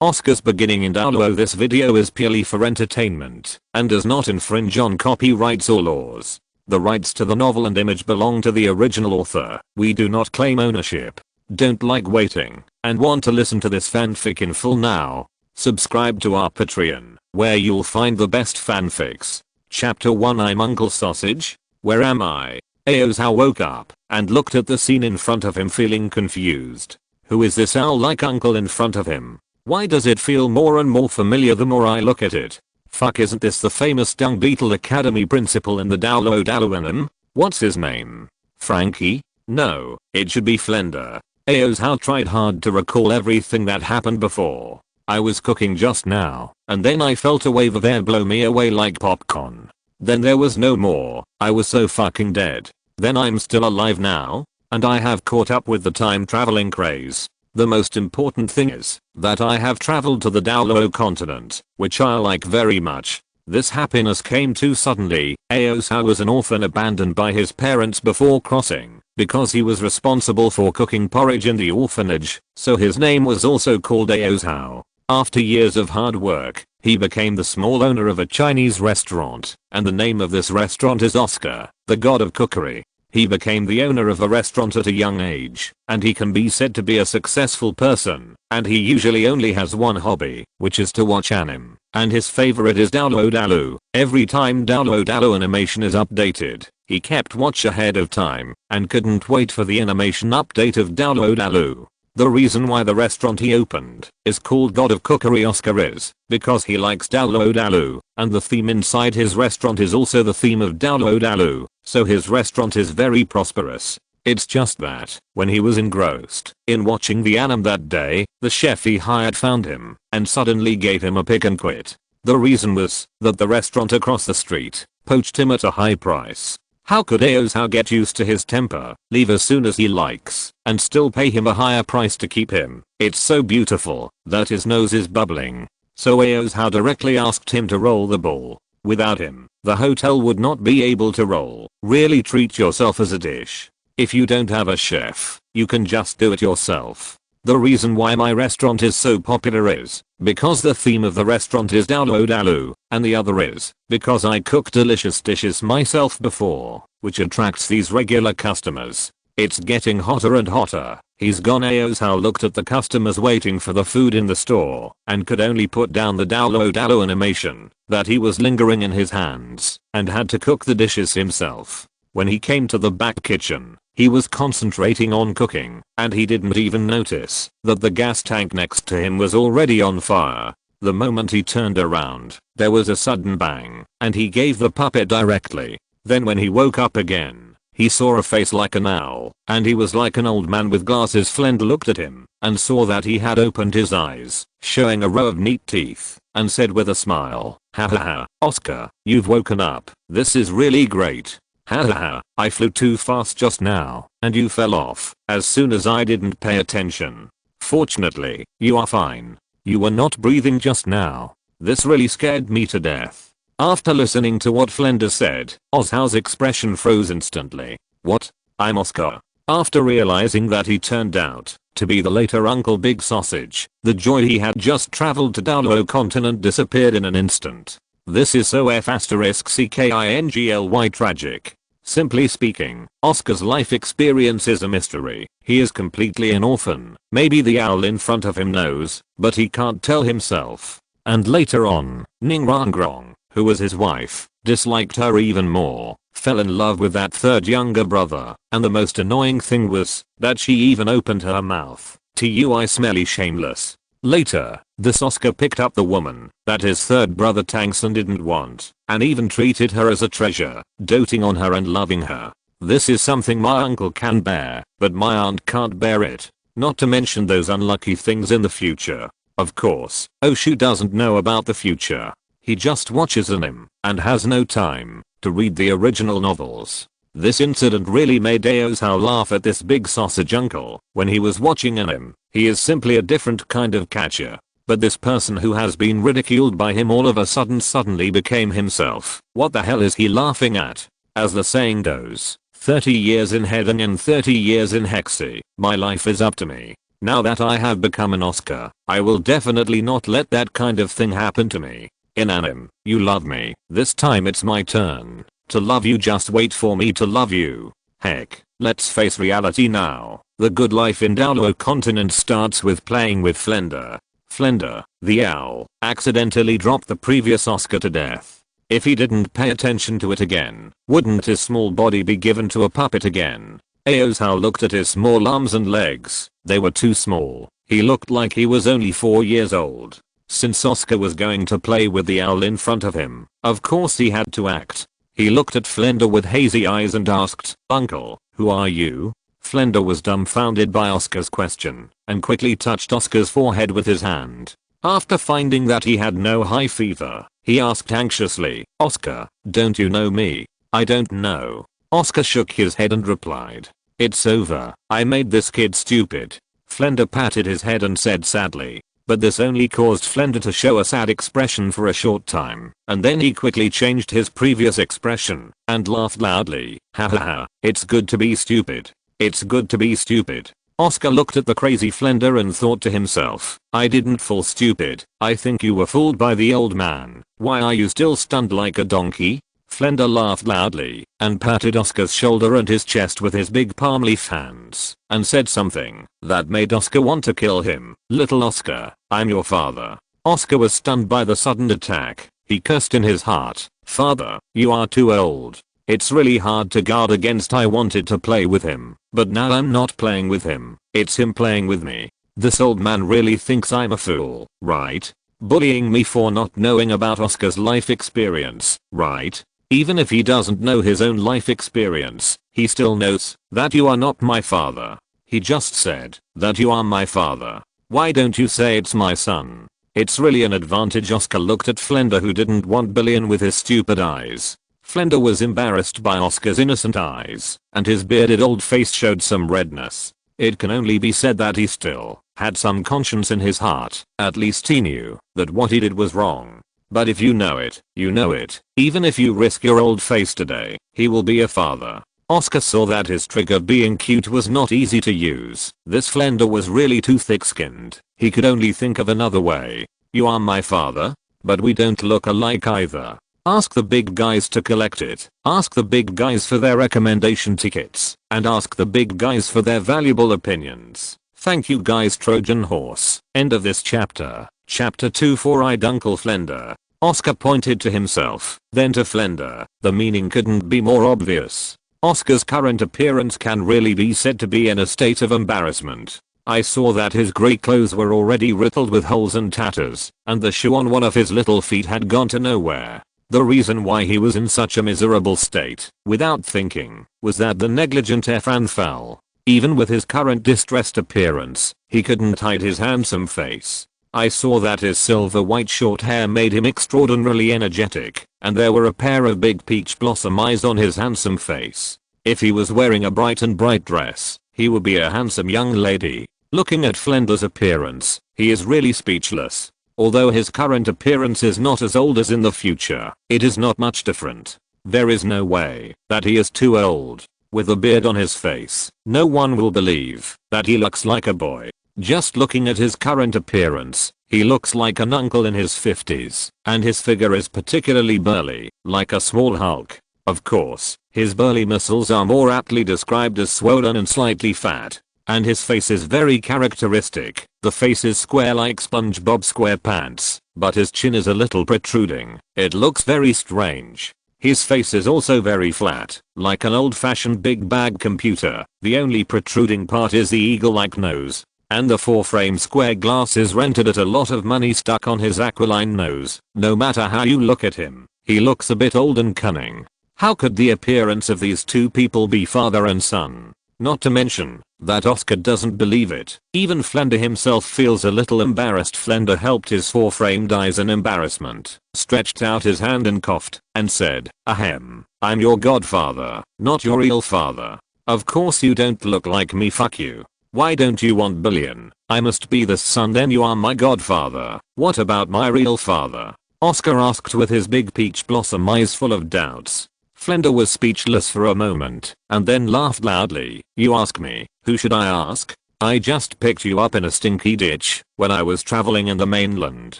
Oscar's beginning in Douluo. This video is purely for entertainment and does not infringe on copyrights or laws. The rights to the novel and image belong to the original author. We do not claim ownership. Don't like waiting and want to listen to this fanfic in full now? Subscribe to our Patreon, where you'll find the best fanfics. Chapter 1. I'm Uncle Sausage. Where am I? Aozhou woke up and looked at the scene in front of him, feeling confused. Who is this owl-like uncle in front of him? Why does it feel more and more familiar the more I look at it? Fuck, isn't this the famous Dung Beetle Academy principal in the Douluo Dalu-themed? What's his name? Frankie? No, it should be Flender. Aozhou tried hard to recall everything that happened before. I was cooking just now, and then I felt a wave of air blow me away like popcorn. Then there was no more. I was so fucking dead. Then I'm still alive now, and I have caught up with the time traveling craze. The most important thing is that I have traveled to the Douluo continent, which I like very much. This happiness came too suddenly. Aozhou was an orphan abandoned by his parents before crossing, because he was responsible for cooking porridge in the orphanage, so his name was also called Aozhou. After years of hard work, he became the small owner of a Chinese restaurant, and the name of this restaurant is Oscar, the god of cookery. He became the owner of a restaurant at a young age, and he can be said to be a successful person, and he usually only has one hobby, which is to watch anime, and his favorite is Douluo Dalu. Every time Douluo Dalu animation is updated, he kept watch ahead of time, and couldn't wait for the animation update of Douluo Dalu. The reason why the restaurant he opened is called God of Cookery Oscar is because he likes Douluo Dalu, and the theme inside his restaurant is also the theme of Douluo Dalu, so his restaurant is very prosperous. It's just that, when he was engrossed in watching the anime that day, the chef he hired found him and suddenly gave him a pick and quit. The reason was that the restaurant across the street poached him at a high price. How could Aozhou get used to his temper, leave as soon as he likes, and still pay him a higher price to keep him? It's so beautiful that his nose is bubbling. So Aozhou directly asked him to roll the ball. Without him, the hotel would not be able to roll. Really treat yourself as a dish. If you don't have a chef, you can just do it yourself. The reason why my restaurant is so popular is because the theme of the restaurant is Douluo Dalu, and the other is because I cook delicious dishes myself before, which attracts these regular customers. It's getting hotter and hotter. He's gone. Aozhou looked at the customers waiting for the food in the store and could only put down the Douluo Dalu animation that he was lingering in his hands and had to cook the dishes himself. When he came to the back kitchen, he was concentrating on cooking, and he didn't even notice that the gas tank next to him was already on fire. The moment he turned around, there was a sudden bang, and he gave the puppet directly. Then when he woke up again, he saw a face like an owl, and he was like an old man with glasses. Flend looked at him and saw that he had opened his eyes, showing a row of neat teeth, and said with a smile, "Ha ha ha, Oscar, you've woken up. This is really great. Ha ha ha, I flew too fast just now, and you fell off as soon as I didn't pay attention. Fortunately, you are fine. You were not breathing just now. This really scared me to death." After listening to what Flender said, Aozhou's expression froze instantly. "What? I'm Oscar." After realizing that he turned out to be the later Uncle Big Sausage, the joy he had just traveled to Douluo continent disappeared in an instant. This is so F***ckingly tragic. Simply speaking, Oscar's life experience is a mystery. He is completely an orphan. Maybe the owl in front of him knows, but he can't tell himself. And later on, Ningrangrong, who was his wife, disliked her even more, fell in love with that third younger brother, and the most annoying thing was that she even opened her mouth to "You smelly shameless." Later, this Oscar picked up the woman that his third brother Tangson didn't want, and even treated her as a treasure, doting on her and loving her. This is something my uncle can bear, but my aunt can't bear it. Not to mention those unlucky things in the future. Of course, Aozhou doesn't know about the future. He just watches anime and has no time to read the original novels. This incident really made Aozhou laugh at this big sausage uncle when he was watching anime. He is simply a different kind of catcher. But this person who has been ridiculed by him all of a sudden suddenly became himself. What the hell is he laughing at? As the saying goes, 30 years in heaven and 30 years in hexy. My life is up to me. Now that I have become an Oscar, I will definitely not let that kind of thing happen to me. Inanim, you love me. This time it's my turn to love you. Just wait for me to love you. Heck, let's face reality now. The good life in Douluo continent starts with playing with Flender. Flender, the owl, accidentally dropped the previous Oscar to death. If he didn't pay attention to it again, wouldn't his small body be given to a puppet again? Aozhou looked at his small arms and legs. They were too small. He looked like he was only 4 years old. Since Oscar was going to play with the owl in front of him, of course he had to act. He looked at Flender with hazy eyes and asked, "Uncle, who are you?" Flender was dumbfounded by Oscar's question and quickly touched Oscar's forehead with his hand. After finding that he had no high fever, he asked anxiously, "Oscar, don't you know me?" "I don't know." Oscar shook his head and replied, "It's over. I made this kid stupid." Flender patted his head and said sadly, but this only caused Flender to show a sad expression for a short time, and then he quickly changed his previous expression and laughed loudly. "Ha ha ha, it's good to be stupid. It's good to be stupid." Oscar looked at the crazy Flender and thought to himself, "I didn't fall stupid. I think you were fooled by the old man. Why are you still stunned like a donkey?" Flender laughed loudly and patted Oscar's shoulder and his chest with his big palm leaf hands and said something that made Oscar want to kill him. "Little Oscar, I'm your father." Oscar was stunned by the sudden attack. He cursed in his heart, "Father, you are too old. It's really hard to guard against. I wanted to play with him, but now I'm not playing with him. It's him playing with me. This old man really thinks I'm a fool, right? Bullying me for not knowing about Oscar's life experience, right? Even if he doesn't know his own life experience, he still knows that you are not my father. He just said that you are my father. Why don't you say it's my son? It's really an advantage." Oscar looked at Flender, who didn't want billion, with his stupid eyes. Flender was embarrassed by Oscar's innocent eyes, and his bearded old face showed some redness. It can only be said that he still had some conscience in his heart. At least he knew that what he did was wrong. But if you know it, you know it. Even if you risk your old face today, he will be a father. Oscar saw that his trick of being cute was not easy to use. This Flender was really too thick-skinned. He could only think of another way. "You are my father? But we don't look alike either. Ask the big guys to collect it. Ask the big guys for their recommendation tickets. And ask the big guys for their valuable opinions. Thank you guys, Trojan horse." End of this chapter. Chapter 2. Four-eyed Uncle Flender. Oscar pointed to himself, then to Flender. The meaning couldn't be more obvious. Oscar's current appearance can really be said to be in a state of embarrassment. I saw that his grey clothes were already riddled with holes and tatters, and the shoe on one of his little feet had gone to nowhere. The reason why he was in such a miserable state, without thinking, was that the negligent Efran fell. Even with his current distressed appearance, he couldn't hide his handsome face. I saw that his silver white short hair made him extraordinarily energetic, and there were a pair of big peach blossom eyes on his handsome face. If he was wearing a bright dress, he would be a handsome young lady. Looking at Flender's appearance, he is really speechless. Although his current appearance is not as old as in the future, it is not much different. There is no way that he is too old. With a beard on his face, no one will believe that he looks like a boy. Just looking at his current appearance, he looks like an uncle in his 50s, and his figure is particularly burly, like a small Hulk. Of course, his burly muscles are more aptly described as swollen and slightly fat. And his face is very characteristic. The face is square like SpongeBob SquarePants, but his chin is a little protruding. It looks very strange. His face is also very flat, like an old-fashioned big bag computer. The only protruding part is the eagle-like nose, and the 4-frame square glasses rented at a lot of money stuck on his aquiline nose. No matter how you look at him, he looks a bit old and cunning. How could the appearance of these two people be father and son? Not to mention that Oscar doesn't believe it. Even Flender himself feels a little embarrassed. Flender helped his 4-framed eyes in embarrassment, stretched out his hand and coughed, and said, "Ahem, I'm your godfather, not your real father. Of course you don't look like me, fuck you. Why don't you want billion? I must be the son, then you are my godfather. What about my real father?" Oscar asked with his big peach blossom eyes full of doubts. Flender was speechless for a moment, and then laughed loudly. "You ask me, who should I ask? I just picked you up in a stinky ditch when I was traveling in the mainland.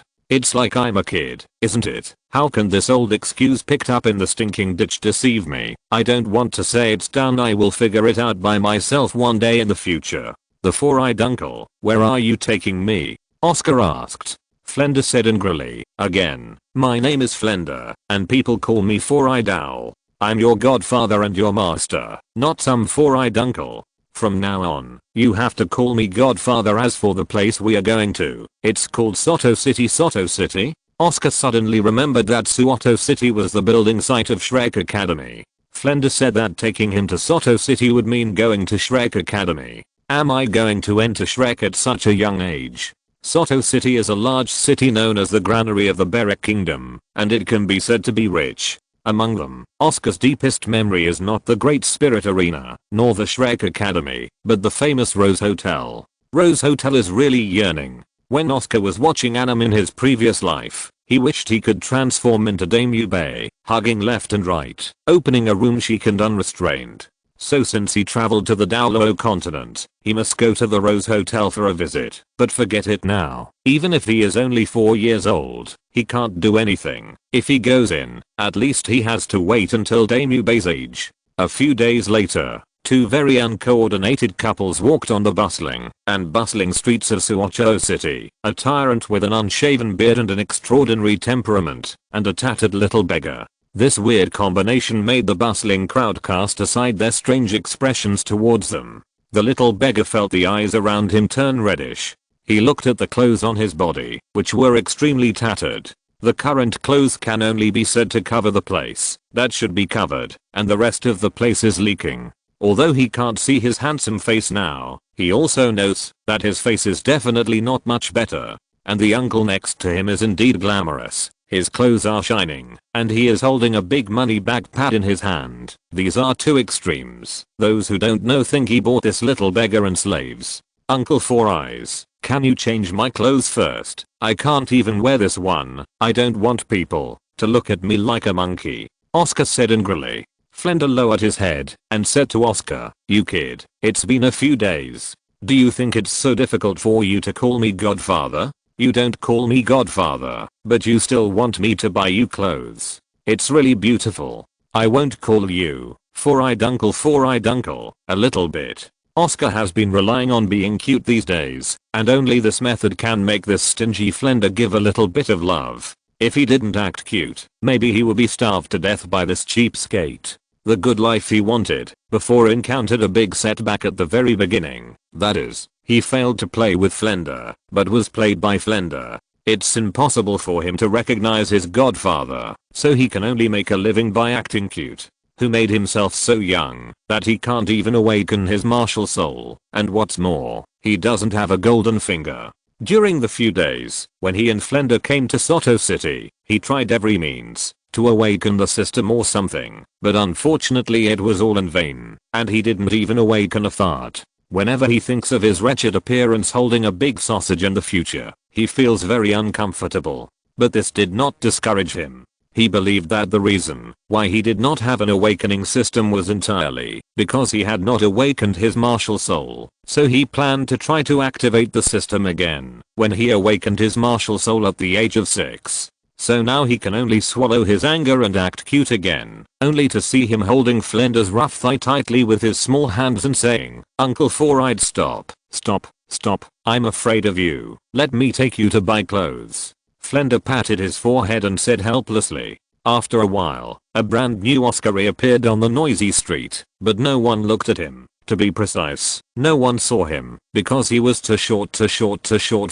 It's like I'm a kid, isn't it? How can this old excuse picked up in the stinking ditch deceive me? I don't want to say it's done. I will figure it out by myself one day in the future. The four-eyed uncle, where are you taking me? Oscar asked. Flender said angrily, again, my name is Flender, and people call me Four-Eyed Owl. I'm your godfather and your master, not some four-eyed uncle. From now on, you have to call me godfather. As for the place we are going to, it's called Soto City. Soto City? Oscar suddenly remembered that Soto City was the building site of Shrek Academy. Flender said that taking him to Soto City would mean going to Shrek Academy. Am I going to enter Shrek at such a young age? Soto City is a large city known as the granary of the Berek Kingdom, and it can be said to be rich. Among them, Oscar's deepest memory is not the Great Spirit Arena, nor the Shrek Academy, but the famous Rose Hotel. Rose Hotel is really yearning. When Oscar was watching anime in his previous life, he wished he could transform into Dame Yubei, hugging left and right, opening a room chic and unrestrained. So since he traveled to the Douluo continent, he must go to the Rose Hotel for a visit. But forget it now. Even if he is only 4 years old, he can't do anything. If he goes in, at least he has to wait until Dame Yubei's age. A few days later, two very uncoordinated couples walked on the bustling streets of Soto City. A tyrant with an unshaven beard and an extraordinary temperament, and a tattered little beggar. This weird combination made the bustling crowd cast aside their strange expressions towards them. The little beggar felt the eyes around him turn reddish. He looked at the clothes on his body, which were extremely tattered. The current clothes can only be said to cover the place that should be covered, and the rest of the place is leaking. Although he can't see his handsome face now, he also knows that his face is definitely not much better. And the uncle next to him is indeed glamorous. His clothes are shining, and he is holding a big money bag pad in his hand. These are two extremes. Those who don't know think he bought this little beggar and slaves. Uncle Four Eyes, can you change my clothes first? I can't even wear this one. I don't want people to look at me like a monkey, Oscar said angrily. Flender lowered his head and said to Oscar, you kid, it's been a few days. Do you think it's so difficult for you to call me godfather? You don't call me godfather, but you still want me to buy you clothes. It's really beautiful. I won't call you Four-Eyed Uncle a little bit. Oscar has been relying on being cute these days, and only this method can make this stingy Flender give a little bit of love. If he didn't act cute, maybe he would be starved to death by this cheapskate. The good life he wanted before encountered a big setback at the very beginning. That is, he failed to play with Flender, but was played by Flender. It's impossible for him to recognize his godfather, so he can only make a living by acting cute. Who made himself so young that he can't even awaken his martial soul, and what's more, he doesn't have a golden finger. During the few days when he and Flender came to Soto City, he tried every means to awaken the system or something, but unfortunately it was all in vain, and he didn't even awaken a fart. Whenever he thinks of his wretched appearance holding a big sausage in the future, he feels very uncomfortable. But this did not discourage him. He believed that the reason why he did not have an awakening system was entirely because he had not awakened his martial soul, so he planned to try to activate the system again when he awakened his martial soul at the age of 6. So now he can only swallow his anger and act cute again, only to see him holding Flender's rough thigh tightly with his small hands and saying, Uncle Four-Eyed, stop, stop, stop, I'm afraid of you, let me take you to buy clothes. Flender patted his forehead and said helplessly. After a while, a brand new Oscar reappeared on the noisy street, but no one looked at him. To be precise, no one saw him, because he was too short.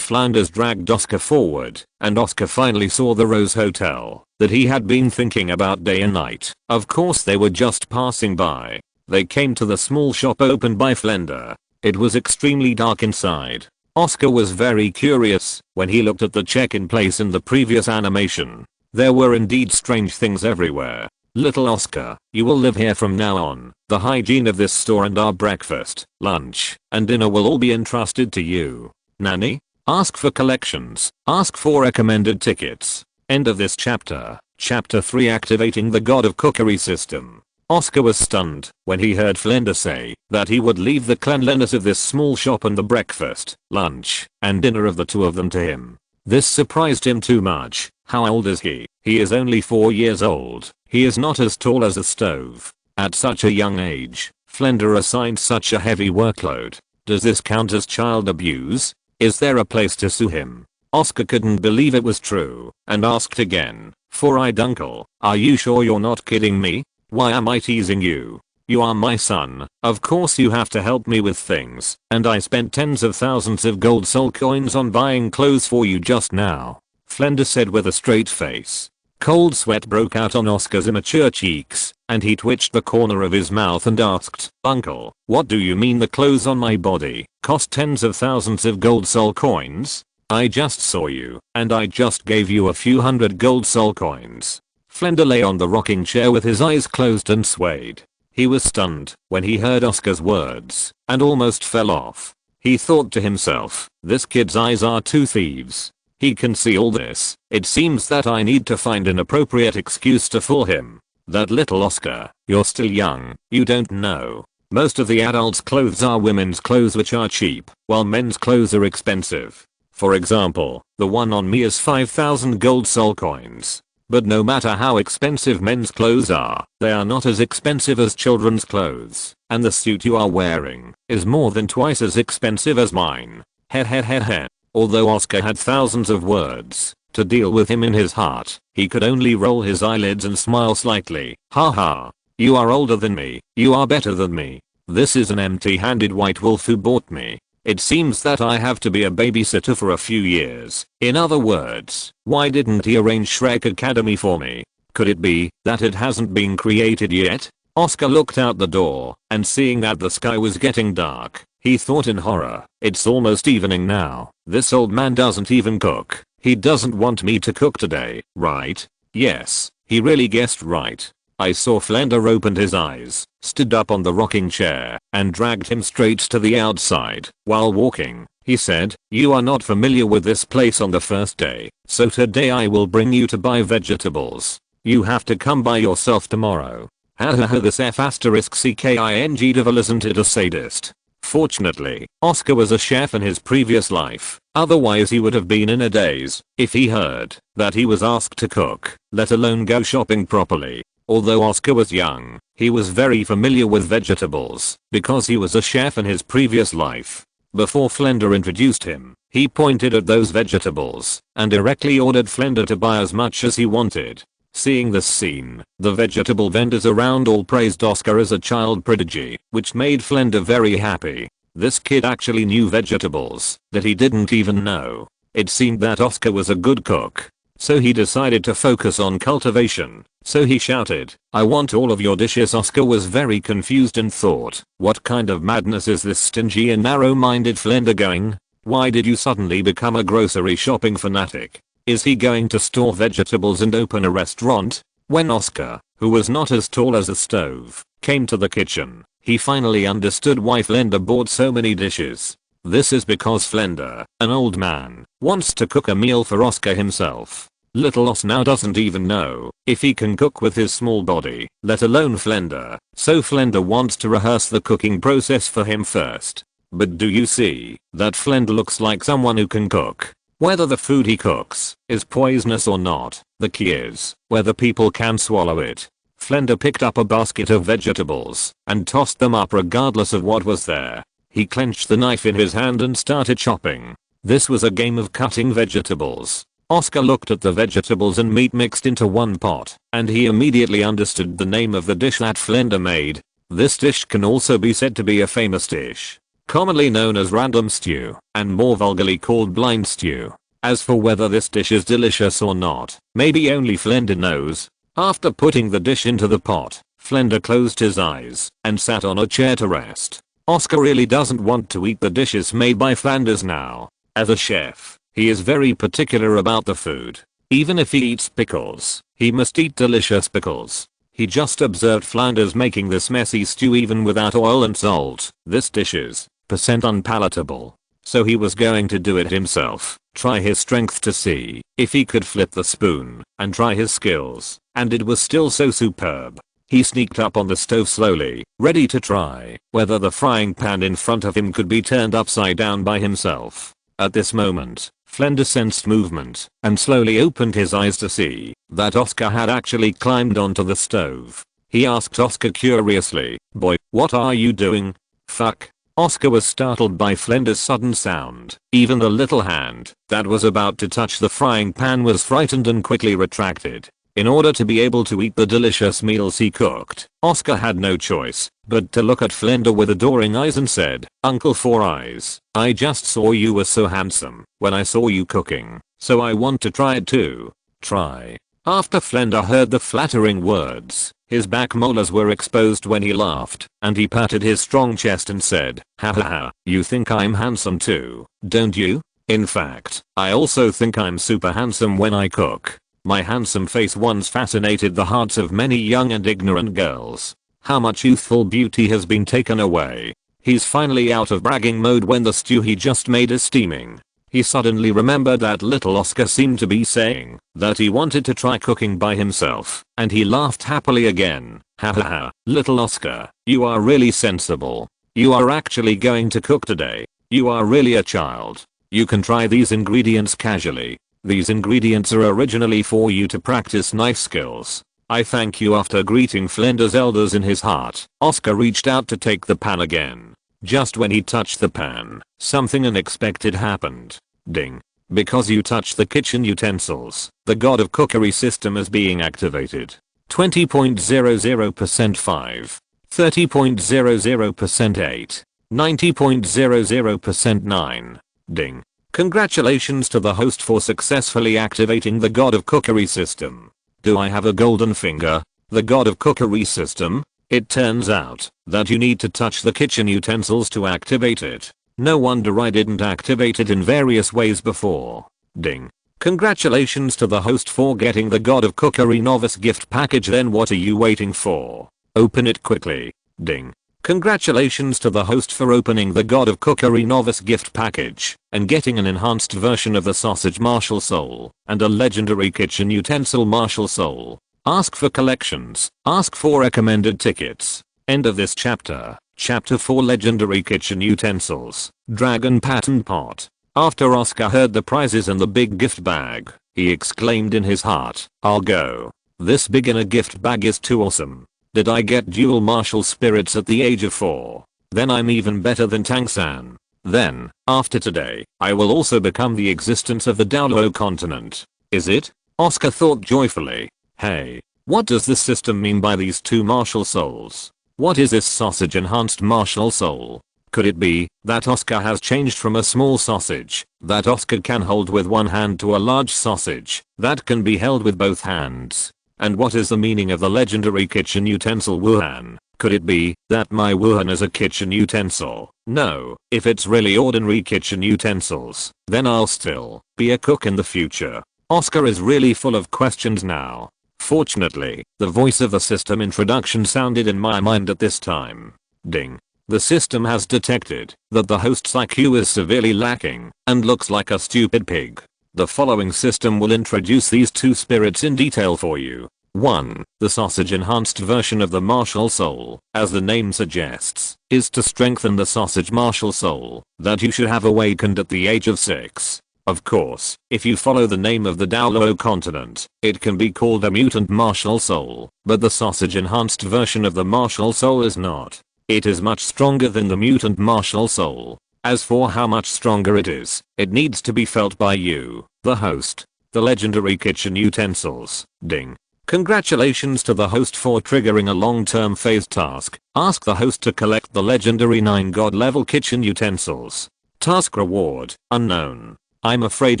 Flanders dragged Oscar forward, and Oscar finally saw the Rose Hotel that he had been thinking about day and night. Of course they were just passing by. They came to the small shop opened by Flender. It was extremely dark inside. Oscar was very curious when he looked at the check-in place in the previous animation. There were indeed strange things everywhere. Little Oscar, you will live here from now on. The hygiene of this store and our breakfast, lunch, and dinner will all be entrusted to you. Nanny? Ask for collections. Ask for recommended tickets. End of this chapter. Chapter 3, Activating the God of Cookery System. Oscar was stunned when he heard Flender say that he would leave the cleanliness of this small shop and the breakfast, lunch, and dinner of the two of them to him. This surprised him too much. How old is he? He is only 4 years old. He is not as tall as a stove. At such a young age, Flender assigned such a heavy workload. Does this count as child abuse? Is there a place to sue him? Oscar couldn't believe it was true and asked again, "4-eyed uncle, are you sure you're not kidding me? Why am I teasing you? You are my son, of course you have to help me with things, and I spent tens of thousands of gold soul coins on buying clothes for you just now," Flender said with a straight face. Cold sweat broke out on Oscar's immature cheeks, and he twitched the corner of his mouth and asked, "Uncle, what do you mean the clothes on my body cost tens of thousands of gold soul coins? I just saw you, and I just gave you a few hundred gold soul coins." Flender lay on the rocking chair with his eyes closed and swayed. He was stunned when he heard Oscar's words and almost fell off. He thought to himself, this kid's eyes are two thieves. He can see all this. It seems that I need to find an appropriate excuse to fool him. That little Oscar, you're still young, you don't know. Most of the adults' clothes are women's clothes which are cheap, while men's clothes are expensive. For example, the one on me is 5,000 gold soul coins. But no matter how expensive men's clothes are, they are not as expensive as children's clothes, and the suit you are wearing is more than twice as expensive as mine. Heh. Although Oscar had thousands of words to deal with him in his heart, he could only roll his eyelids and smile slightly. Haha. You are older than me, you are better than me. This is an empty-handed white wolf who bought me. It seems that I have to be a babysitter for a few years. In other words, why didn't he arrange Shrek Academy for me? Could it be that it hasn't been created yet? Oscar looked out the door, and seeing that the sky was getting dark, he thought in horror, it's almost evening now. This old man doesn't even cook. He doesn't want me to cook today, right? Yes, he really guessed right. I saw Flender opened his eyes, stood up on the rocking chair, and dragged him straight to the outside. While walking, he said, "You are not familiar with this place on the first day, so today I will bring you to buy vegetables. You have to come by yourself tomorrow." Hahaha, this F***king devil isn't it a sadist? Fortunately, Oscar was a chef in his previous life, otherwise he would have been in a daze if he heard that he was asked to cook, let alone go shopping properly. Although Oscar was young, he was very familiar with vegetables because he was a chef in his previous life. Before Flender introduced him, he pointed at those vegetables and directly ordered Flender to buy as much as he wanted. Seeing this scene, the vegetable vendors around all praised Oscar as a child prodigy, which made Flender very happy. This kid actually knew vegetables that he didn't even know. It seemed that Oscar was a good cook, so he decided to focus on cultivation. So he shouted, "I want all of your dishes." Oscar was very confused and thought, what kind of madness is this stingy and narrow-minded Flender going? Why did you suddenly become a grocery shopping fanatic? Is he going to store vegetables and open a restaurant? When Oscar, who was not as tall as a stove, came to the kitchen, he finally understood why Flender bought so many dishes. This is because Flender, an old man, wants to cook a meal for Oscar himself. Little Os now doesn't even know if he can cook with his small body, let alone Flender, so Flender wants to rehearse the cooking process for him first. But do you see that Flender looks like someone who can cook? Whether the food he cooks is poisonous or not, the key is whether people can swallow it. Flender picked up a basket of vegetables and tossed them up regardless of what was there. He clenched the knife in his hand and started chopping. This was a game of cutting vegetables. Oscar looked at the vegetables and meat mixed into one pot, and he immediately understood the name of the dish that Flender made. This dish can also be said to be a famous dish, commonly known as random stew, and more vulgarly called blind stew. As for whether this dish is delicious or not, maybe only Flender knows. After putting the dish into the pot, Flender closed his eyes and sat on a chair to rest. Oscar really doesn't want to eat the dishes made by Flanders now. As a chef, he is very particular about the food. Even if he eats pickles, he must eat delicious pickles. He just observed Flanders making this messy stew even without oil and salt. This dish is unpalatable. So he was going to do it himself, try his strength to see if he could flip the spoon, and try his skills, and it was still so superb. He sneaked up on the stove slowly, ready to try whether the frying pan in front of him could be turned upside down by himself. At this moment, Flender sensed movement and slowly opened his eyes to see that Oscar had actually climbed onto the stove. He asked Oscar curiously, "Boy, what are you doing?" "Fuck." Oscar was startled by Flender's sudden sound. Even the little hand that was about to touch the frying pan was frightened and quickly retracted. In order to be able to eat the delicious meals he cooked, Oscar had no choice but to look at Flender with adoring eyes and said, "Uncle Four Eyes, I just saw you were so handsome when I saw you cooking, so I want to try it too." "Try." After Flender heard the flattering words, his back molars were exposed when he laughed, and he patted his strong chest and said, "Ha ha ha, you think I'm handsome too, don't you? In fact, I also think I'm super handsome when I cook." My handsome face once fascinated the hearts of many young and ignorant girls. How much youthful beauty has been taken away. He's finally out of bragging mode when the stew he just made is steaming. He suddenly remembered that little Oscar seemed to be saying that he wanted to try cooking by himself, and he laughed happily again. "Ha ha ha, little Oscar, you are really sensible. You are actually going to cook today. You are really a child. You can try these ingredients casually. These ingredients are originally for you to practice knife skills." I thank you. After greeting Flender's elders in his heart, Oscar reached out to take the pan again. Just when he touched the pan, something unexpected happened. Ding. Because you touched the kitchen utensils, the God of Cookery system is being activated. 20.00% 5. 30.00% 8. 90.00% 9. Ding. Congratulations to the host for successfully activating the God of Cookery system. Do I have a golden finger? The God of Cookery system? It turns out that you need to touch the kitchen utensils to activate it. No wonder I didn't activate it in various ways before. Ding. Congratulations to the host for getting the God of Cookery novice gift package. Then what are you waiting for? Open it quickly. Ding. Congratulations to the host for opening the God of Cookery novice gift package and getting an enhanced version of the sausage martial soul and a legendary kitchen utensil martial soul. Ask for collections. Ask for recommended tickets. End of this chapter. Chapter 4 Legendary Kitchen Utensils. Dragon Pattern Pot. After Oscar heard the prizes and the big gift bag, he exclaimed in his heart, "I'll go. This beginner gift bag is too awesome. Did I get dual martial spirits at the age of 4? Then I'm even better than Tang-san. Then, after today, I will also become the existence of the Douluo continent. Is it?" Oscar thought joyfully. Hey, what does this system mean by these two martial souls? What is this sausage enhanced martial soul? Could it be that Oscar has changed from a small sausage that Oscar can hold with one hand to a large sausage that can be held with both hands? And what is the meaning of the legendary kitchen utensil Wuhan? Could it be that my Wuhan is a kitchen utensil? No, if it's really ordinary kitchen utensils, then I'll still be a cook in the future. Oscar is really full of questions now. Fortunately, the voice of the system introduction sounded in my mind at this time. Ding. The system has detected that the host's IQ is severely lacking and looks like a stupid pig. The following system will introduce these two spirits in detail for you. 1. The sausage enhanced version of the martial soul, as the name suggests, is to strengthen the sausage martial soul that you should have awakened at the age of 6. Of course, if you follow the name of the Douluo continent, it can be called a mutant martial soul, but the sausage enhanced version of the martial soul is not. It is much stronger than the mutant martial soul. As for how much stronger it is, it needs to be felt by you, the host. The legendary kitchen utensils. Ding. Congratulations to the host for triggering a long-term phase task. Ask the host to collect the legendary 9 god level kitchen utensils. Task reward, unknown. I'm afraid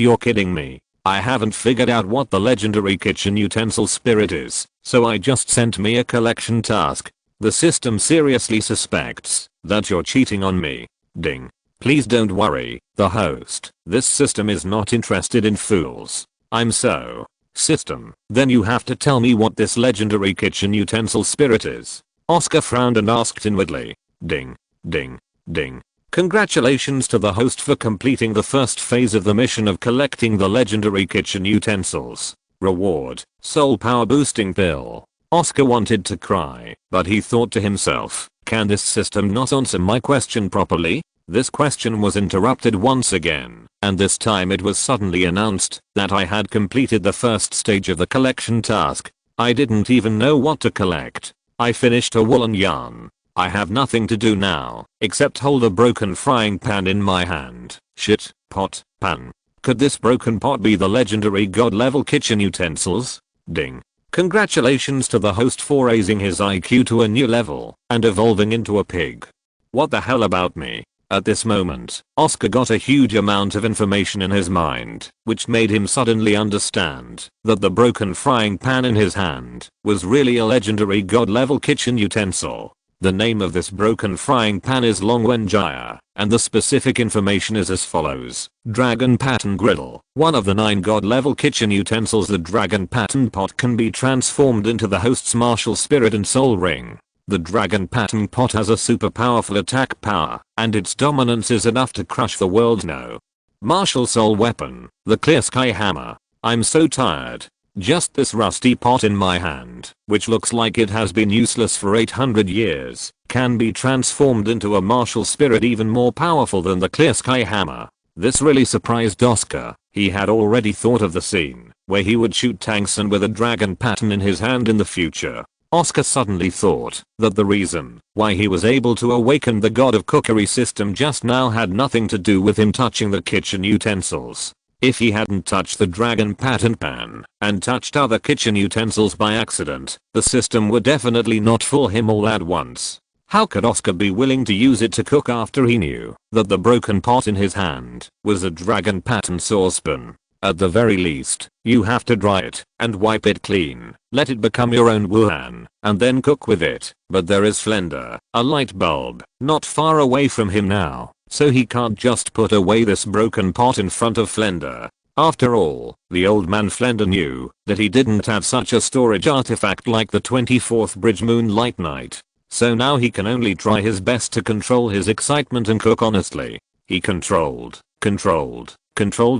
you're kidding me. I haven't figured out what the legendary kitchen utensil spirit is, so I just sent me a collection task. The system seriously suspects that you're cheating on me. Ding. Please don't worry, the host. This system is not interested in fools. I'm so. System, then you have to tell me what this legendary kitchen utensil spirit is. Oscar frowned and asked inwardly. Ding. Ding. Ding. Congratulations to the host for completing the first phase of the mission of collecting the legendary kitchen utensils. Reward, soul power boosting pill. Oscar wanted to cry, but he thought to himself, can this system not answer my question properly? This question was interrupted once again, and this time it was suddenly announced that I had completed the first stage of the collection task. I didn't even know what to collect. I finished a woolen yarn. I have nothing to do now, except hold a broken frying pan in my hand. Shit, pot, pan. Could this broken pot be the legendary god level kitchen utensils? Ding. Congratulations to the host for raising his IQ to a new level and evolving into a pig. What the hell about me? At this moment, Oscar got a huge amount of information in his mind, which made him suddenly understand that the broken frying pan in his hand was really a legendary god-level kitchen utensil. The name of this broken frying pan is Longwenjaya, and the specific information is as follows. Dragon Pattern Griddle. One of the 9 god-level kitchen utensils, the Dragon Pattern Pot can be transformed into the host's martial spirit and soul ring. The Dragon Pattern Pot has a super powerful attack power, and its dominance is enough to crush the world. No. Martial soul weapon, the Clear Sky Hammer. I'm so tired. Just this rusty pot in my hand, which looks like it has been useless for 800 years, can be transformed into a martial spirit even more powerful than the Clear Sky Hammer. This really surprised Oscar. He had already thought of the scene where he would shoot tanks and with a dragon pattern in his hand in the future. Oscar suddenly thought that the reason why he was able to awaken the god of cookery system just now had nothing to do with him touching the kitchen utensils. If he hadn't touched the dragon pattern pan and touched other kitchen utensils by accident, the system would definitely not fool him all at once. How could Oscar be willing to use it to cook after he knew that the broken pot in his hand was a dragon pattern saucepan? At the very least, you have to dry it and wipe it clean, let it become your own Wuhan, and then cook with it. But there is Flender, a light bulb, not far away from him now, so he can't just put away this broken pot in front of Flender. After all, the old man Flender knew that he didn't have such a storage artifact like the 24th Bridge Moonlight Night. So now he can only try his best to control his excitement and cook honestly. He controlled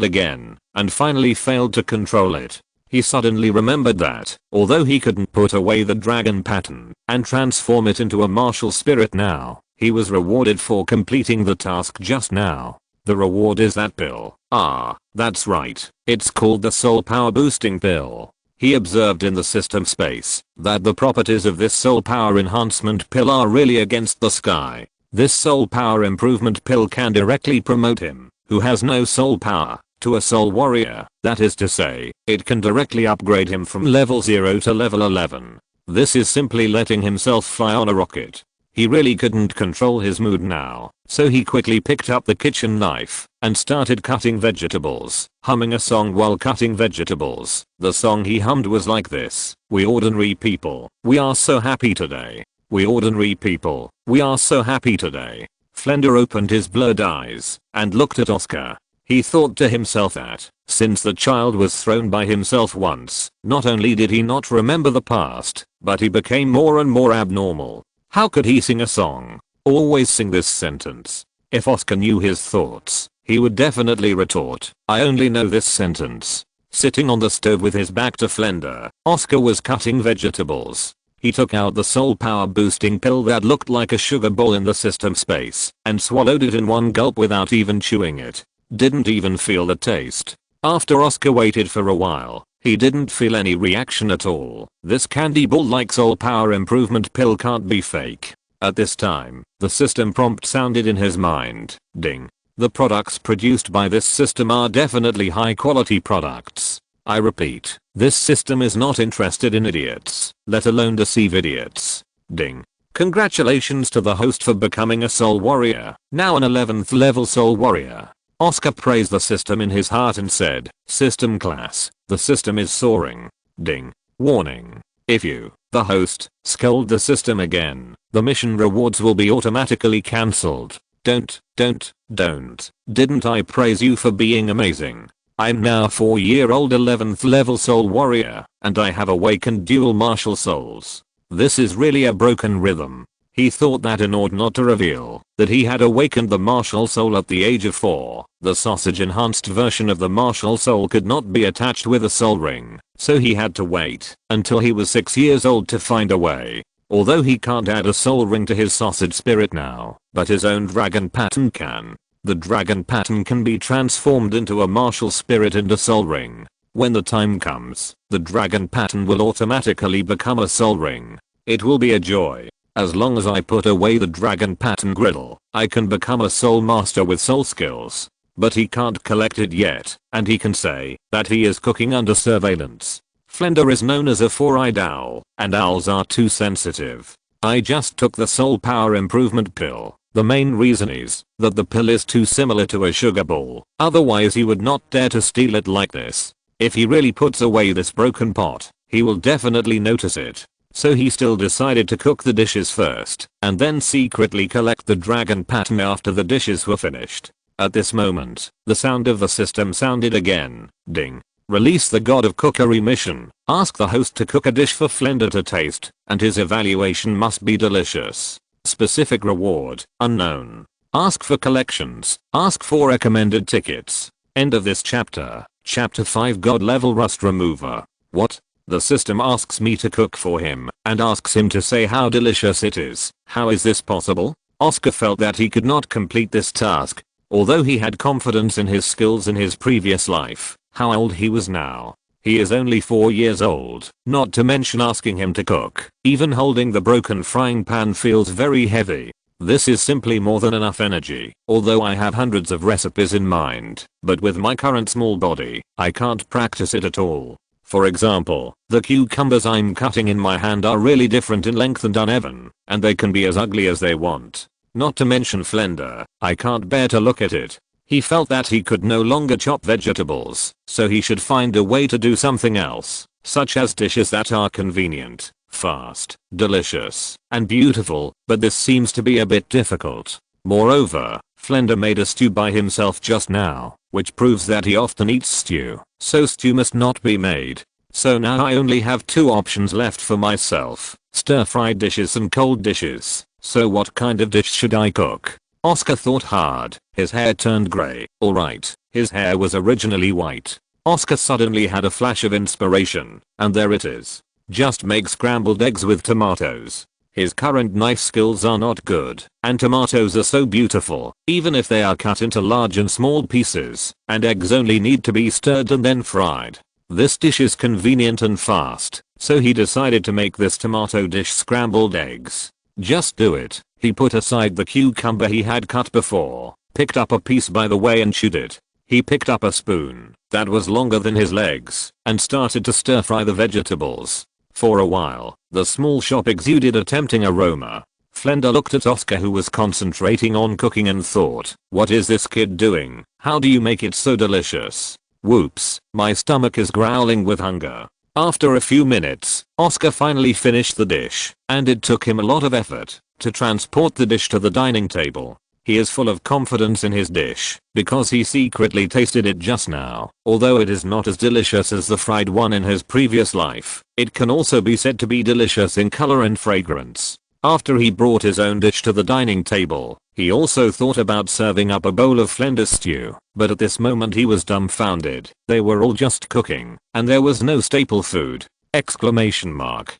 again, and finally failed to control it. He suddenly remembered that, although he couldn't put away the dragon pattern and transform it into a martial spirit now, he was rewarded for completing the task just now. The reward is that pill. Ah, that's right. It's called the soul power boosting pill. He observed in the system space that the properties of this soul power enhancement pill are really against the sky. This soul power improvement pill can directly promote him, who has no soul power, to a soul warrior. That is to say, it can directly upgrade him from level 0 to level 11. This is simply letting himself fly on a rocket. He really couldn't control his mood now, so he quickly picked up the kitchen knife and started cutting vegetables, humming a song while cutting vegetables. The song he hummed was like this: "We ordinary people, we are so happy today. We ordinary people, we are so happy today." Flender opened his blurred eyes and looked at Oscar. He thought to himself that, since the child was thrown by himself once, not only did he not remember the past, but he became more and more abnormal. How could he sing a song? Always sing this sentence. If Oscar knew his thoughts, he would definitely retort, "I only know this sentence." Sitting on the stove with his back to Flender, Oscar was cutting vegetables. He took out the soul power boosting pill that looked like a sugar ball in the system space and swallowed it in one gulp without even chewing it. Didn't even feel the taste. After Oscar waited for a while, he didn't feel any reaction at all. This candy ball like soul power improvement pill can't be fake. At this time, the system prompt sounded in his mind. Ding. The products produced by this system are definitely high quality products. I repeat, this system is not interested in idiots, let alone deceive idiots. Ding. Congratulations to the host for becoming a soul warrior, now an 11th level soul warrior. Oscar praised the system in his heart and said, "System class, the system is soaring." Ding. Warning. If you, the host, scold the system again, the mission rewards will be automatically cancelled. Don't. Didn't I praise you for being amazing? I'm now 4-year-old 11th level soul warrior, and I have awakened dual martial souls. This is really a broken rhythm. He thought that in order not to reveal that he had awakened the martial soul at the age of 4, the sausage enhanced version of the martial soul could not be attached with a soul ring, so he had to wait until he was 6 years old to find a way. Although he can't add a soul ring to his sausage spirit now, but his own dragon pattern can. The dragon pattern can be transformed into a martial spirit and a soul ring. When the time comes, the dragon pattern will automatically become a soul ring. It will be a joy. As long as I put away the dragon pattern griddle, I can become a soul master with soul skills. But he can't collect it yet, and he can say that he is cooking under surveillance. Flender is known as a 4-eyed owl, and owls are too sensitive. I just took the soul power improvement pill. The main reason is that the pill is too similar to a sugar ball, otherwise he would not dare to steal it like this. If he really puts away this broken pot, he will definitely notice it. So he still decided to cook the dishes first, and then secretly collect the dragon pattern after the dishes were finished. At this moment, the sound of the system sounded again. Ding. Release the God of Cookery mission. Ask the host to cook a dish for Flender to taste, and his evaluation must be delicious. Specific reward, unknown. Ask for collections. Ask for recommended tickets. End of this chapter. Chapter 5 God level rust remover. What? The system asks me to cook for him, and asks him to say how delicious it is. How is this possible? Oscar felt that he could not complete this task. Although he had confidence in his skills in his previous life, how old he was now. He is only 4 years old, not to mention asking him to cook. Even holding the broken frying pan feels very heavy. This is simply more than enough energy, although I have hundreds of recipes in mind, but with my current small body, I can't practice it at all. For example, the cucumbers I'm cutting in my hand are really different in length and uneven, and they can be as ugly as they want. Not to mention Flender, I can't bear to look at it. He felt that he could no longer chop vegetables, so he should find a way to do something else, such as dishes that are convenient, fast, delicious, and beautiful, but this seems to be a bit difficult. Moreover, Flender made a stew by himself just now, which proves that he often eats stew, so stew must not be made. So now I only have 2 options left for myself, stir-fried dishes and cold dishes. So what kind of dish should I cook? Oscar thought hard. His hair turned grey. Alright, his hair was originally white. Oscar suddenly had a flash of inspiration, and there it is. Just make scrambled eggs with tomatoes. His current knife skills are not good, and tomatoes are so beautiful, even if they are cut into large and small pieces, and eggs only need to be stirred and then fried. This dish is convenient and fast, so he decided to make this tomato dish scrambled eggs. Just do it. He put aside the cucumber he had cut before, picked up a piece by the way and chewed it. He picked up a spoon that was longer than his legs and started to stir fry the vegetables. For a while, the small shop exuded a tempting aroma. Flender looked at Oscar, who was concentrating on cooking, and thought, what is this kid doing? How do you make it so delicious? Whoops, my stomach is growling with hunger. After a few minutes, Oscar finally finished the dish, and it took him a lot of effort to transport the dish to the dining table. He is full of confidence in his dish because he secretly tasted it just now. Although it is not as delicious as the fried one in his previous life, it can also be said to be delicious in color and fragrance. After he brought his own dish to the dining table, he also thought about serving up a bowl of Flender stew, but at this moment he was dumbfounded. They were all just cooking, and there was no staple food! Exclamation mark.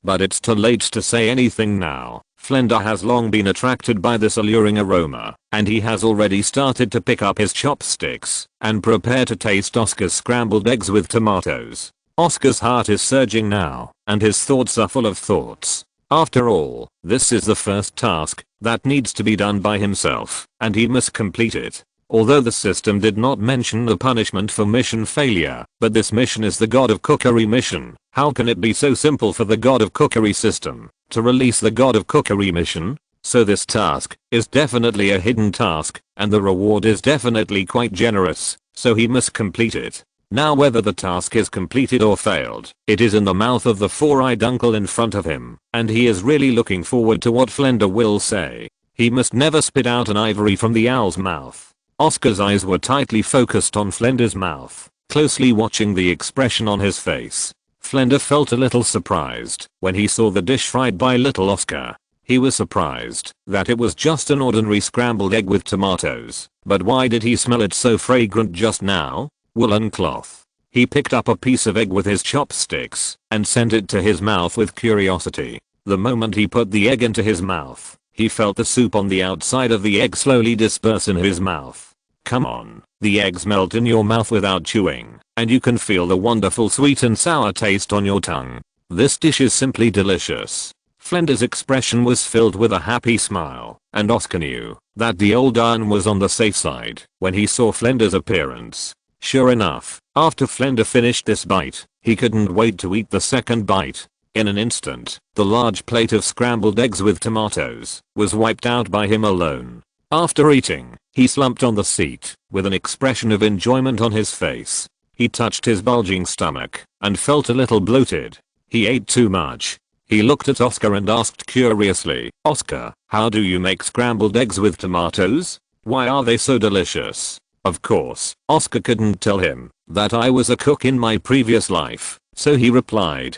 But it's too late to say anything now. Flender has long been attracted by this alluring aroma, and he has already started to pick up his chopsticks and prepare to taste Oscar's scrambled eggs with tomatoes. Oscar's heart is surging now, and his thoughts are full of thoughts. After all, this is the first task that needs to be done by himself, and he must complete it. Although the system did not mention a punishment for mission failure, but this mission is the God of Cookery mission. How can it be so simple for the God of Cookery system to release the God of Cookery mission? So this task is definitely a hidden task, and the reward is definitely quite generous, so he must complete it. Now whether the task is completed or failed, it is in the mouth of the four-eyed uncle in front of him, and he is really looking forward to what Flender will say. He must never spit out an ivory from the owl's mouth. Oscar's eyes were tightly focused on Flender's mouth, closely watching the expression on his face. Flender felt a little surprised when he saw the dish fried by little Oscar. He was surprised that it was just an ordinary scrambled egg with tomatoes, but why did he smell it so fragrant just now? Woolen cloth. He picked up a piece of egg with his chopsticks and sent it to his mouth with curiosity. The moment he put the egg into his mouth, he felt the soup on the outside of the egg slowly disperse in his mouth. Come on, the eggs melt in your mouth without chewing, and you can feel the wonderful sweet and sour taste on your tongue. This dish is simply delicious. Flender's expression was filled with a happy smile, and Oscar knew that the old Iron was on the safe side when he saw Flender's appearance. Sure enough, after Flender finished this bite, he couldn't wait to eat the second bite. In an instant, the large plate of scrambled eggs with tomatoes was wiped out by him alone. After eating, he slumped on the seat with an expression of enjoyment on his face. He touched his bulging stomach and felt a little bloated. He ate too much. He looked at Oscar and asked curiously, "Oscar, how do you make scrambled eggs with tomatoes? Why are they so delicious?" Of course, Oscar couldn't tell him that I was a cook in my previous life, so he replied,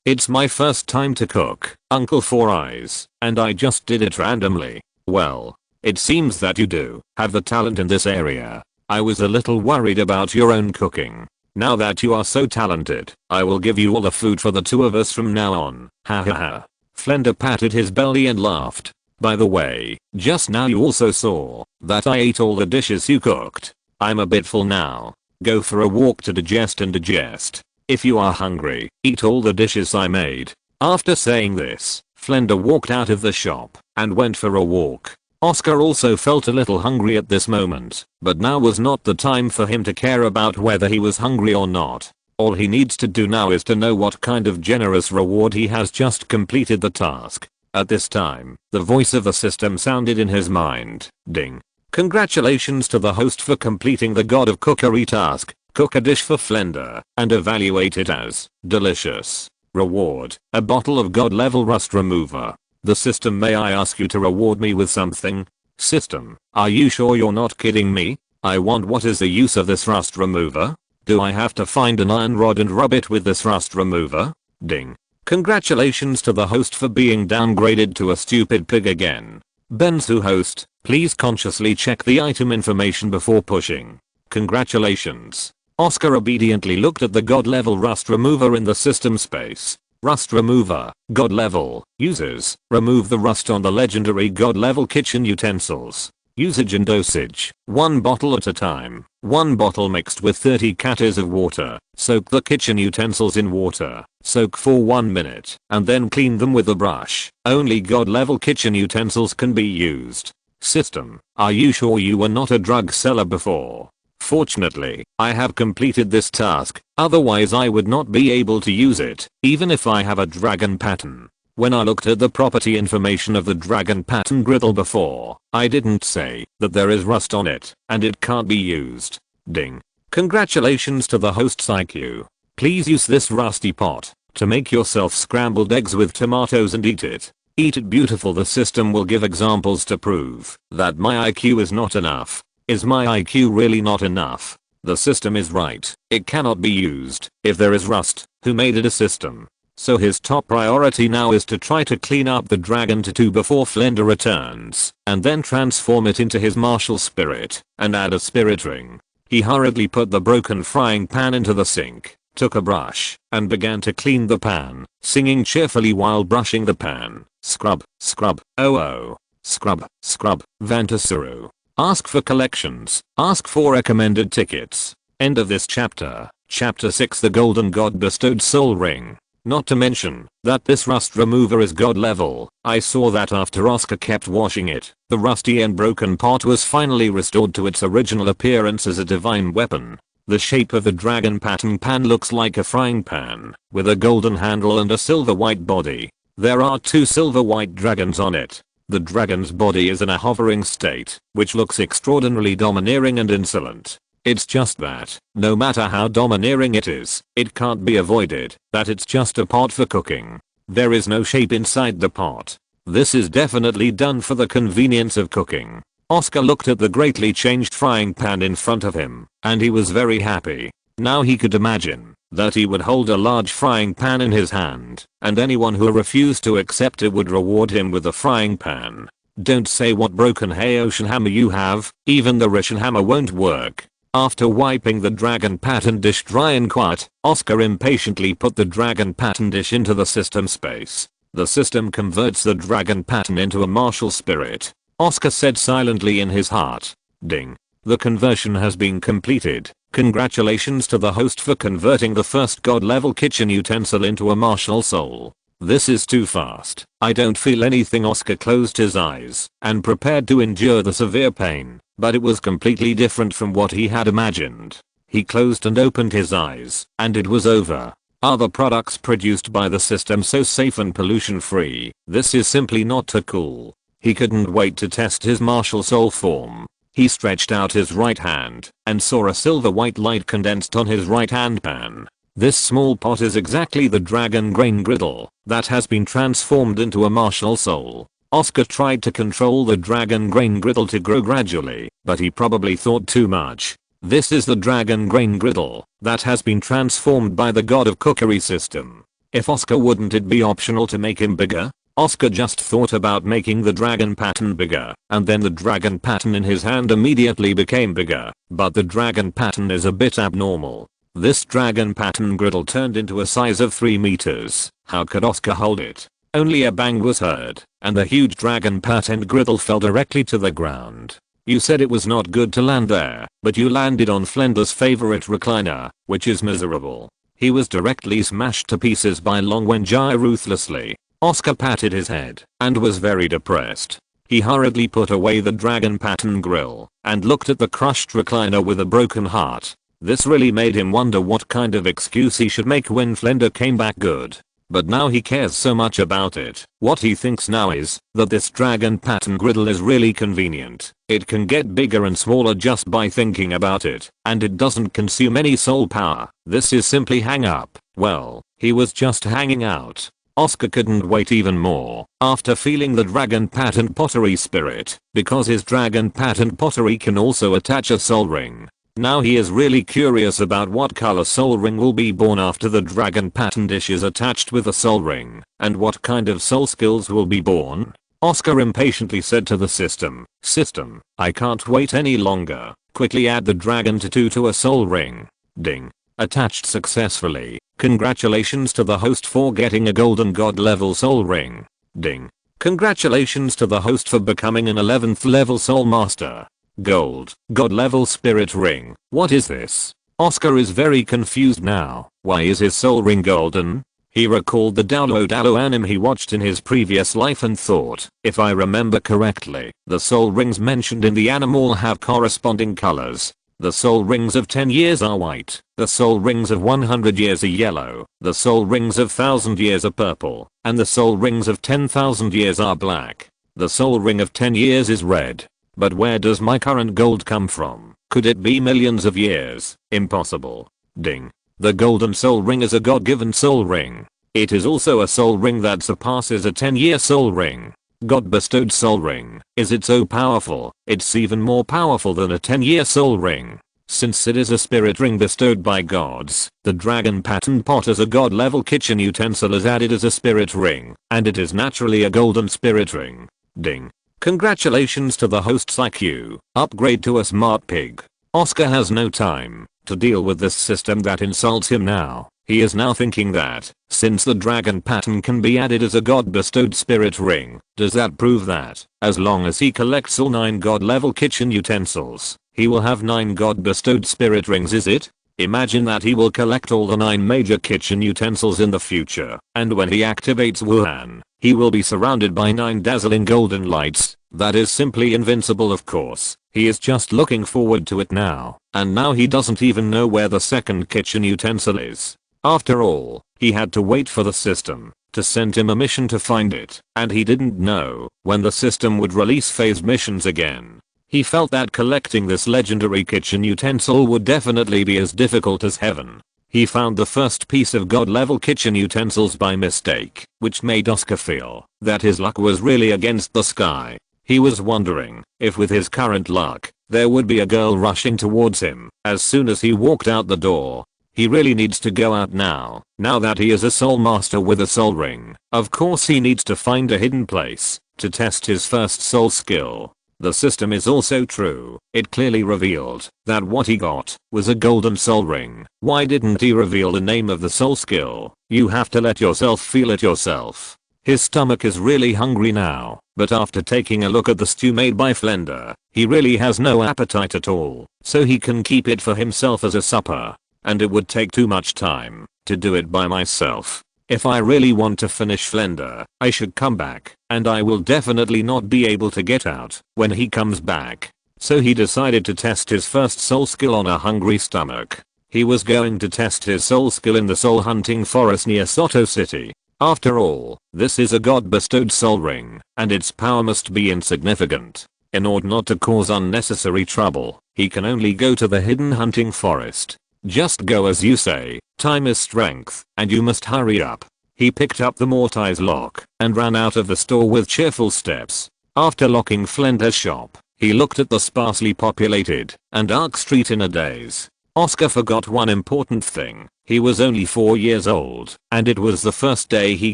It's my first time to cook, Uncle Four Eyes, and I just did it randomly." "Well, it seems that you do have the talent in this area. I was a little worried about your own cooking. Now that you are so talented, I will give you all the food for the two of us from now on." Ha ha ha. Flender patted his belly and laughed. "By the way, just now you also saw that I ate all the dishes you cooked. I'm a bit full now. Go for a walk to digest and digest. If you are hungry, eat all the dishes I made." After saying this, Flender walked out of the shop and went for a walk. Oscar also felt a little hungry at this moment, but now was not the time for him to care about whether he was hungry or not. All he needs to do now is to know what kind of generous reward he has just completed the task. At this time, the voice of the system sounded in his mind. Ding. "Congratulations to the host for completing the God of Cookery task. Cook a dish for Flender and evaluate it as delicious. Reward: a bottle of God level rust remover. The system, may I ask you to reward me with something? System: are you sure you're not kidding me? I want. What is the use of this rust remover? Do I have to find an iron rod and rub it with this rust remover? Ding. Congratulations to the host for being downgraded to a stupid pig again. Benzu host, please consciously check the item information before pushing. Congratulations." Oscar obediently looked at the God level rust remover in the system space. Rust remover, God level, uses, remove the rust on the legendary God level kitchen utensils. Usage and dosage, 1 bottle at a time. 1 bottle mixed with 30 caters of water. Soak the kitchen utensils in water. Soak for 1 minute, and then clean them with a brush. Only God level kitchen utensils can be used. System: are you sure you were not a drug seller before? Fortunately, I have completed this task, otherwise I would not be able to use it, even if I have a dragon pattern. When I looked at the property information of the dragon pattern griddle before, I didn't say that there is rust on it, and it can't be used. Ding. Congratulations to the host's IQ. Please use this rusty pot to make yourself scrambled eggs with tomatoes and eat it. Eat it beautiful. The system will give examples to prove that my IQ is not enough. Is my IQ really not enough? The system is right. It cannot be used if there is rust. Who made it a system? So his top priority now is to try to clean up the dragon tattoo before Flender returns, and then transform it into his martial spirit, and add a spirit ring. He hurriedly put the broken frying pan into the sink, took a brush, and began to clean the pan, singing cheerfully while brushing the pan. Scrub, scrub, oh oh. Scrub, scrub, Vantasuru. Ask for collections. Ask for recommended tickets. End of this chapter. Chapter 6. The Golden God bestowed Soul Ring. Not to mention that this rust remover is God level. I saw that after Oscar kept washing it, the rusty and broken pot was finally restored to its original appearance as a divine weapon. The shape of the dragon pattern pan looks like a frying pan, with a golden handle and a silver white body. There are 2 silver white dragons on it. The dragon's body is in a hovering state, which looks extraordinarily domineering and insolent. It's just that, no matter how domineering it is, it can't be avoided that it's just a pot for cooking. There is no shape inside the pot. This is definitely done for the convenience of cooking. Oscar looked at the greatly changed frying pan in front of him, and he was very happy. Now he could imagine that he would hold a large frying pan in his hand, and anyone who refused to accept it would reward him with a frying pan. Don't say what broken Haoshin hammer you have, even the Rishin hammer won't work. After wiping the dragon pattern dish dry and quiet, Oscar impatiently put the dragon pattern dish into the system space. The system converts the dragon pattern into a martial spirit. Oscar said silently in his heart. Ding. The conversion has been completed. Congratulations to the host for converting the first god level kitchen utensil into a martial soul. This is too fast. I don't feel anything. Oscar closed his eyes and prepared to endure the severe pain, but it was completely different from what he had imagined. He closed and opened his eyes, and it was over. Are the products produced by the system so safe and pollution free? This is simply not too cool. He couldn't wait to test his martial soul form. He stretched out his right hand and saw a silver white light condensed on his right hand pan. This small pot is exactly the dragon grain griddle that has been transformed into a martial soul. Oscar tried to control the dragon grain griddle to grow gradually, but he probably thought too much. This is the dragon grain griddle that has been transformed by the god of cookery system. If Oscar wouldn't it be optional to make him bigger? Oscar just thought about making the dragon pattern bigger, and then the dragon pattern in his hand immediately became bigger, but the dragon pattern is a bit abnormal. This dragon pattern griddle turned into a size of 3 meters. How could Oscar hold it? Only a bang was heard, and the huge dragon pattern griddle fell directly to the ground. You said it was not good to land there, but you landed on Flender's favorite recliner, which is miserable. He was directly smashed to pieces by Long Wenjai ruthlessly. Oscar patted his head and was very depressed. He hurriedly put away the dragon pattern grill and looked at the crushed recliner with a broken heart. This really made him wonder what kind of excuse he should make when Flender came back good. But now he cares so much about it. What he thinks now is that this dragon pattern griddle is really convenient. It can get bigger and smaller just by thinking about it, and it doesn't consume any soul power. This is simply hang up. Well, he was just hanging out. Oscar couldn't wait even more after feeling the dragon pattern pottery spirit, because his dragon pattern pottery can also attach a soul ring. Now he is really curious about what color soul ring will be born after the dragon pattern dish is attached with a soul ring, and what kind of soul skills will be born. Oscar impatiently said to the system, "System, I can't wait any longer. Quickly add the dragon tattoo to a soul ring." Ding. Attached successfully. Congratulations to the host for getting a golden god level soul ring. Ding. Congratulations to the host for becoming an 11th level soul master. Gold, god level spirit ring. What is this? Oscar is very confused now. Why is his soul ring golden? He recalled the Douluo Dalu anime he watched in his previous life and thought, if I remember correctly, the soul rings mentioned in the anime all have corresponding colors. The soul rings of 10 years are white, the soul rings of 100 years are yellow, the soul rings of 1000 years are purple, and the soul rings of 10,000 years are black. The soul ring of 10 years is red. But where does my current gold come from? Could it be millions of years? Impossible. Ding. The golden soul ring is a god-given soul ring. It is also a soul ring that surpasses a 10-year soul ring. God-bestowed soul ring. Is it so powerful? It's even more powerful than a 10-year soul ring. Since it is a spirit ring bestowed by gods, the dragon pattern pot as a god-level kitchen utensil is added as a spirit ring, and it is naturally a golden spirit ring. Ding. Congratulations to the host's IQ. Upgrade to a smart pig. Oscar has no time to deal with this system that insults him now. He is now thinking that, since the dragon pattern can be added as a god-bestowed spirit ring, does that prove that, as long as he collects all 9 god-level kitchen utensils, he will have 9 god-bestowed spirit rings? Is it? Imagine that he will collect all the 9 major kitchen utensils in the future, and when he activates Wuhan, he will be surrounded by 9 dazzling golden lights. That is simply invincible. Of course, he is just looking forward to it now, and now he doesn't even know where the second kitchen utensil is. After all, he had to wait for the system to send him a mission to find it, and he didn't know when the system would release phased missions again. He felt that collecting this legendary kitchen utensil would definitely be as difficult as heaven. He found the first piece of god-level kitchen utensils by mistake, which made Oscar feel that his luck was really against the sky. He was wondering if with his current luck, there would be a girl rushing towards him as soon as he walked out the door. He really needs to go out now that he is a soul master with a soul ring. Of course he needs to find a hidden place to test his first soul skill. The system is also true. It clearly revealed that what he got was a golden soul ring. Why didn't he reveal the name of the soul skill? You have to let yourself feel it yourself. His stomach is really hungry now, but after taking a look at the stew made by Flender, he really has no appetite at all, so he can keep it for himself as a supper. And it would take too much time to do it by myself. If I really want to finish Flender, I should come back, and I will definitely not be able to get out when he comes back. So he decided to test his first soul skill on a hungry stomach. He was going to test his soul skill in the soul hunting forest near Soto City. After all, this is a god-bestowed soul ring, and its power must be insignificant. In order not to cause unnecessary trouble, he can only go to the hidden hunting forest. Just go as you say, time is strength, and you must hurry up. He picked up the Mortise lock and ran out of the store with cheerful steps. After locking Flender's shop, he looked at the sparsely populated and dark street in a daze. Oscar forgot one important thing. He was only 4 years old, and it was the first day he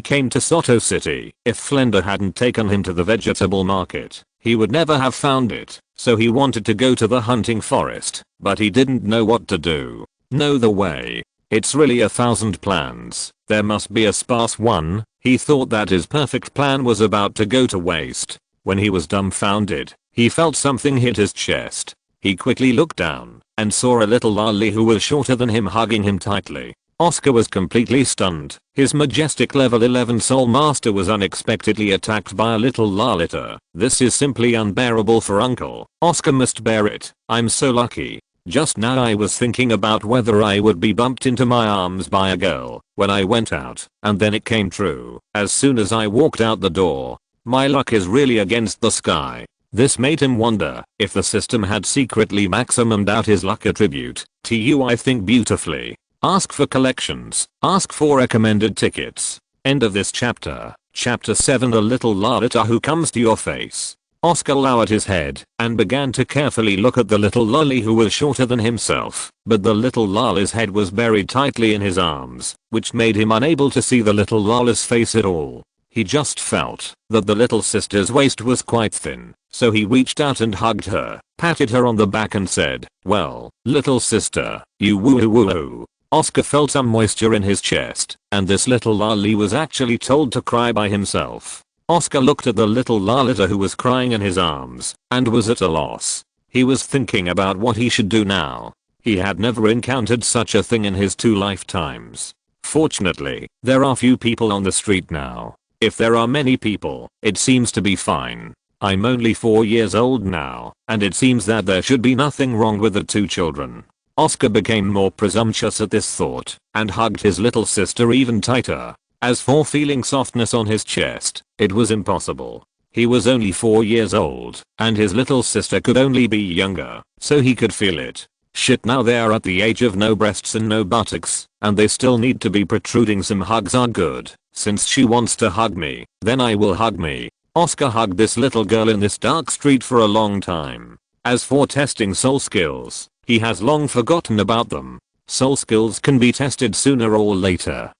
came to Soto City. If Flender hadn't taken him to the vegetable market, he would never have found it, so he wanted to go to the hunting forest, but he didn't know what to do. Know the way. It's really 1,000 plans. There must be a sparse one. He thought that his perfect plan was about to go to waste. When he was dumbfounded, he felt something hit his chest. He quickly looked down and saw a little lolly who was shorter than him hugging him tightly. Oscar was completely stunned. His majestic level 11 soul master was unexpectedly attacked by a little lolita. This is simply unbearable for Uncle. Oscar must bear it. I'm so lucky. Just now I was thinking about whether I would be bumped into my arms by a girl when I went out, and then it came true. As soon as I walked out the door, my luck is really against the sky. This made him wonder if the system had secretly maximumed out his luck attribute. I think beautifully. Ask for collections. Ask for recommended tickets. End of this chapter. Chapter 7. The little lolita who comes to your face. Oscar lowered his head and began to carefully look at the little lolly who was shorter than himself, but the little lolly's head was buried tightly in his arms, which made him unable to see the little lolly's face at all. He just felt that the little sister's waist was quite thin, so he reached out and hugged her, patted her on the back and said, "Well, little sister, you woo-hoo-woo-hoo." Oscar felt some moisture in his chest, and this little lolly was actually told to cry by himself. Oscar looked at the little lolita who was crying in his arms, and was at a loss. He was thinking about what he should do now. He had never encountered such a thing in his 2 lifetimes. Fortunately, there are few people on the street now. If there are many people, it seems to be fine. I'm only 4 years old now, and it seems that there should be nothing wrong with the 2 children. Oscar became more presumptuous at this thought, and hugged his little sister even tighter. As for feeling softness on his chest, it was impossible. He was only 4 years old, and his little sister could only be younger, so he could feel it. Shit, now they are at the age of no breasts and no buttocks, and they still need to be protruding. Some hugs are good. Since she wants to hug me, then I will hug me. Oscar hugged this little girl in this dark street for a long time. As for testing soul skills, he has long forgotten about them. Soul skills can be tested sooner or later.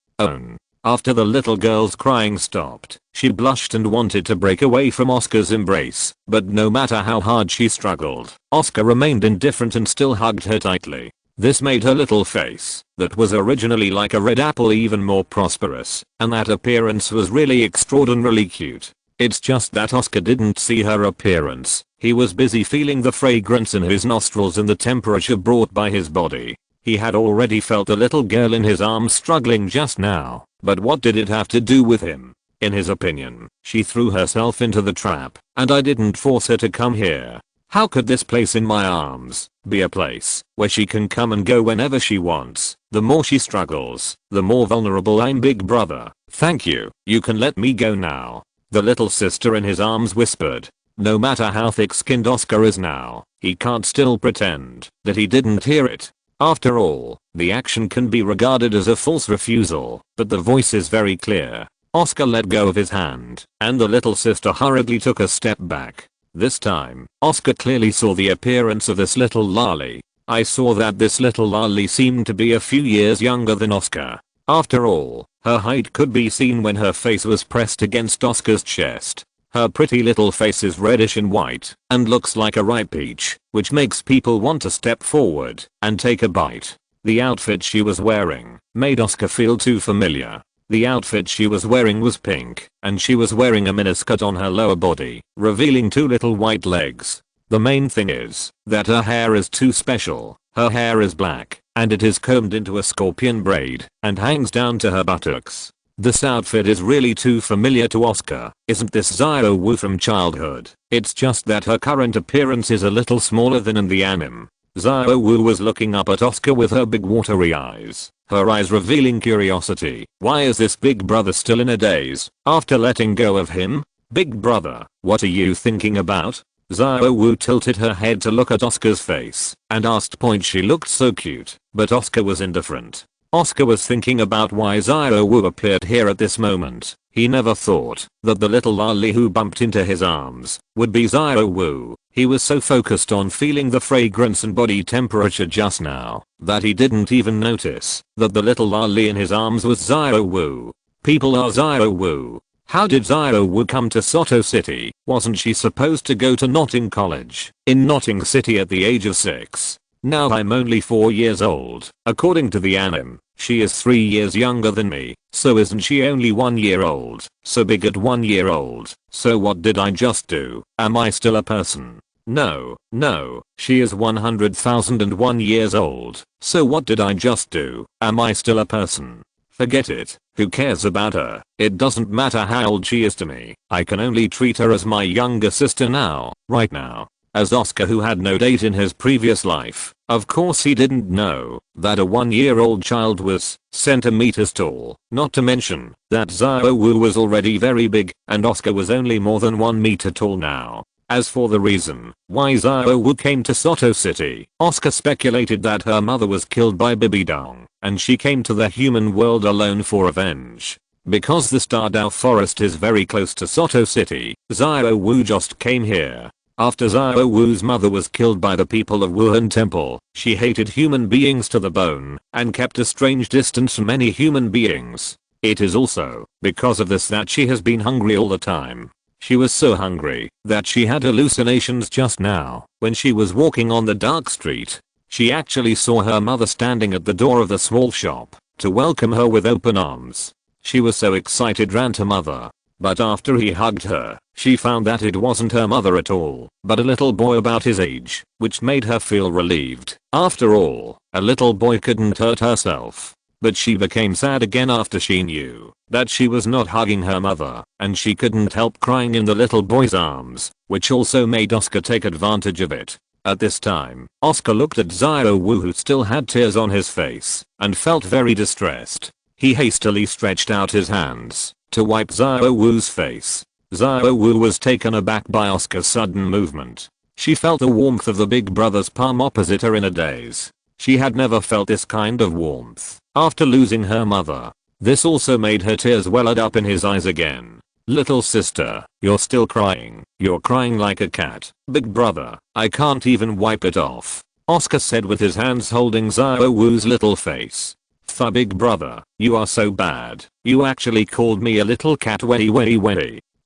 After the little girl's crying stopped, she blushed and wanted to break away from Oscar's embrace, but no matter how hard she struggled, Oscar remained indifferent and still hugged her tightly. This made her little face, that was originally like a red apple, even more prosperous, and that appearance was really extraordinarily cute. It's just that Oscar didn't see her appearance. He was busy feeling the fragrance in his nostrils and the temperature brought by his body. He had already felt the little girl in his arms struggling just now, but what did it have to do with him? In his opinion, she threw herself into the trap, and I didn't force her to come here. How could this place in my arms be a place where she can come and go whenever she wants? The more she struggles, the more vulnerable I'm, big brother. Thank you. You can let me go now. The little sister in his arms whispered. No matter how thick-skinned Oscar is now, he can't still pretend that he didn't hear it. After all, the action can be regarded as a false refusal, but the voice is very clear. Oscar let go of his hand, and the little sister hurriedly took a step back. This time, Oscar clearly saw the appearance of this little lolly. I saw that this little lolly seemed to be a few years younger than Oscar. After all, her height could be seen when her face was pressed against Oscar's chest. Her pretty little face is reddish and white and looks like a ripe peach, which makes people want to step forward and take a bite. The outfit she was wearing made Oscar feel too familiar. The outfit she was wearing was pink, and she was wearing a miniskirt on her lower body, revealing two little white legs. The main thing is that her hair is too special. Her hair is black, and it is combed into a scorpion braid and hangs down to her buttocks. This outfit is really too familiar to Oscar. Isn't this Xiao Wu from childhood? It's just that her current appearance is a little smaller than in the anime. Xiao Wu was looking up at Oscar with her big watery eyes, her eyes revealing curiosity. Why is this big brother still in a daze after letting go of him? Big brother, what are you thinking about? Xiao Wu tilted her head to look at Oscar's face and asked point she looked so cute, but Oscar was indifferent. Oscar was thinking about why Xiao Wu appeared here at this moment. He never thought that the little lolly who bumped into his arms would be Xiao Wu. He was so focused on feeling the fragrance and body temperature just now that he didn't even notice that the little lolly in his arms was Xiao Wu. People are Xiao Wu. How did Xiao Wu come to Soto City? Wasn't she supposed to go to Notting College in Notting City at the age of 6? Now I'm only 4 years old. According to the anime, she is 3 years younger than me. So isn't she only 1 year old? So big at 1 year old. So what did I just do? Am I still a person? No, she is 100,001 years old. So what did I just do? Am I still a person? Forget it. Who cares about her? It doesn't matter how old she is to me. I can only treat her as my younger sister now, right now. As Oscar, who had no date in his previous life, of course he didn't know that a 1-year-old child was centimeters tall, not to mention that Xiao Wu was already very big and Oscar was only more than 1 meter tall now. As for the reason why Xiao Wu came to Soto City, Oscar speculated that her mother was killed by Bibidong and she came to the human world alone for revenge. Because the Stardao Forest is very close to Soto City, Xiao Wu just came here. After Xiao Wu's mother was killed by the people of Wuhan Temple, she hated human beings to the bone and kept a strange distance from any human beings. It is also because of this that she has been hungry all the time. She was so hungry that she had hallucinations just now when she was walking on the dark street. She actually saw her mother standing at the door of the small shop to welcome her with open arms. She was so excited, ran to mother. But after he hugged her, she found that it wasn't her mother at all, but a little boy about his age, which made her feel relieved. After all, a little boy couldn't hurt herself. But she became sad again after she knew that she was not hugging her mother, and she couldn't help crying in the little boy's arms, which also made Oscar take advantage of it. At this time, Oscar looked at Xiao Wu, who still had tears on his face, and felt very distressed. He hastily stretched out his hands to wipe Xiao Wu's face. Xiao Wu was taken aback by Oscar's sudden movement. She felt the warmth of the big brother's palm opposite her in a daze. She had never felt this kind of warmth after losing her mother. This also made her tears welled up in his eyes again. Little sister, you're still crying. You're crying like a cat. Big brother, I can't even wipe it off, Oscar said with his hands holding Xiao Wu's little face. Big brother, you are so bad. You actually called me a little cat. Way.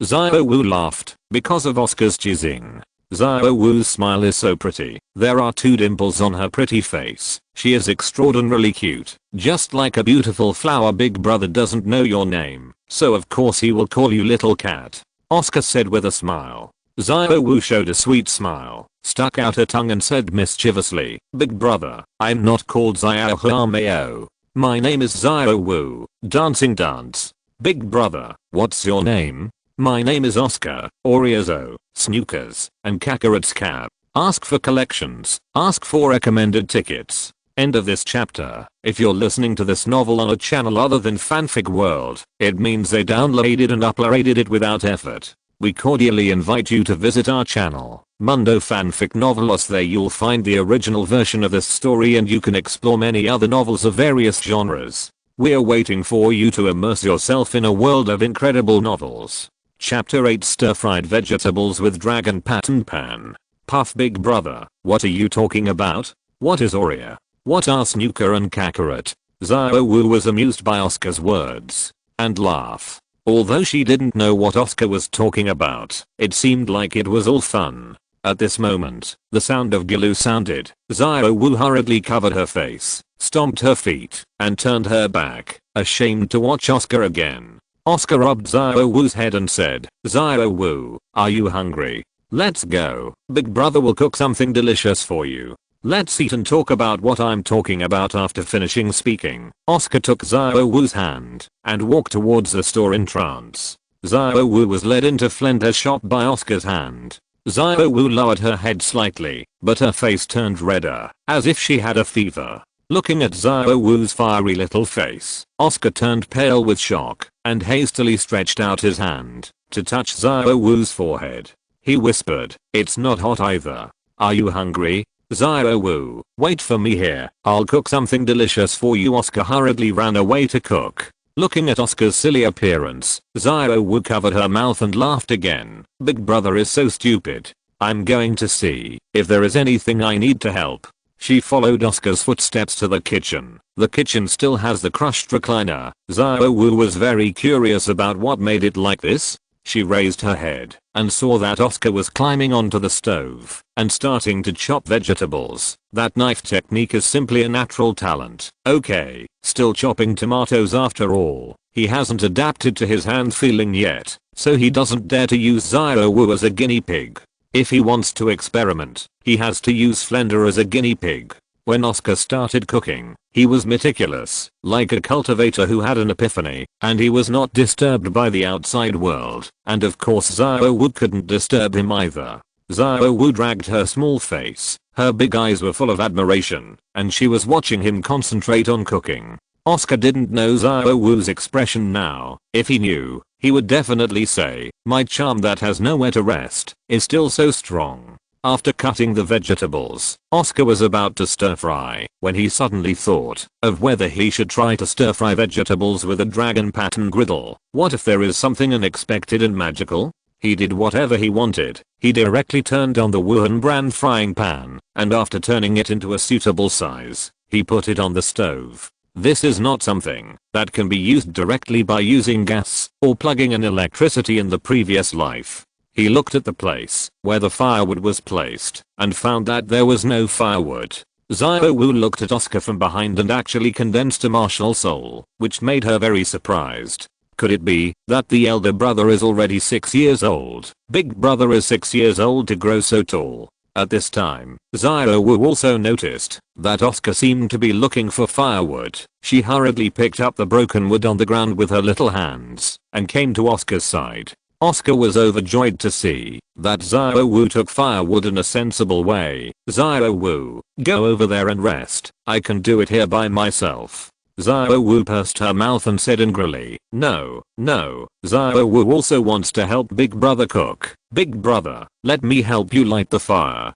Xiao Wu laughed because of Oscar's teasing. Xiao Wu's smile is so pretty. There are 2 dimples on her pretty face. She is extraordinarily cute. Just like a beautiful flower. Big brother doesn't know your name, so of course he will call you little cat, Oscar said with a smile. Xiao Wu showed a sweet smile, stuck out her tongue and said mischievously, Big brother, I'm not called Xiao Hameo. My name is Xiao Wu. Dancing dance. Big brother, what's your name? My name is Oscar, Oriozo, Snookers, and Kakarot's Cab. Ask for collections. Ask for recommended tickets. End of this chapter. If you're listening to this novel on a channel other than Fanfic World, it means they downloaded and uploaded it without effort. We cordially invite you to visit our channel, Mundo Fanfic Novelos. There you'll find the original version of this story and you can explore many other novels of various genres. We're waiting for you to immerse yourself in a world of incredible novels. Chapter 8, Stir-fried vegetables with dragon pattern pan. Puff. Big brother, what are you talking about? What is Aurea? What are snooker and kakarot? Xiao Wu was amused by Oscar's words and laugh. Although she didn't know what Oscar was talking about, it seemed like it was all fun. At this moment, the sound of Gilu sounded. Xiao Wu hurriedly covered her face, stomped her feet, and turned her back, ashamed to watch Oscar again. Oscar rubbed Xiao Wu's head and said, "Xiao Wu, are you hungry? Let's go. Big brother will cook something delicious for you. Let's eat and talk about what I'm talking about." After finishing speaking, Oscar took Xiao Wu's hand and walked towards the store in trance. Xiao Wu was led into Flender's shop by Oscar's hand. Xiao Wu lowered her head slightly, but her face turned redder, as if she had a fever. Looking at Xiao Wu's fiery little face, Oscar turned pale with shock and hastily stretched out his hand to touch Xiao Wu's forehead. He whispered, "It's not hot either. Are you hungry? Xiao Wu, wait for me here. I'll cook something delicious for you." Oscar hurriedly ran away to cook. Looking at Oscar's silly appearance, Xiao Wu covered her mouth and laughed again. "Big brother is so stupid. I'm going to see if there is anything I need to help." She followed Oscar's footsteps to the kitchen. The kitchen still has the crushed recliner. Xiao Wu was very curious about what made it like this. She raised her head and saw that Oscar was climbing onto the stove and starting to chop vegetables. That knife technique is simply a natural talent. Okay, still chopping tomatoes after all. He hasn't adapted to his hand feeling yet, so he doesn't dare to use Xiao Wu as a guinea pig. If he wants to experiment, he has to use Flender as a guinea pig. When Oscar started cooking, he was meticulous, like a cultivator who had an epiphany, and he was not disturbed by the outside world, and of course Xiao Wu couldn't disturb him either. Xiao Wu dragged her small face, her big eyes were full of admiration, and she was watching him concentrate on cooking. Oscar didn't know Xiao Wu's expression now. If he knew, he would definitely say, "My charm that has nowhere to rest is still so strong." After cutting the vegetables, Oscar was about to stir fry when he suddenly thought of whether he should try to stir fry vegetables with a dragon pattern griddle. What if there is something unexpected and magical? He did whatever he wanted. He directly turned on the Wuhan brand frying pan, and after turning it into a suitable size, he put it on the stove. This is not something that can be used directly by using gas or plugging in electricity in the previous life. He looked at the place where the firewood was placed and found that there was no firewood. Xiao Wu looked at Oscar from behind and actually condensed a martial soul, which made her very surprised. Could it be that the elder brother is already 6 years old? Big brother is 6 years old to grow so tall. At this time, Xiao Wu also noticed that Oscar seemed to be looking for firewood. She hurriedly picked up the broken wood on the ground with her little hands and came to Oscar's side. Oscar was overjoyed to see that Xiao Wu took firewood in a sensible way. "Xiao Wu, go over there and rest. I can do it here by myself." Xiao Wu pursed her mouth and said angrily, "No, no." Xiao Wu also wants to help big brother cook. "Big brother, let me help you light the fire."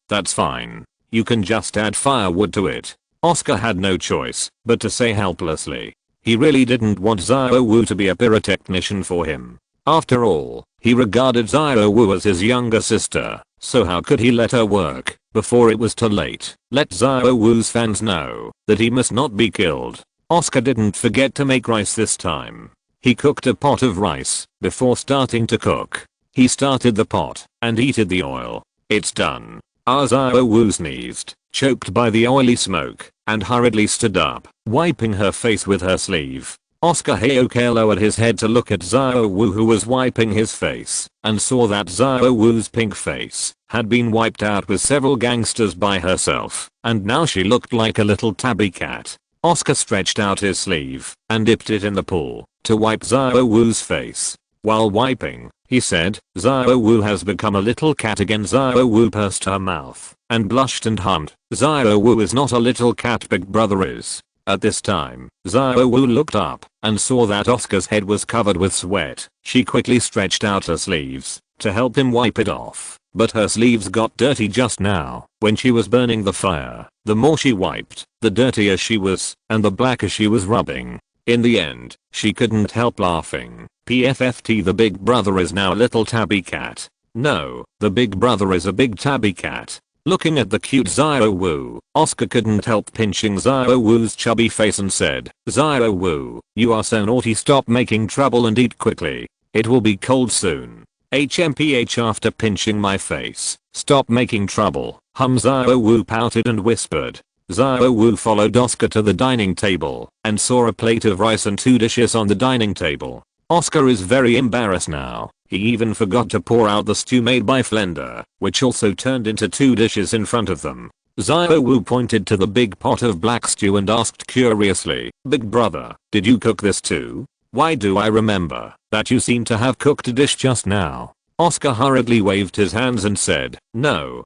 That's fine. You can just add firewood to it." Oscar had no choice but to say helplessly. He really didn't want Xiao Wu to be a pyrotechnician for him. After all, he regarded Xiao Wu as his younger sister, so how could he let her work before it was too late? Let Xiao Wu's fans know that he must not be killed. Oscar didn't forget to make rice this time. He cooked a pot of rice before starting to cook. He started the pot and heated the oil. "It's done." Xiao Wu sneezed, choked by the oily smoke, and hurriedly stood up, wiping her face with her sleeve. Oscar Hayoke lowered his head to look at Xiao Wu, who was wiping his face, and saw that Xiao Wu's pink face had been wiped out with several gangsters by herself, and now she looked like a little tabby cat. Oscar stretched out his sleeve and dipped it in the pool to wipe Xiao Wu's face. While wiping, he said, "Xiao Wu has become a little cat again." Xiao Wu pursed her mouth and blushed and hummed. "Xiao Wu is not a little cat, big brother is." At this time, Xiao Wu looked up and saw that Oscar's head was covered with sweat. She quickly stretched out her sleeves to help him wipe it off, but her sleeves got dirty just now when she was burning the fire. The more she wiped, the dirtier she was, and the blacker she was rubbing. In the end, she couldn't help laughing. PFFT, the big brother is now a little tabby cat. No, the big brother is a big tabby cat. Looking at the cute Xiaowwu, Oscar couldn't help pinching Xiaowu's chubby face and said, "Xiaowwu, you are so naughty, stop making trouble and eat quickly. It will be cold soon." HMPH after pinching my face, "Stop making trouble." Xiaowwu pouted and whispered. Xiaowwu followed Oscar to the dining table and saw a plate of rice and 2 dishes on the dining table. Oscar is very embarrassed now. He even forgot to pour out the stew made by Flender, which also turned into 2 dishes in front of them. Xiaowwu pointed to the big pot of black stew and asked curiously, "Big brother, did you cook this too? Why do I remember that you seem to have cooked a dish just now?" Oscar hurriedly waved his hands and said, "No,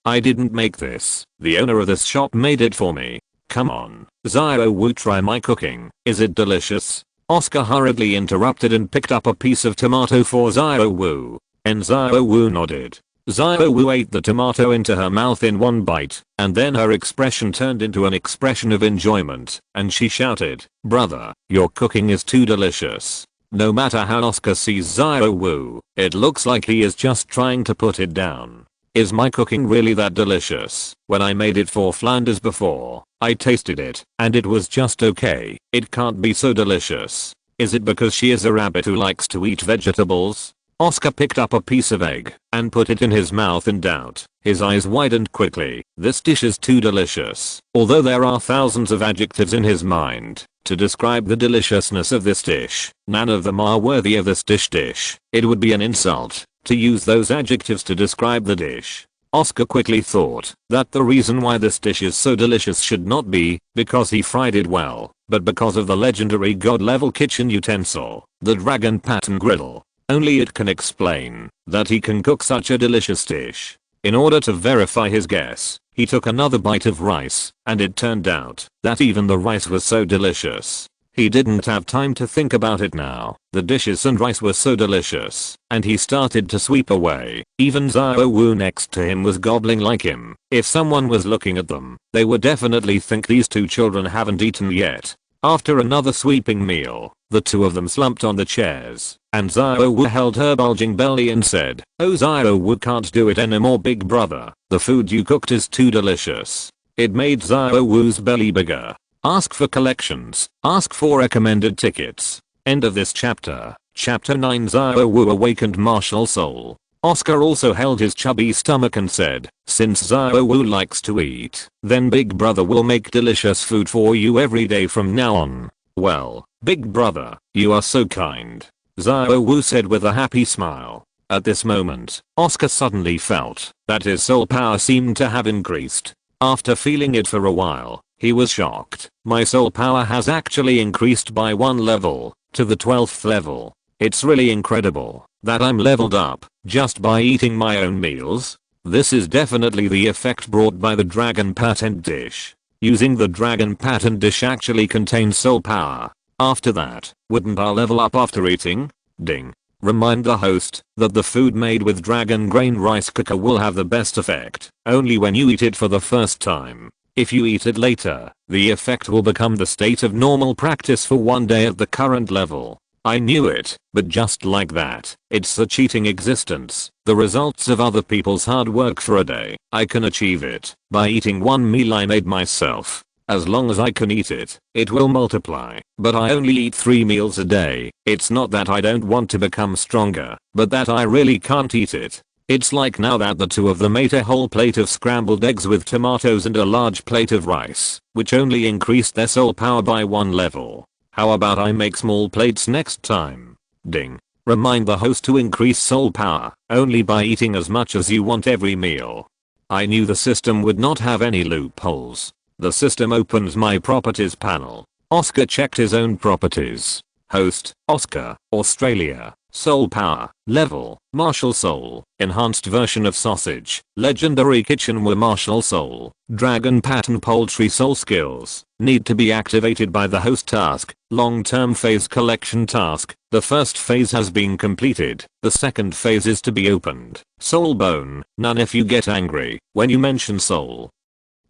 I didn't make this. The owner of this shop made it for me. Come on, Xiaowwu, try my cooking. Is it delicious?" Oscar hurriedly interrupted and picked up a piece of tomato for Xiaowwu. And Xiaowwu nodded. Xiaowwu ate the tomato into her mouth in one bite, and then her expression turned into an expression of enjoyment, and she shouted, "Brother, your cooking is too delicious." No matter how Oscar sees Xiaowwu, it looks like he is just trying to put it down. Is my cooking really that delicious? When I made it for Flanders before, I tasted it, and it was just okay. It can't be so delicious. Is it because she is a rabbit who likes to eat vegetables? Oscar picked up a piece of egg and put it in his mouth in doubt. His eyes widened quickly. This dish is too delicious. Although there are thousands of adjectives in his mind to describe the deliciousness of this dish, none of them are worthy of this dish. It would be an insult to use those adjectives to describe the dish. Oscar quickly thought that the reason why this dish is so delicious should not be because he fried it well, but because of the legendary god-level kitchen utensil, the dragon pattern griddle. Only it can explain that he can cook such a delicious dish. In order to verify his guess, he took another bite of rice, and it turned out that even the rice was so delicious. He didn't have time to think about it now. The dishes and rice were so delicious, and he started to sweep away. Even Xiaowwu next to him was gobbling like him. If someone was looking at them, they would definitely think these 2 children haven't eaten yet. After another sweeping meal, the 2 of them slumped on the chairs, and Xiaowwu held her bulging belly and said, "Oh, Xiaowwu, can't do it anymore, big brother. The food you cooked is too delicious." It made Xiaowu's belly bigger. Ask for collections. Ask for recommended tickets. End of this chapter. Chapter 9. Xiaowwu awakened martial soul. Oscar also held his chubby stomach and said, "Since Xiaowwu likes to eat, then Big Brother will make delicious food for you every day from now on." "Well, Big Brother, you are so kind," Xiaowwu said with a happy smile. At this moment, Oscar suddenly felt that his soul power seemed to have increased. After feeling it for a while, he was shocked. My soul power has actually increased by 1 level, to the 12th level. It's really incredible that I'm leveled up just by eating my own meals. This is definitely the effect brought by the dragon patent dish. Using the dragon patent dish actually contains soul power. After that, wouldn't I level up after eating? Ding. Remind the host that the food made with dragon grain rice cooker will have the best effect only when you eat it for the first time. If you eat it later, the effect will become the state of normal practice for 1 day at the current level. I knew it, but just like that, it's the cheating existence, the results of other people's hard work for a day. I can achieve it by eating 1 meal I made myself. As long as I can eat it, it will multiply. But I only eat 3 meals a day. It's not that I don't want to become stronger, but that I really can't eat it. It's like now that the 2 of them ate a whole plate of scrambled eggs with tomatoes and a large plate of rice, which only increased their soul power by 1 level. How about I make small plates next time? Ding. Remind the host to increase soul power only by eating as much as you want every meal. I knew the system would not have any loopholes. The system opens my properties panel. Oscar checked his own properties. Host, Oscar, Australia, soul power, level, martial soul, enhanced version of sausage, legendary kitchenware martial soul, dragon pattern poultry soul skills, need to be activated by the host task, long-term phase collection task. The first phase has been completed, the second phase is to be opened. Soul bone, none if you get angry when you mention soul.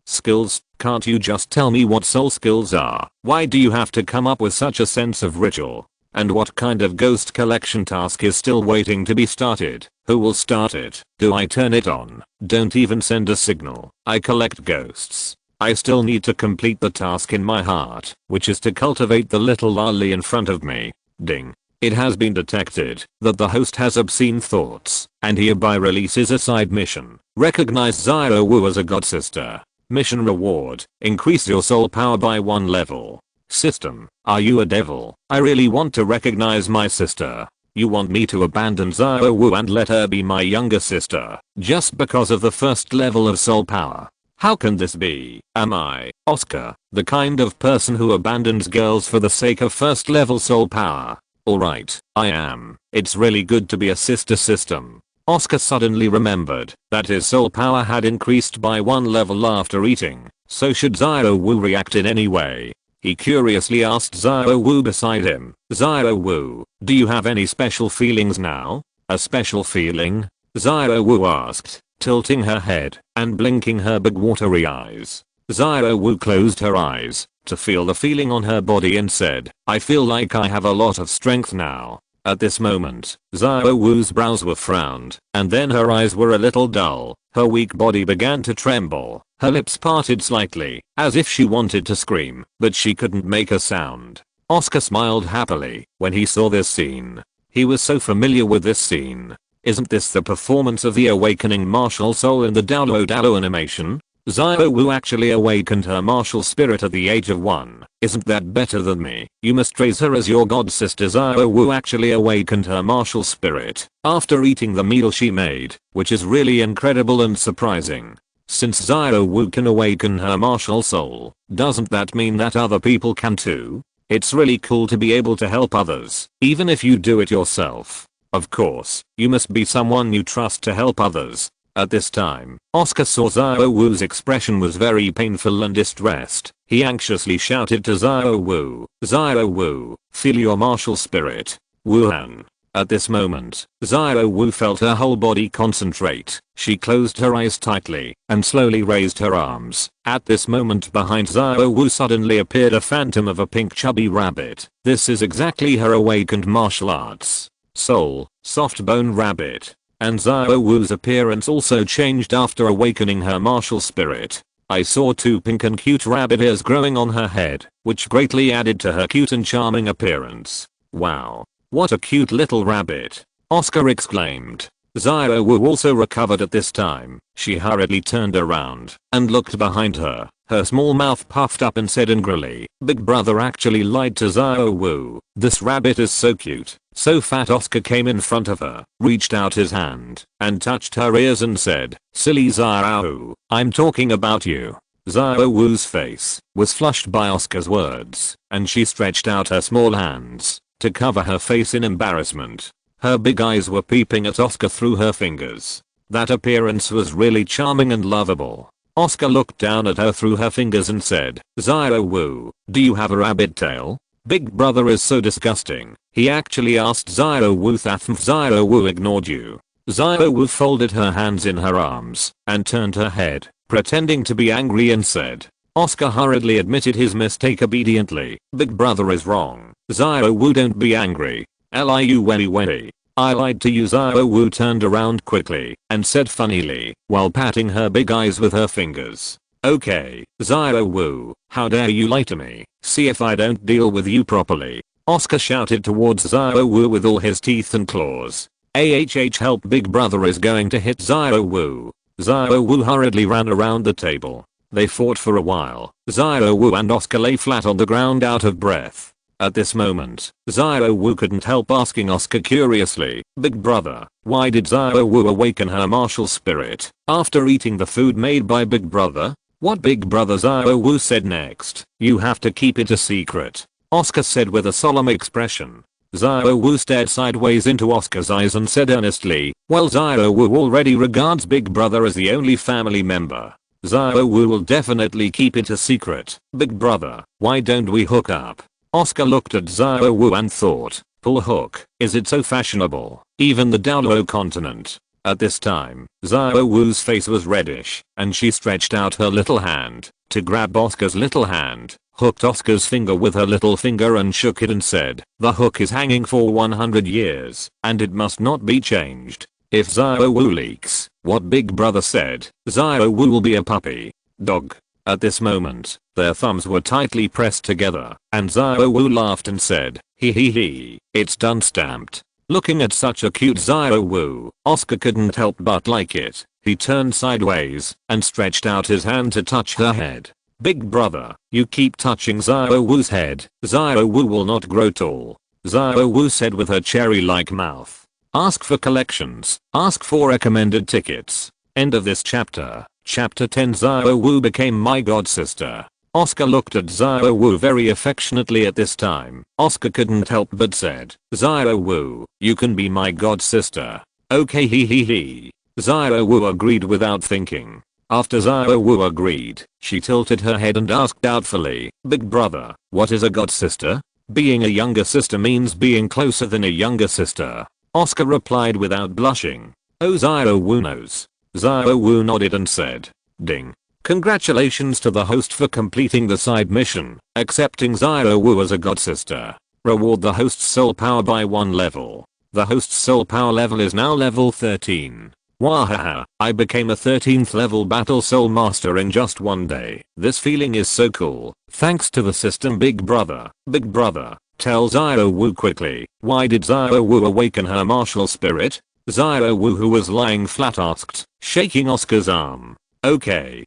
Skills, can't you just tell me what soul skills are? Why do you have to come up with such a sense of ritual? And what kind of ghost collection task is still waiting to be started? Who will start it? Do I turn it on? Don't even send a signal. I collect ghosts. I still need to complete the task in my heart, which is to cultivate the little lolly in front of me. Ding. It has been detected that the host has obscene thoughts and hereby releases a side mission. Recognize Xiao Wu as a god sister. Mission reward. Increase your soul power by 1 level. System. Are you a devil? I really want to recognize my sister. You want me to abandon Xiao Wu and let her be my younger sister just because of the first level of soul power? How can this be? Am I, Oscar, the kind of person who abandons girls for the sake of first level soul power? Alright, I am. It's really good to be a sister system. Oscar suddenly remembered that his soul power had increased by 1 level after eating, so should Xiao Wu react in any way? He curiously asked Xiao Wu beside him, Xiao Wu, do you have any special feelings now? A special feeling? Xiao Wu asked, tilting her head and blinking her big watery eyes. Xiao Wu closed her eyes to feel the feeling on her body and said, I feel like I have a lot of strength now. At this moment, Xiao Wu's brows were frowned, and then her eyes were a little dull, her weak body began to tremble, her lips parted slightly, as if she wanted to scream, but she couldn't make a sound. Oscar smiled happily when he saw this scene. He was so familiar with this scene. Isn't this the performance of the awakening martial soul in the Douluo Dalu animation? Xiao Wu actually awakened her martial spirit at the age of 1. Isn't that better than me? You must raise her as your god sister. Xiao Wu actually awakened her martial spirit after eating the meal she made, which is really incredible and surprising. Since Xiao Wu can awaken her martial soul, doesn't that mean that other people can too? It's really cool to be able to help others, even if you do it yourself. Of course, you must be someone you trust to help others. At this time, Oscar saw Xiao Wu's expression was very painful and distressed. He anxiously shouted to Xiao Wu, feel your martial spirit. Wuhan. At this moment, Xiao Wu felt her whole body concentrate. She closed her eyes tightly and slowly raised her arms. At this moment behind Xiao Wu suddenly appeared a phantom of a pink chubby rabbit. This is exactly her awakened martial arts soul, soft bone rabbit. And Xiao Wu's appearance also changed after awakening her martial spirit. I saw 2 pink and cute rabbit ears growing on her head, which greatly added to her cute and charming appearance. Wow. What a cute little rabbit. Oscar exclaimed. Xiao Wu also recovered at this time. She hurriedly turned around and looked behind her. Her small mouth puffed up and said angrily, Big brother actually lied to Xiao Wu. This rabbit is so cute, so fat. Oscar came in front of her, reached out his hand, and touched her ears and said, Silly Xiao Wu, I'm talking about you. Xiao Wu's face was flushed by Oscar's words, and she stretched out her small hands to cover her face in embarrassment. Her big eyes were peeping at Oscar through her fingers. That appearance was really charming and lovable. Oscar looked down at her through her fingers and said, Xiao Wu, do you have a rabbit tail? Big brother is so disgusting. He actually asked Xiao Wu that. Xiao Wu ignored you. Xiao Wu folded her hands in her arms and turned her head, pretending to be angry and said. Oscar hurriedly admitted his mistake obediently. Big brother is wrong. Xiao Wu, don't be angry. Liu Wei. I lied to you. Xiao Wu turned around quickly and said funnily while patting her big eyes with her fingers. Okay, Xiao Wu, how dare you lie to me? See if I don't deal with you properly. Oscar shouted towards Xiao Wu with all his teeth and claws. Help, big brother is going to hit Xiao Wu. Xiao Wu hurriedly ran around the table. They fought for a while. Xiao Wu and Oscar lay flat on the ground out of breath. At this moment, Xiao Wu couldn't help asking Oscar curiously, Big brother, why did Xiao Wu awaken her martial spirit after eating the food made by Big brother? What Big brother? Xiao Wu said next. You have to keep it a secret, Oscar said with a solemn expression. Xiao Wu stared sideways into Oscar's eyes and said earnestly, well, Xiao Wu already regards Big brother as the only family member. Xiao Wu will definitely keep it a secret. Big brother, why don't we hook up? Oscar looked at Xiao Wu and thought, pull hook, is it so fashionable? Even the Douluo continent. At this time, Xiao Wu's face was reddish, and she stretched out her little hand to grab Oscar's little hand, hooked Oscar's finger with her little finger and shook it and said, "The hook is hanging for 100 years, and it must not be changed. If Xiao Wu leaks, what Big Brother said, Xiao Wu will be a puppy dog." At this moment, their thumbs were tightly pressed together, and Xiao Wu laughed and said, "Hee hee hee, it's done stamped." Looking at such a cute Xiao Wu, Oscar couldn't help but like it. He turned sideways and stretched out his hand to touch her head. "Big Brother, you keep touching Xiao Wu's head. Xiao Wu will not grow tall," Xiao Wu said with her cherry-like mouth. Ask for collections. Ask for recommended tickets. End of this chapter. Chapter 10. Xiao Wu became my god sister. Oscar looked at Xiao Wu very affectionately at this time. Oscar couldn't help but said, "Xiao Wu, you can be my god sister." "Okay, hee hee hee." Xiao Wu agreed without thinking. After Xiao Wu agreed, she tilted her head and asked doubtfully, "Big Brother, what is a god sister?" "Being a younger sister means being closer than a younger sister," Oscar replied without blushing. "Oh, Xiao Wu knows." Xiao Wu nodded and said, "Ding. Congratulations to the host for completing the side mission, accepting Xiao Wu as a god sister. Reward the host's soul power by 1 level. The host's soul power level is now level 13. Wahaha, I became a 13th level battle soul master in just 1 day. This feeling is so cool. Thanks to the system, Big Brother. Big Brother, tell Xiao Wu quickly, why did Xiao Wu awaken her martial spirit?" Xiao Wu, who was lying flat, asked, shaking Oscar's arm. Okay,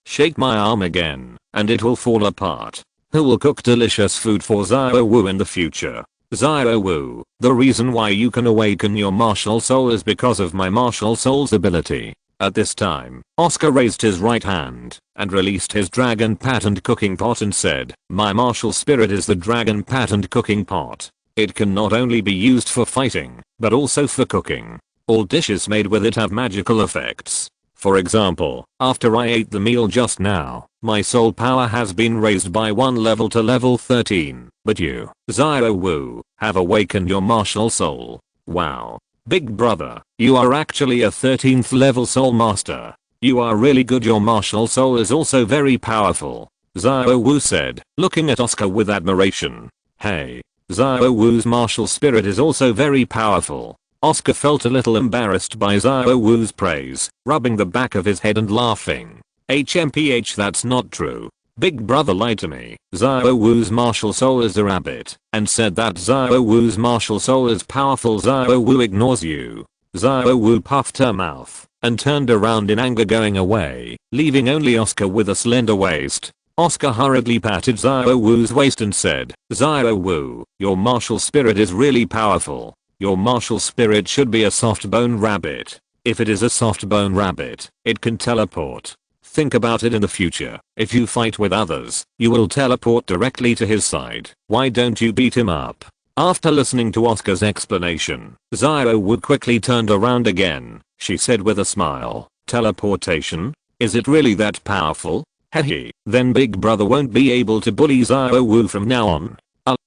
shake my arm again, and it will fall apart. Who will cook delicious food for Xiao Wu in the future? Xiao Wu, the reason why you can awaken your martial soul is because of my martial soul's ability. At this time, Oscar raised his right hand and released his dragon patterned cooking pot and said, "My martial spirit is the dragon patterned cooking pot. It can not only be used for fighting, but also for cooking. All dishes made with it have magical effects. For example, after I ate the meal just now, my soul power has been raised by 1 level to level 13. But you, Xiao Wu, have awakened your martial soul. Wow. Big Brother, you are actually a 13th level soul master. You are really good. Your martial soul is also very powerful," Xiao Wu said, looking at Oscar with admiration. "Hey. Xiao Wu's martial spirit is also very powerful." Oscar felt a little embarrassed by Xiao Wu's praise, rubbing the back of his head and laughing. HMPH, that's not true. Big Brother lied to me. Xiao Wu's martial soul is a rabbit, and said that Xiao Wu's martial soul is powerful. Xiao Wu ignores you. Xiao Wu puffed her mouth and turned around in anger, going away, leaving only Oscar with a slender waist. Oscar hurriedly patted Xiao Wu's waist and said, "Xiao Wu, your martial spirit is really powerful. Your martial spirit should be a soft bone rabbit. If it is a soft bone rabbit, it can teleport. Think about it in the future. If you fight with others, you will teleport directly to his side. Why don't you beat him up?" After listening to Oscar's explanation, Xiao Wu quickly turned around again. She said with a smile, "Teleportation? Is it really that powerful? Hehe, then Big Brother won't be able to bully Xiao Wu from now on."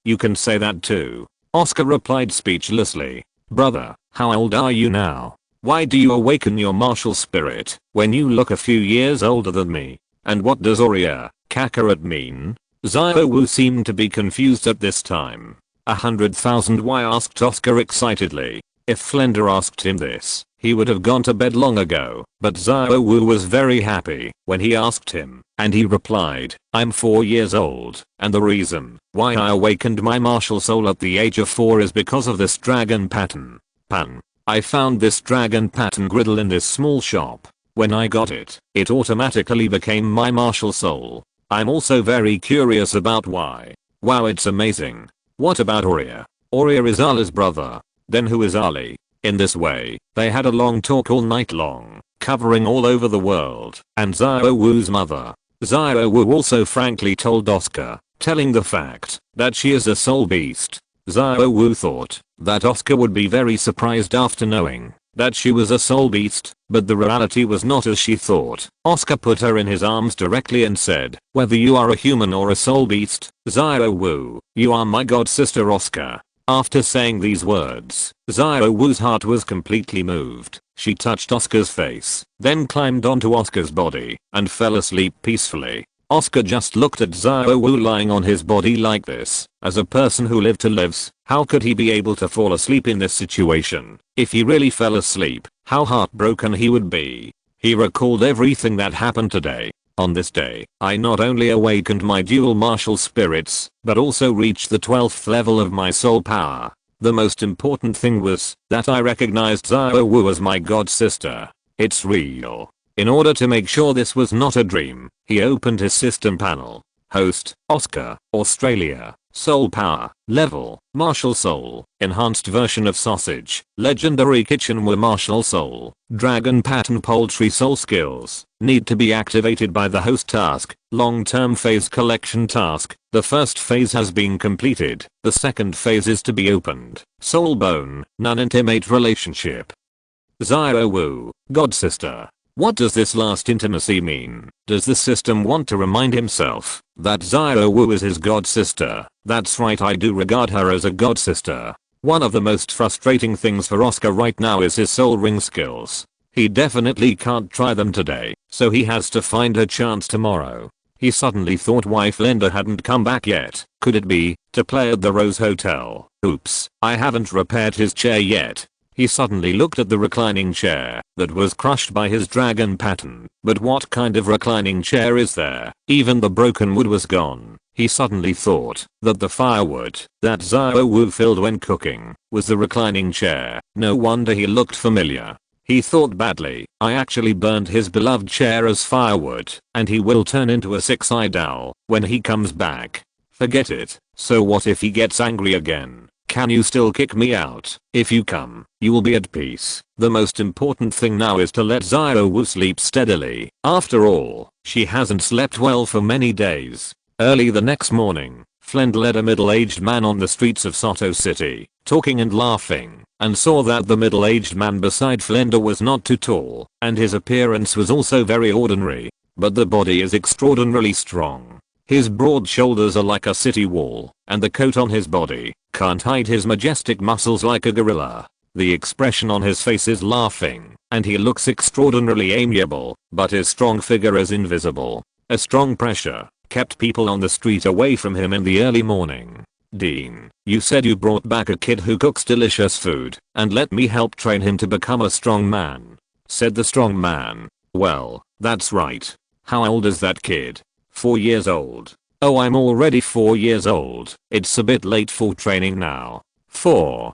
You can say that too," Oscar replied speechlessly. "Brother, how old are you now? Why do you awaken your martial spirit when you look a few years older than me? And what does Aurea Kakarot mean?" Xiao Wu seemed to be confused at this time. 100,000 why, asked Oscar excitedly. If Flender asked him this, he would have gone to bed long ago, but Xiao Wu was very happy when he asked him, and he replied, "I'm 4 years old, and the reason why I awakened my martial soul at the age of 4 is because of this dragon pattern. I found this dragon pattern griddle in this small shop. When I got it, it automatically became my martial soul. I'm also very curious about why. Wow, it's amazing. What about Aurea? Aurea is Ali's brother. Then who is Ali?" In this way, they had a long talk all night long, covering all over the world, and Xiao Wu's mother. Xiao Wu also frankly told Oscar, telling the fact that she is a soul beast. Xiao Wu thought that Oscar would be very surprised after knowing that she was a soul beast, but the reality was not as she thought. Oscar put her in his arms directly and said, "Whether you are a human or a soul beast, Xiao Wu, you are my god sister Oscar." After saying these words, Xiao Wu's heart was completely moved. She touched Oscar's face, then climbed onto Oscar's body and fell asleep peacefully. Oscar just looked at Xiao Wu lying on his body like this. As a person who lived to lives, how could he be able to fall asleep in this situation? If he really fell asleep, how heartbroken he would be. He recalled everything that happened today. On this day, I not only awakened my dual martial spirits, but also reached the 12th level of my soul power. The most important thing was that I recognized Xiao Wu as my god sister. It's real. In order to make sure this was not a dream, he opened his system panel. Host, Oscar, Australia, Soul Power, Level, Martial Soul, Enhanced version of Sausage, Legendary Kitchenware Martial Soul, Dragon Pattern Poultry Soul Skills, need to be activated by the host task, Long-term phase collection task, the first phase has been completed, the second phase is to be opened, Soul Bone, Non-intimate relationship. Xiao Wu, God Sister. What does this last intimacy mean? Does the system want to remind himself that Xiao Wu is his god sister? That's right, I do regard her as a god sister. One of the most frustrating things for Oscar right now is his soul ring skills. He definitely can't try them today, so he has to find a chance tomorrow. He suddenly thought why Flender hadn't come back yet. Could it be to play at the Rose Hotel? Oops, I haven't repaired his chair yet. He suddenly looked at the reclining chair that was crushed by his dragon pattern. But what kind of reclining chair is there? Even the broken wood was gone. He suddenly thought that the firewood that Xiao Wu filled when cooking was the reclining chair. No wonder he looked familiar. He thought badly. I actually burned his beloved chair as firewood, and he will turn into a six-eyed owl when he comes back. Forget it. So what if he gets angry again? Can you still kick me out? If you come, you will be at peace. The most important thing now is to let Xiao Wu sleep steadily. After all, she hasn't slept well for many days. Early the next morning, Flend led a middle-aged man on the streets of Soto City, talking and laughing, and saw that the middle-aged man beside Flender was not too tall, and his appearance was also very ordinary. But the body is extraordinarily strong. His broad shoulders are like a city wall, and the coat on his body can't hide his majestic muscles like a gorilla. The expression on his face is laughing, and he looks extraordinarily amiable, but his strong figure is invisible. A strong pressure kept people on the street away from him in the early morning. Dean, you said you brought back a kid who cooks delicious food, and let me help train him to become a strong man, said the strong man. Well, that's right. How old is that kid? 4 years old. Oh, I'm already 4 years old. It's a bit late for training now. 4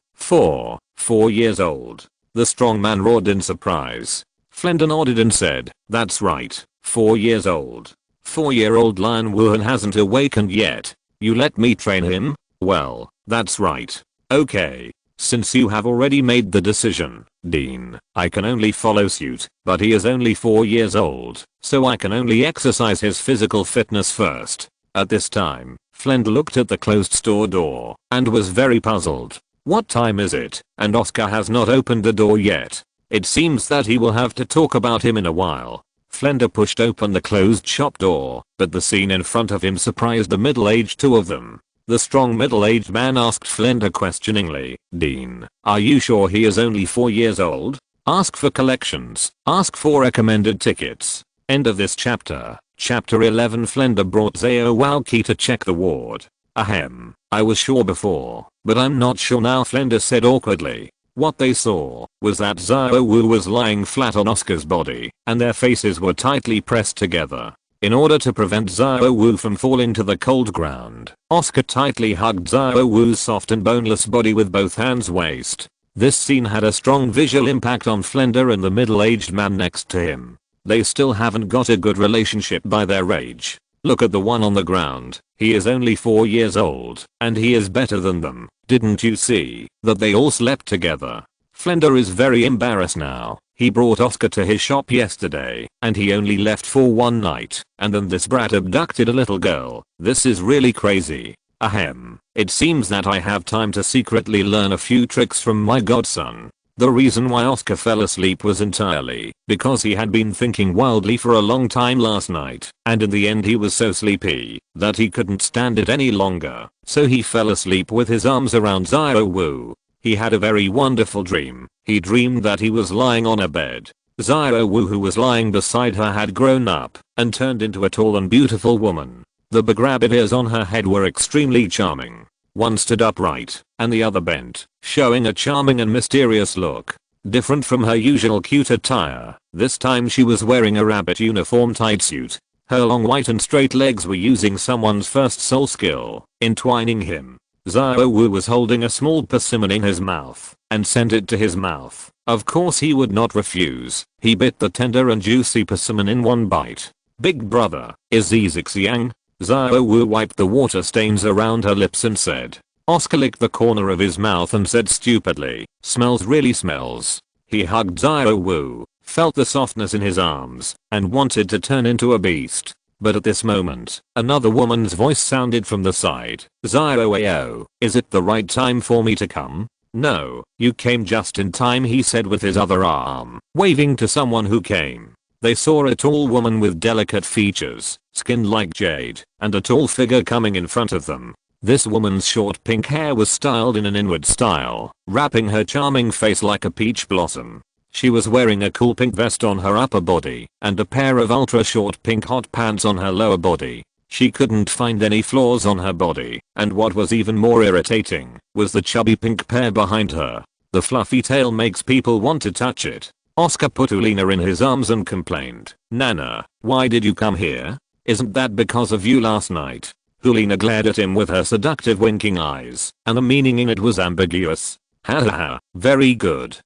years old. The strong man roared in surprise. Flender nodded and said, that's right, 4 years old. 4-year-old Lion Wuhan hasn't awakened yet. You let me train him? Well, that's right. Okay. Since you have already made the decision, Dean, I can only follow suit, but he is only 4 years old, so I can only exercise his physical fitness first. At this time, Flend looked at the closed store door and was very puzzled. What time is it? And Oscar has not opened the door yet. It seems that he will have to talk about him in a while. Flender pushed open the closed shop door, but the scene in front of him surprised the middle-aged two of them. The strong middle-aged man asked Flender questioningly, Dean, are you sure he is only 4 years old? Ask for collections. Ask for recommended tickets. End of this chapter. Chapter 11. Flender brought Xiao Wu key to check the ward. Ahem. I was sure before, but I'm not sure now, Flender said awkwardly. What they saw was that Xiao Wu was lying flat on Oscar's body, and their faces were tightly pressed together. In order to prevent Xiao Wu from falling to the cold ground, Oscar tightly hugged Xiao Wu's soft and boneless body with both hands waist. This scene had a strong visual impact on Flender and the middle-aged man next to him. They still haven't got a good relationship by their age. Look at the one on the ground. He is only 4 years old, and he is better than them. Didn't you see that they all slept together? Flender is very embarrassed now. He brought Oscar to his shop yesterday, and he only left for one night, and then this brat abducted a little girl. This is really crazy. Ahem. It seems that I have time to secretly learn a few tricks from my godson. The reason why Oscar fell asleep was entirely because he had been thinking wildly for a long time last night, and in the end he was so sleepy that he couldn't stand it any longer, so he fell asleep with his arms around Xiao Wu. He had a very wonderful dream. He dreamed that he was lying on a bed. Xiao Wu, who was lying beside her, had grown up and turned into a tall and beautiful woman. The big rabbit ears on her head were extremely charming. One stood upright and the other bent, showing a charming and mysterious look. Different from her usual cute attire, this time she was wearing a rabbit uniform tight suit. Her long white and straight legs were using someone's first soul skill, entwining him. Xiao Wu was holding a small persimmon in his mouth and sent it to his mouth. Of course he would not refuse. He bit the tender and juicy persimmon in one bite. Big brother, is these Xiang? Xiao Wu wiped the water stains around her lips and said. Oscar licked the corner of his mouth and said stupidly, smells really smells. He hugged Xiao Wu, felt the softness in his arms, and wanted to turn into a beast. But at this moment, another woman's voice sounded from the side. Xiao, is it the right time for me to come? No, you came just in time, he said with his other arm, waving to someone who came. They saw a tall woman with delicate features, skin like jade, and a tall figure coming in front of them. This woman's short pink hair was styled in an inward style, wrapping her charming face like a peach blossom. She was wearing a cool pink vest on her upper body and a pair of ultra short pink hot pants on her lower body. She couldn't find any flaws on her body, and what was even more irritating was the chubby pink pair behind her. The fluffy tail makes people want to touch it. Oscar put Ulina in his arms and complained, Nana, why did you come here? Isn't that because of you last night? Ulina glared at him with her seductive winking eyes, and the meaning in it was ambiguous. Ha ha ha, very good,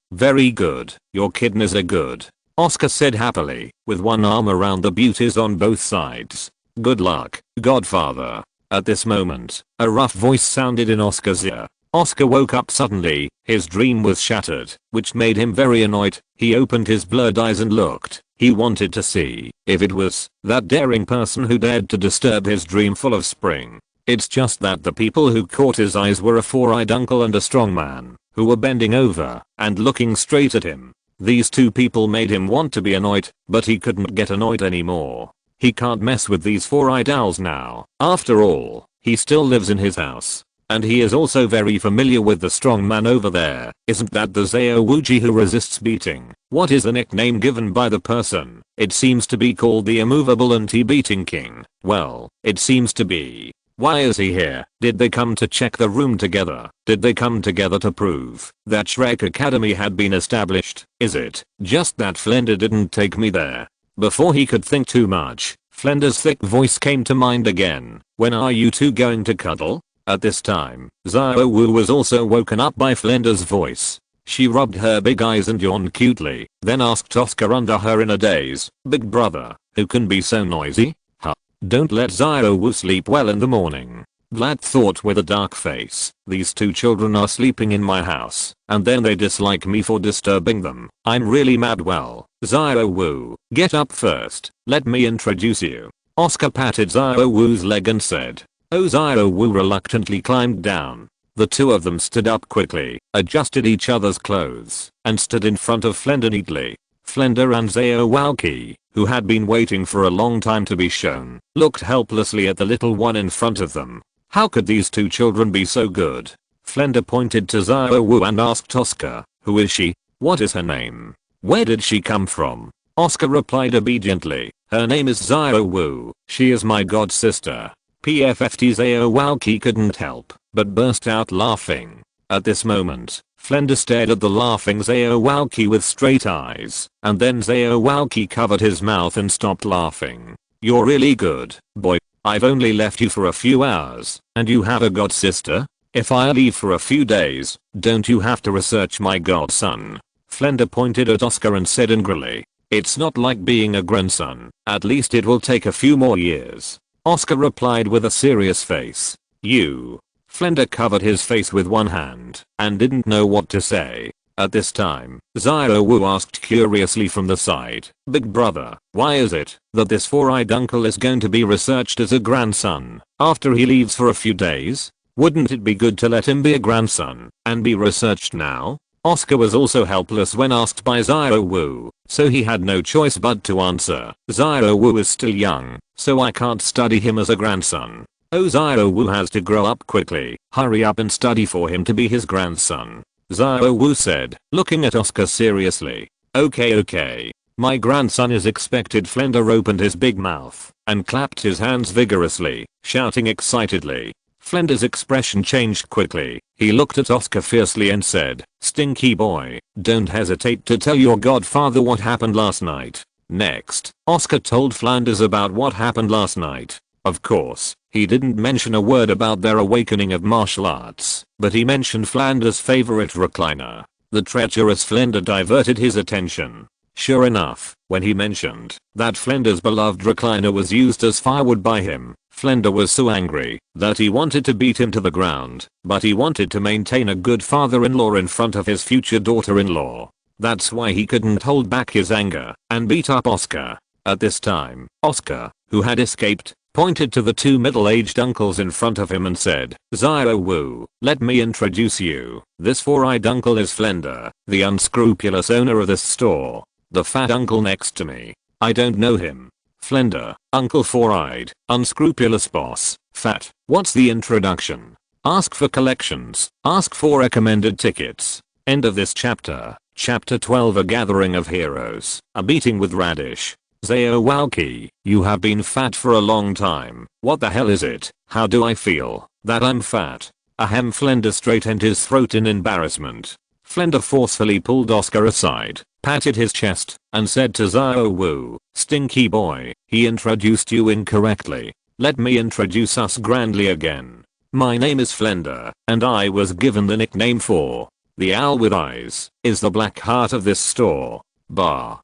your kidneys are good. Oscar said happily, with one arm around the beauties on both sides. Good luck, Godfather. At this moment, a rough voice sounded in Oscar's ear. Oscar woke up suddenly, his dream was shattered, which made him very annoyed. He opened his blurred eyes and looked. He wanted to see if it was that daring person who dared to disturb his dream full of spring. It's just that the people who caught his eyes were a four-eyed uncle and a strong man, who were bending over and looking straight at him. These two people made him want to be annoyed, but he couldn't get annoyed anymore. He can't mess with these four-eyed owls now. After all, he still lives in his house. And he is also very familiar with the strong man over there. Isn't that the Xiao Wuji who resists beating? What is the nickname given by the person? It seems to be called the immovable anti-beating king. Well, it seems to be. Why is he here? Did they come to check the room together? Did they come together to prove that Shrek Academy had been established? Is it just that Flender didn't take me there? Before he could think too much, Flender's thick voice came to mind again. When are you two going to cuddle? At this time, Xiao Wu was also woken up by Flender's voice. She rubbed her big eyes and yawned cutely, then asked Oscar under her in a daze, Big brother, who can be so noisy? Huh. Don't let Xiao Wu sleep well in the morning. Vlad thought with a dark face, these two children are sleeping in my house, and then they dislike me for disturbing them. I'm really mad. Well, Xiao Wu, get up first, let me introduce you. Oscar patted Xiao Wu's leg and said, Oh. Xiao Wu reluctantly climbed down. The two of them stood up quickly, adjusted each other's clothes, and stood in front of Flender neatly. Flender and Xiao Walqi, who had been waiting for a long time to be shown, looked helplessly at the little one in front of them. How could these two children be so good? Flender pointed to Xiao Wu and asked Oscar, who is she? What is her name? Where did she come from? Oscar replied obediently, her name is Xiao Wu. She is my god sister. PFFT. Xiao Walqi couldn't help but burst out laughing. At this moment, Flender stared at the laughing Xiao Walqi with straight eyes, and then Xiao Walqi covered his mouth and stopped laughing. You're really good, boy. I've only left you for a few hours, and you have a god sister? If I leave for a few days, don't you have to research my godson? Flender pointed at Oscar and said angrily, it's not like being a grandson, at least it will take a few more years. Oscar replied with a serious face. You. Flender covered his face with one hand and didn't know what to say. At this time, Xiao Wu asked curiously from the side, Big brother, why is it that this four-eyed uncle is going to be researched as a grandson after he leaves for a few days? Wouldn't it be good to let him be a grandson and be researched now? Oscar was also helpless when asked by Xiao Wu, so he had no choice but to answer. Xiao Wu is still young, so I can't study him as a grandson. Oh, Xiao Wu has to grow up quickly. Hurry up and study for him to be his grandson. Xiao Wu said, looking at Oscar seriously. Okay. My grandson is expected. Flender opened his big mouth and clapped his hands vigorously, shouting excitedly. Flender's expression changed quickly. He looked at Oscar fiercely and said, "Stinky boy, don't hesitate to tell your godfather what happened last night." Next, Oscar told Flanders about what happened last night. Of course, he didn't mention a word about their awakening of martial arts, but he mentioned Flanders' favorite recliner. The treacherous Flender diverted his attention. Sure enough, when he mentioned that Flender's beloved recliner was used as firewood by him, Flender was so angry that he wanted to beat him to the ground, but he wanted to maintain a good father-in-law in front of his future daughter-in-law. That's why he couldn't hold back his anger and beat up Oscar. At this time, Oscar, who had escaped, pointed to the two middle-aged uncles in front of him and said, "Xiao, let me introduce you. This four-eyed uncle is Flender, the unscrupulous owner of this store. The fat uncle next to me. I don't know him. Flender, Uncle Four-Eyed, unscrupulous boss, fat. What's the introduction? Ask for collections. Ask for recommended tickets." End of this chapter. Chapter 12. A Gathering of Heroes. A Meeting with Radish. Zao Walkie, you have been fat for a long time. What the hell is it? How do I feel? That I'm fat? Ahem. Flender straightened his throat in embarrassment. Flender forcefully pulled Oscar aside, patted his chest, and said to Zao, "Stinky boy, he introduced you incorrectly. Let me introduce us grandly again. My name is Flender, and I was given the nickname for the owl with eyes, is the black heart of this store. Bah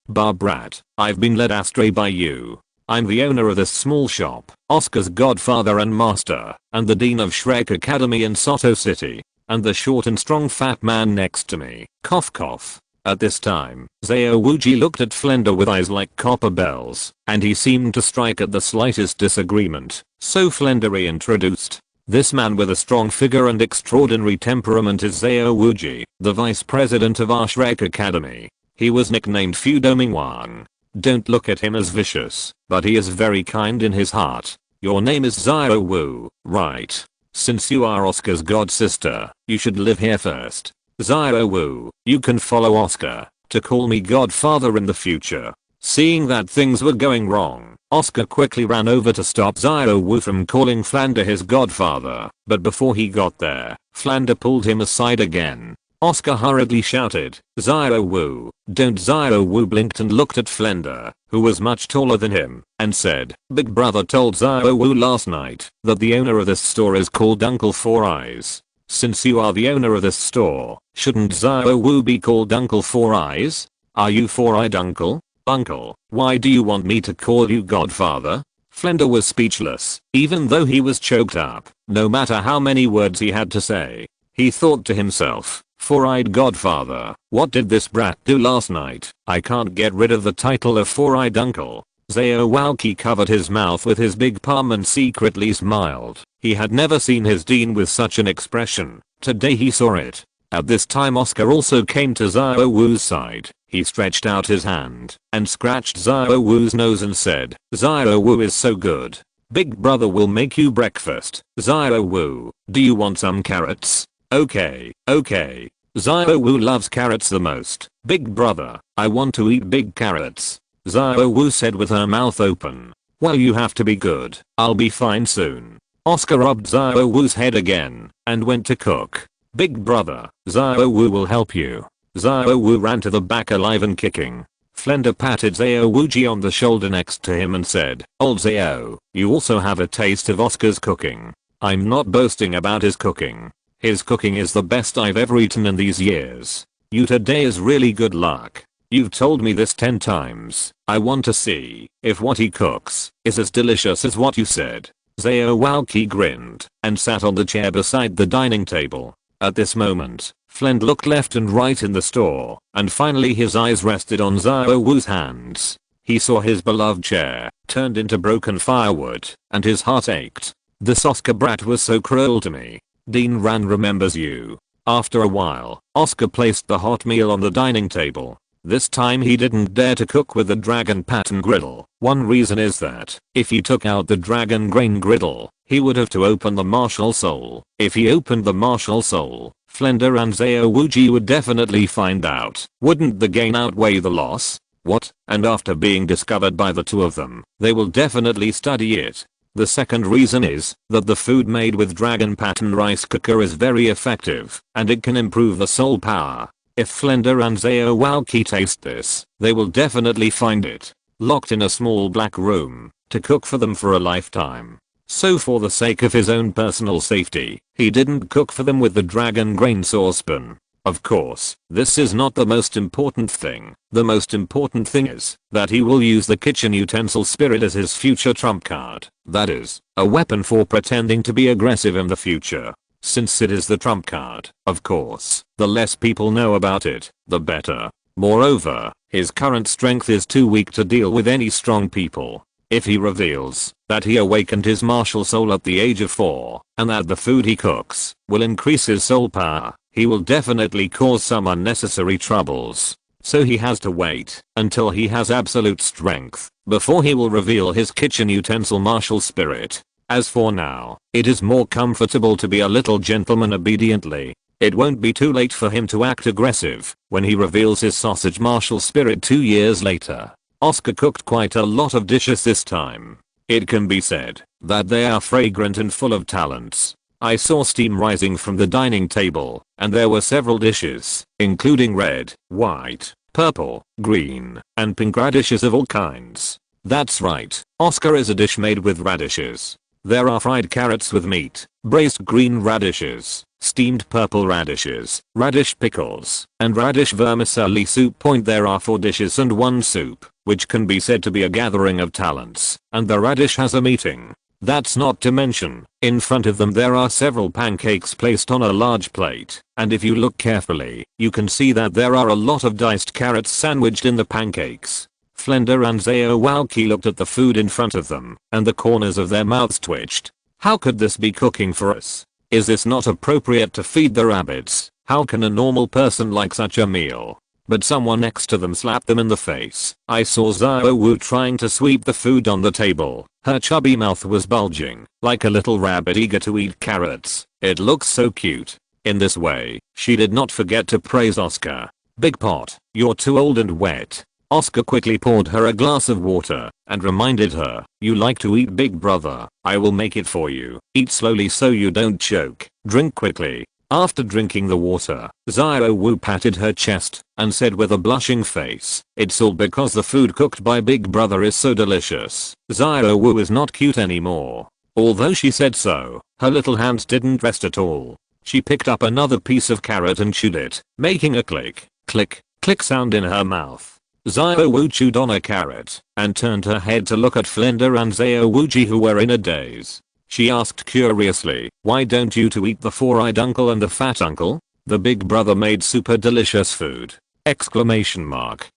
brat, I've been led astray by you. I'm the owner of this small shop, Oscar's godfather and master, and the dean of Shrek Academy in Soto City, and the short and strong fat man next to me." Cough cough. At this time, Zhao Wuji looked at Flender with eyes like copper bells, and he seemed to strike at the slightest disagreement, so Flender introduced. "This man with a strong figure and extraordinary temperament is Zhao Wuji, the vice president of our Shrek Academy. He was nicknamed Fudoming Wang. Don't look at him as vicious, but he is very kind in his heart. Your name is Zhao Wu, right? Since you are Oscar's god sister, you should live here first. Zhao Wu, you can follow Oscar to call me godfather in the future." Seeing that things were going wrong, Oscar quickly ran over to stop Zhao Wu from calling Flender his godfather, but before he got there, Flender pulled him aside again. Oscar hurriedly shouted, "Zhao Wu, don't!" Zhao Wu blinked and looked at Flender, who was much taller than him, and said, "Big brother told Zhao Wu last night that the owner of this store is called Uncle Four Eyes. Since you are the owner of this store, shouldn't Zhao Wu be called Uncle Four Eyes? Are you Four-Eyed Uncle? Uncle, why do you want me to call you godfather?" Flender was speechless, even though he was choked up, no matter how many words he had to say. He thought to himself, "Four-Eyed Godfather, what did this brat do last night? I can't get rid of the title of Four-Eyed Uncle." Zhao Walkie covered his mouth with his big palm and secretly smiled. He had never seen his dean with such an expression. Today he saw it. At this time Oscar also came to Zhao Wu's side. He stretched out his hand and scratched Zhao Wu's nose and said, "Zhao Wu is so good. Big brother will make you breakfast. Zhao Wu, do you want some carrots?" Okay. Zhao Wu loves carrots the most. "Big brother, I want to eat big carrots," Zhao Wu said with her mouth open. "Well, you have to be good. I'll be fine soon." Oscar rubbed Zhao Wu's head again and went to cook. "Big brother, Zhao Wu will help you." Zhao Wu ran to the back alive and kicking. Flender patted Zhao Wuji on the shoulder next to him and said, "Old Zhao, you also have a taste of Oscar's cooking." "I'm not boasting about his cooking. His cooking is the best I've ever eaten in these years. You today is really good luck. You've told me this 10 times. I want to see if what he cooks is as delicious as what you said." Zhao Walkie grinned and sat on the chair beside the dining table. At this moment, Flend looked left and right in the store, and finally his eyes rested on Zhao Wu's hands. He saw his beloved chair turned into broken firewood, and his heart ached. "This Oscar brat was so cruel to me. Dean Ran remembers you." After a while, Oscar placed the hot meal on the dining table. This time he didn't dare to cook with the dragon pattern griddle. One reason is that, if he took out the dragon grain griddle, he would have to open the martial soul. If he opened the martial soul, Flender and Zhao Wuji would definitely find out. Wouldn't the gain outweigh the loss? What? And after being discovered by the two of them, they will definitely study it. The second reason is that the food made with dragon pattern rice cooker is very effective, and it can improve the soul power. If Flender and Aozhou taste this, they will definitely find it locked in a small black room to cook for them for a lifetime. So for the sake of his own personal safety, he didn't cook for them with the dragon grain saucepan. Of course, this is not the most important thing. The most important thing is that he will use the kitchen utensil spirit as his future trump card. That is, a weapon for pretending to be aggressive in the future. Since it is the trump card, of course, the less people know about it, the better. Moreover, his current strength is too weak to deal with any strong people. If he reveals that he awakened his martial soul at the age of 4, and that the food he cooks will increase his soul power, he will definitely cause some unnecessary troubles. So he has to wait until he has absolute strength before he will reveal his kitchen utensil martial spirit. As for now, it is more comfortable to be a little gentleman obediently. It won't be too late for him to act aggressive when he reveals his sausage martial spirit 2 years later. Oscar cooked quite a lot of dishes this time. It can be said that they are fragrant and full of talents. I saw steam rising from the dining table, and there were several dishes, including red, white, purple, green, and pink radishes of all kinds. That's right, Oscar is a dish made with radishes. There are fried carrots with meat, braised green radishes, steamed purple radishes, radish pickles, and radish vermicelli soup. There are 4 dishes and 1 soup, which can be said to be a gathering of talents, and the radish has a meeting. That's not to mention, in front of them there are several pancakes placed on a large plate, and if you look carefully, you can see that there are a lot of diced carrots sandwiched in the pancakes. Flender and Aozhou looked at the food in front of them, and the corners of their mouths twitched. How could this be cooking for us? Is this not appropriate to feed the rabbits? How can a normal person like such a meal? But someone next to them slapped them in the face. I saw Aozhou trying to sweep the food on the table. Her chubby mouth was bulging, like a little rabbit eager to eat carrots. It looks so cute. In this way, she did not forget to praise Oscar. Big pot, you're too old and wet. Oscar quickly poured her a glass of water and reminded her, you like to eat, big brother. I will make it for you. Eat slowly so you don't choke. Drink quickly. After drinking the water, Aozhou patted her chest and said with a blushing face, it's all because the food cooked by big brother is so delicious. Aozhou is not cute anymore. Although she said so, her little hands didn't rest at all. She picked up another piece of carrot and chewed it, making a click, click, click sound in her mouth. Aozhou chewed on a carrot and turned her head to look at Flender and Aozhou, who were in a daze. She asked curiously, why don't you two eat the 4-eyed uncle and the fat uncle? The big brother made super delicious food! Exclamation mark.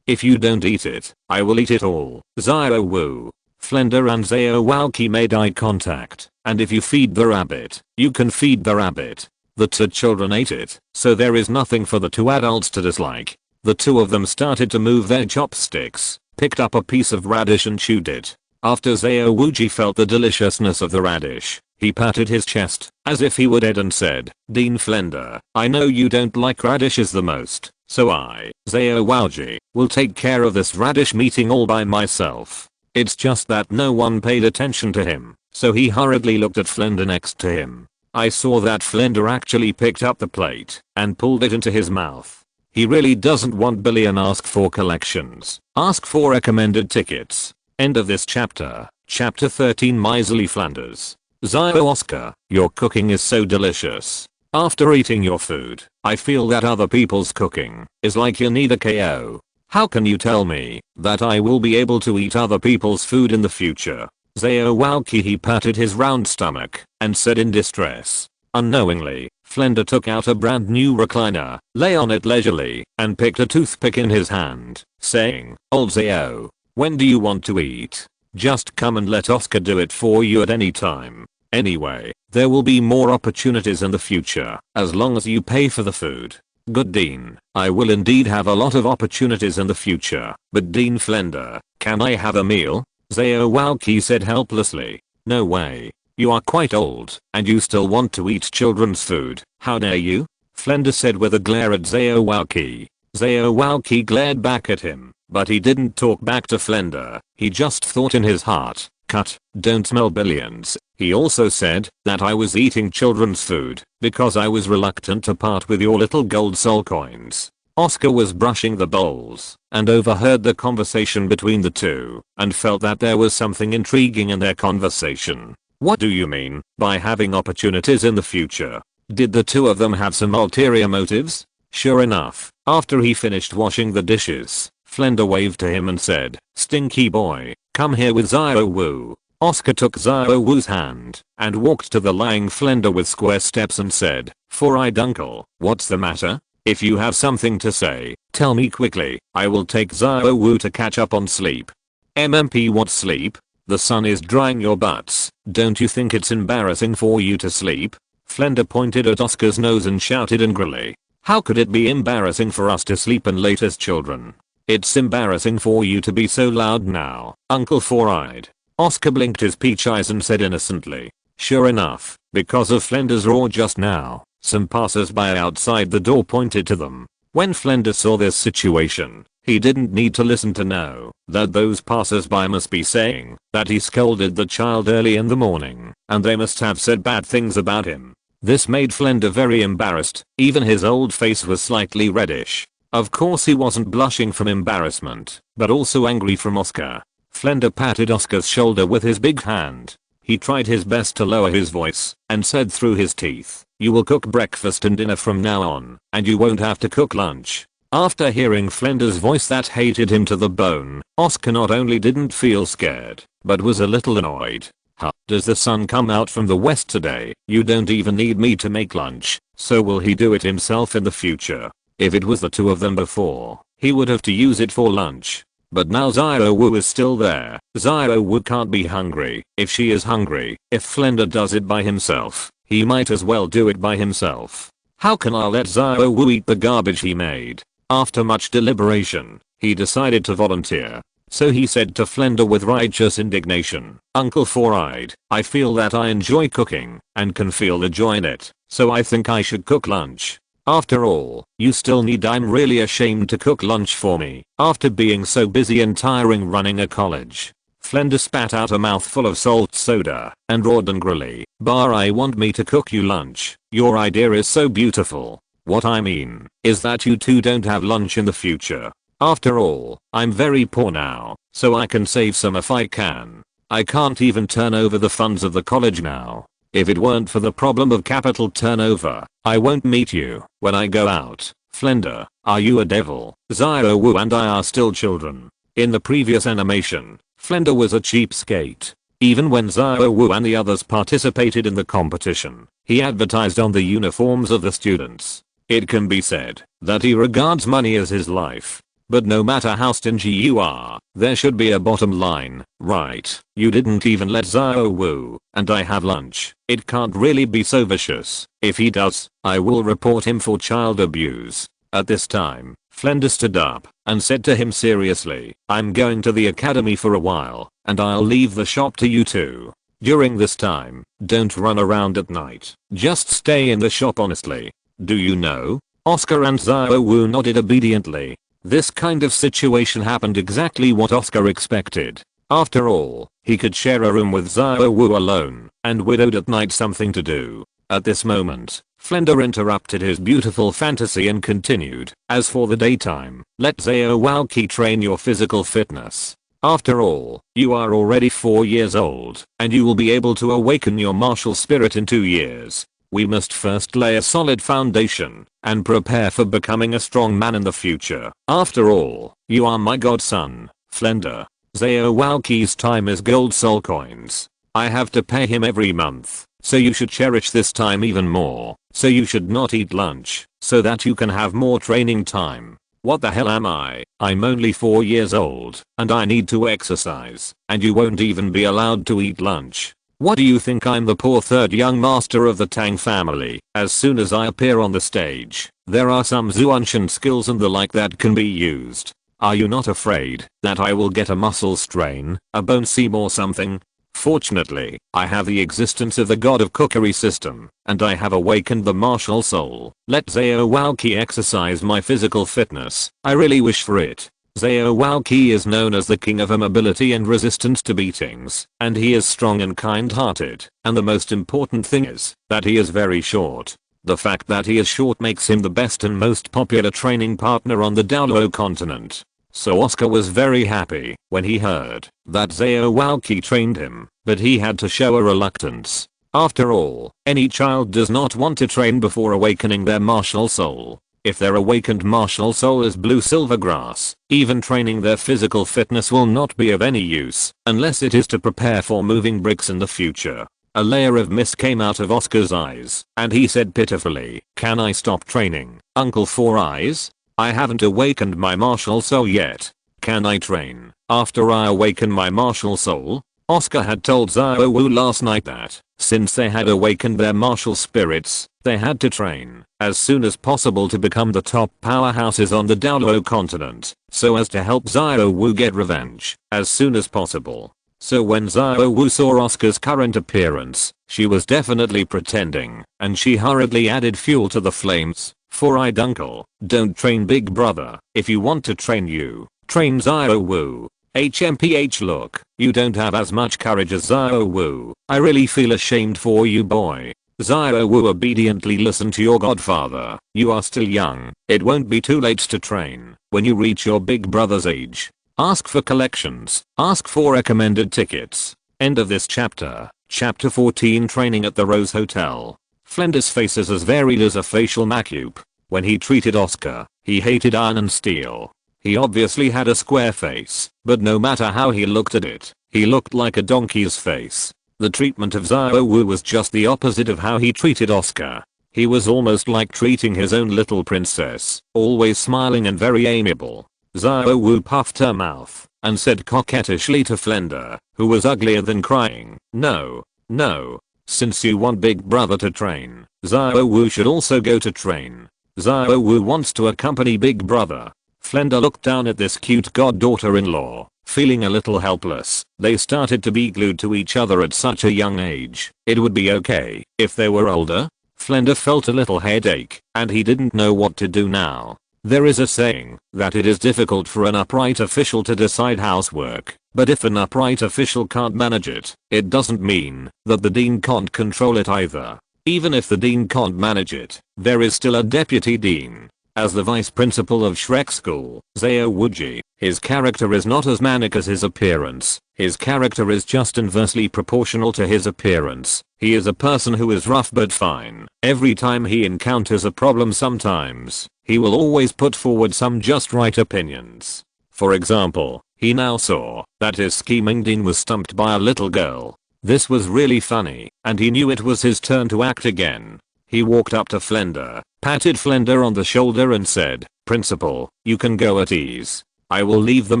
If you don't eat it, I will eat it all. Aozhou. Flender and Aozhou made eye contact, and if you feed the rabbit, you can feed the rabbit. The 2 children ate it, so there is nothing for the 2 adults to dislike. The 2 of them started to move their chopsticks, picked up a piece of radish and chewed it. After Aozhou felt the deliciousness of the radish, he patted his chest, as if he were dead, and said, Dean Flender, I know you don't like radishes the most, so I, Aozhou, will take care of this radish meeting all by myself. It's just that no one paid attention to him, so he hurriedly looked at Flender next to him. I saw that Flender actually picked up the plate and pulled it into his mouth. He really doesn't want billion ask for collections. Ask for recommended tickets. End of this chapter. Chapter 13, Miserly Flanders. Oscar, your cooking is so delicious. After eating your food, I feel that other people's cooking is like you need a KO. How can you tell me that I will be able to eat other people's food in the future? Aozhou he patted his round stomach and said in distress. Unknowingly, Flender took out a brand new recliner, lay on it leisurely, and picked a toothpick in his hand, saying, Old Zao, when do you want to eat? Just come and let Oscar do it for you at any time. Anyway, there will be more opportunities in the future, as long as you pay for the food. Good Dean, I will indeed have a lot of opportunities in the future, but Dean Flender, can I have a meal? Aozhou said helplessly. No way. You are quite old, and you still want to eat children's food. How dare you? Flender said with a glare at Aozhou. Aozhou glared back at him. But he didn't talk back to Flender, he just thought in his heart, cut, don't smell billions. He also said that I was eating children's food because I was reluctant to part with your little gold soul coins. Oscar was brushing the bowls and overheard the conversation between the two and felt that there was something intriguing in their conversation. What do you mean by having opportunities in the future? Did the two of them have some ulterior motives? Sure enough, after he finished washing the dishes, Flender waved to him and said, "Stinky boy, come here with Xiao Wu." Oscar took Xiao Wu's hand and walked to the lying Flender with square steps and said, "Four-eyed uncle, what's the matter? If you have something to say, tell me quickly. I will take Xiao Wu to catch up on sleep." "MMP, what sleep? The sun is drying your butts. Don't you think it's embarrassing for you to sleep?" Flender pointed at Oscar's nose and shouted angrily, "How could it be embarrassing for us to sleep and late as children? It's embarrassing for you to be so loud now, Uncle Four-eyed." Oscar blinked his peach eyes and said innocently, "Sure enough, because of Flender's roar just now, some passers-by outside the door pointed to them." When Flender saw this situation, he didn't need to listen to know that those passers-by must be saying that he scolded the child early in the morning, and they must have said bad things about him. This made Flender very embarrassed, even his old face was slightly reddish. Of course he wasn't blushing from embarrassment, but also angry from Oscar. Flender patted Oscar's shoulder with his big hand. He tried his best to lower his voice and said through his teeth, "You will cook breakfast and dinner from now on, and you won't have to cook lunch." After hearing Flender's voice that hated him to the bone, Oscar not only didn't feel scared, but was a little annoyed. "Huh, does the sun come out from the west today? You don't even need me to make lunch, so will he do it himself in the future?" If it was the two of them before, he would have to use it for lunch. But now Xiao Wu is still there. Xiao Wu can't be hungry if she is hungry. If Flender does it by himself, he might as well do it by himself. How can I let Xiao Wu eat the garbage he made? After much deliberation, he decided to volunteer. So he said to Flender with righteous indignation, "Uncle Four-eyed, I feel that I enjoy cooking and can feel the joy in it, so I think I should cook lunch. After all, you still need. I'm really ashamed to cook lunch for me after being so busy and tiring running a college." Flender spat out a mouthful of salt soda and roared angrily, "Bar, I want me to cook you lunch. Your idea is so beautiful. What I mean is that you two don't have lunch in the future. After all, I'm very poor now, so I can save some if I can. I can't even turn over the funds of the college now. If it weren't for the problem of capital turnover, I won't meet you when I go out." Flender, are you a devil? Xiao Wu and I are still children. In the previous animation, Flender was a cheapskate. Even when Xiao Wu and the others participated in the competition, he advertised on the uniforms of the students. It can be said that he regards money as his life. But no matter how stingy you are, there should be a bottom line, right? You didn't even let Xiao Wu and I have lunch. It can't really be so vicious. If he does, I will report him for child abuse. At this time, Flender stood up and said to him seriously, "I'm going to the academy for a while, and I'll leave the shop to you two. During this time, don't run around at night. Just stay in the shop honestly. Do you know?" Oscar and Xiao Wu nodded obediently. This kind of situation happened exactly what Oscar expected. After all, he could share a room with Xiao Wu alone, and widowed at night something to do. At this moment, Flender interrupted his beautiful fantasy and continued, "As for the daytime, let Xiao Wu train your physical fitness. After all, you are already 4 years old, and you will be able to awaken your martial spirit in 2 years. We must first lay a solid foundation and prepare for becoming a strong man in the future. After all, you are my godson, Flender. Xiao Wu's time is gold soul coins. I have to pay him every month, so you should cherish this time even more. So you should not eat lunch, so that you can have more training time." What the hell am I? I'm only 4 years old, and I need to exercise, and you won't even be allowed to eat lunch. What do you think, I'm the poor third young master of the Tang family? As soon as I appear on the stage, there are some Zuanshan skills and the like that can be used. Are you not afraid that I will get a muscle strain, a bone seam or something? Fortunately, I have the existence of the god of cookery system, and I have awakened the martial soul. Let Xiao Wu exercise my physical fitness. I really wish for it. Zhao Walqi is known as the king of mobility and resistance to beatings, and he is strong and kind-hearted, and the most important thing is that he is very short. The fact that he is short makes him the best and most popular training partner on the Douluo continent. So Oscar was very happy when he heard that Zhao Walqi trained him, but he had to show a reluctance. After all, any child does not want to train before awakening their martial soul. If their awakened martial soul is blue silver grass, even training their physical fitness will not be of any use, unless it is to prepare for moving bricks in the future. A layer of mist came out of Oscar's eyes, and he said pitifully, "Can I stop training, Uncle Four Eyes? I haven't awakened my martial soul yet. Can I train after I awaken my martial soul?" Oscar had told Zhao Wu last night that, since they had awakened their martial spirits, they had to train as soon as possible to become the top powerhouses on the Douluo continent, so as to help Zhao Wu get revenge as soon as possible. So when Zhao Wu saw Oscar's current appearance, she was definitely pretending, and she hurriedly added fuel to the flames. "Four-eyed uncle, don't train big brother. If you want to train you, train Zhao Wu. HMPH look, you don't have as much courage as Zhao Wu. I really feel ashamed for you boy." Zhao Wu obediently listened to your godfather. "You are still young. It won't be too late to train when you reach your big brother's age. Ask for collections. Ask for recommended tickets." End of this chapter. Chapter 14 Training at the Rose Hotel. Flender's face is as varied as a facial makeup. When he treated Oscar, he hated iron and steel. He obviously had a square face, but no matter how he looked at it, he looked like a donkey's face. The treatment of Zhao Wu was just the opposite of how he treated Oscar. He was almost like treating his own little princess, always smiling and very amiable. Zhao Wu puffed her mouth and said coquettishly to Flender, who was uglier than crying, "No, no. Since you want big brother to train, Zhao Wu should also go to train. Zhao Wu wants to accompany big brother." Flender looked down at this cute goddaughter-in-law, feeling a little helpless. They started to be glued to each other at such a young age. It would be okay if they were older. Flender felt a little headache, and he didn't know what to do now. There is a saying that it is difficult for an upright official to decide housework, but if an upright official can't manage it, it doesn't mean that the dean can't control it either. Even if the dean can't manage it, there is still a deputy dean. As the vice principal of Shrek School, Zhao Wuji, his character is not as manic as his appearance. His character is just inversely proportional to his appearance. He is a person who is rough but fine. Every time he encounters a problem sometimes, he will always put forward some just right opinions. For example, he now saw that his scheming dean was stumped by a little girl. This was really funny, and he knew it was his turn to act again. He walked up to Flender, patted Flender on the shoulder and said, "Principal, you can go at ease. I will leave them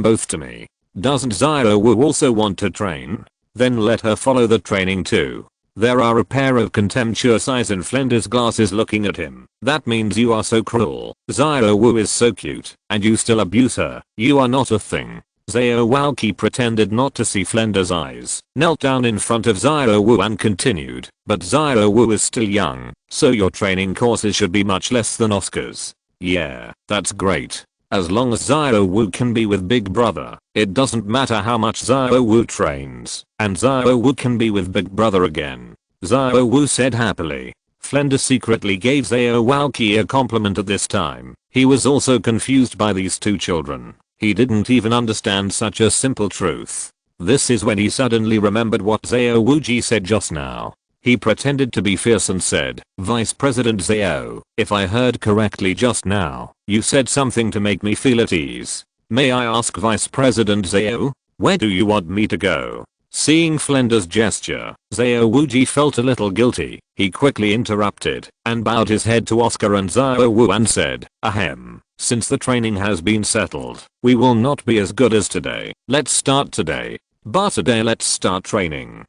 both to me. Doesn't Zhao Wu also want to train? Then let her follow the training too." There are a pair of contemptuous eyes in Flender's glasses looking at him. "That means you are so cruel. Zhao Wu is so cute, and you still abuse her. You are not a thing." Zhao Walqi pretended not to see Flender's eyes, knelt down in front of Zhao Wu and continued, "But Zhao Wu is still young, so your training courses should be much less than Oscar's." "Yeah, that's great. As long as Zhao Wu can be with Big Brother, it doesn't matter how much Zhao Wu trains, and Zhao Wu can be with Big Brother again," Zhao Wu said happily. Flender secretly gave Zhao Walqi a compliment at this time. He was also confused by these two children. He didn't even understand such a simple truth. This is when he suddenly remembered what Zhao Wuji said just now. He pretended to be fierce and said, "Vice President Zhao, if I heard correctly just now, you said something to make me feel at ease. May I ask Vice President Zhao, where do you want me to go?" Seeing Flender's gesture, Zhao Wuji felt a little guilty. He quickly interrupted and bowed his head to Oscar and Zhao Wu and said, "Ahem. Since the training has been settled, we will not be as good as today. Let's start today. But today let's start training."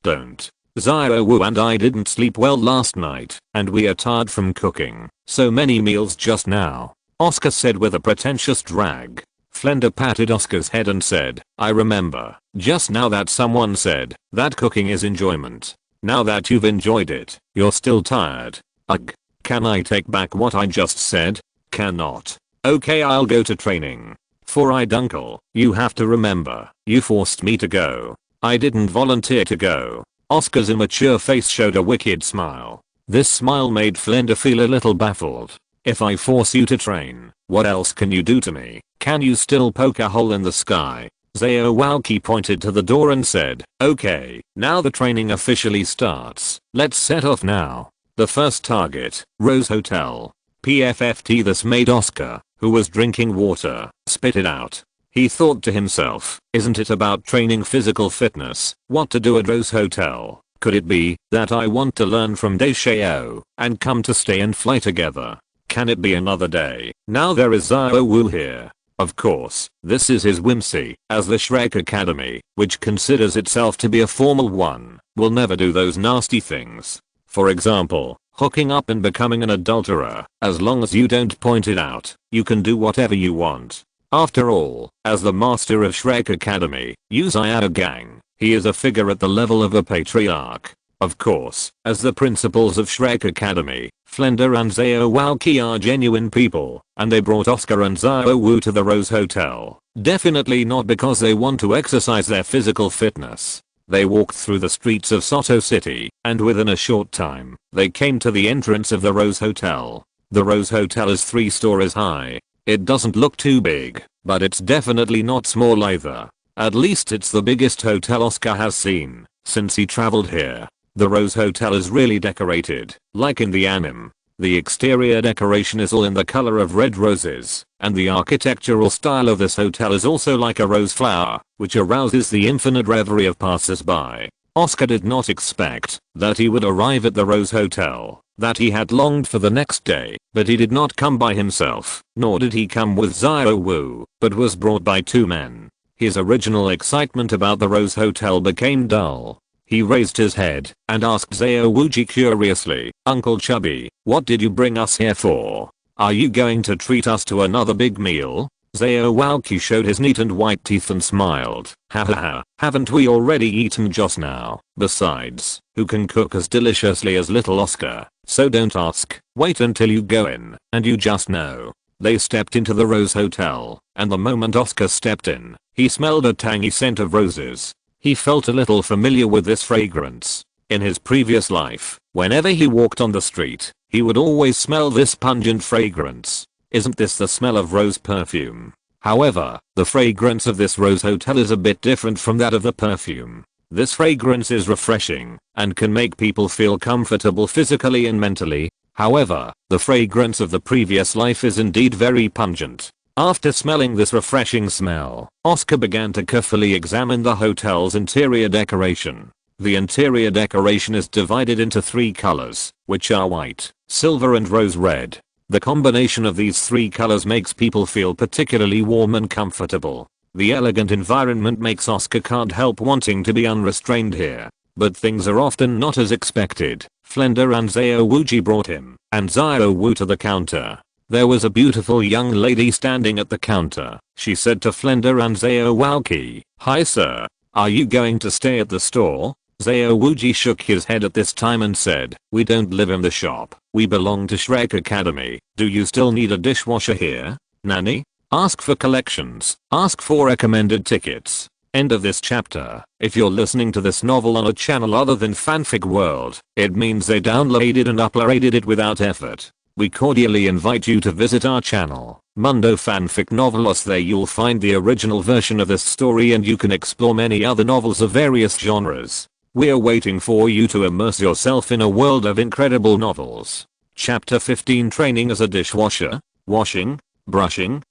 Don't. Zhao Wu and I didn't sleep well last night, and we are tired from cooking so many meals just now, Oscar said with a pretentious drag. Flender patted Oscar's head and said, "I remember just now that someone said that cooking is enjoyment. Now that you've enjoyed it, you're still tired." Ugh. Can I take back what I just said? Cannot. Okay, I'll go to training. 4-eyed uncle, you have to remember, you forced me to go. I didn't volunteer to go. Oscar's immature face showed a wicked smile. This smile made Flender feel a little baffled. If I force you to train, what else can you do to me? Can you still poke a hole in the sky? Xiao Walqi pointed to the door and said, okay, now the training officially starts. Let's set off now. The first target, Rose Hotel. PFFT. This made Oscar, who was drinking water, spit it out. He thought to himself, isn't it about training physical fitness? What to do at Rose Hotel? Could it be that I want to learn from De Xiao and come to stay and fly together? Can it be another day? Now there is Xiao Wu here. Of course, this is his whimsy, as the Shrek Academy, which considers itself to be a formal one, will never do those nasty things. For example, hooking up and becoming an adulterer. As long as you don't point it out, you can do whatever you want. After all, as the master of Shrek Academy, Yu Xiao Gang, he is a figure at the level of a patriarch. Of course, as the principals of Shrek Academy, Flender and Xiao Walqi are genuine people, and they brought Oscar and Xiao Wu to the Rose Hotel. Definitely not because they want to exercise their physical fitness. They walked through the streets of Soto City, and within a short time, they came to the entrance of the Rose Hotel. The Rose Hotel is 3 stories high. It doesn't look too big, but it's definitely not small either. At least it's the biggest hotel Oscar has seen since he traveled here. The Rose Hotel is really decorated, like in the anime. The exterior decoration is all in the color of red roses, and the architectural style of this hotel is also like a rose flower, which arouses the infinite reverie of passers-by. Oscar did not expect that he would arrive at the Rose Hotel, that he had longed for the next day, but he did not come by himself, nor did he come with Xiao Wu, but was brought by 2 men. His original excitement about the Rose Hotel became dull. He raised his head and asked Xiao Wuji curiously, Uncle Chubby, what did you bring us here for? Are you going to treat us to another big meal? Xiao Walqi showed his neat and white teeth and smiled. Hahaha, haven't we already eaten just now? Besides, who can cook as deliciously as little Oscar? So don't ask, wait until you go in, and you just know. They stepped into the Rose Hotel, and the moment Oscar stepped in, he smelled a tangy scent of roses. He felt a little familiar with this fragrance. In his previous life, whenever he walked on the street, he would always smell this pungent fragrance. Isn't this the smell of rose perfume? However, the fragrance of this Rose Hotel is a bit different from that of the perfume. This fragrance is refreshing and can make people feel comfortable physically and mentally. However, the fragrance of the previous life is indeed very pungent. After smelling this refreshing smell, Oscar began to carefully examine the hotel's interior decoration. The interior decoration is divided into 3 colors, which are white, silver and rose red. The combination of these 3 colors makes people feel particularly warm and comfortable. The elegant environment makes Oscar can't help wanting to be unrestrained here. But things are often not as expected. Flender and Xiao Wuji brought him and Xiao Wu to the counter. There was a beautiful young lady standing at the counter. She said to Flender and Xiao Walqi, "Hi sir, are you going to stay at the store?" Xiao Wuji shook his head at this time and said, "We don't live in the shop. We belong to Shrek Academy. Do you still need a dishwasher here? Nani? Ask for collections. Ask for recommended tickets." End of this chapter. If you're listening to this novel on a channel other than Fanfic World, it means they downloaded and uploaded it without effort. We cordially invite you to visit our channel, Mundo Fanfic Novelos. There you'll find the original version of this story and you can explore many other novels of various genres. We're waiting for you to immerse yourself in a world of incredible novels. Chapter 15, Training as a Dishwasher. Washing, brushing,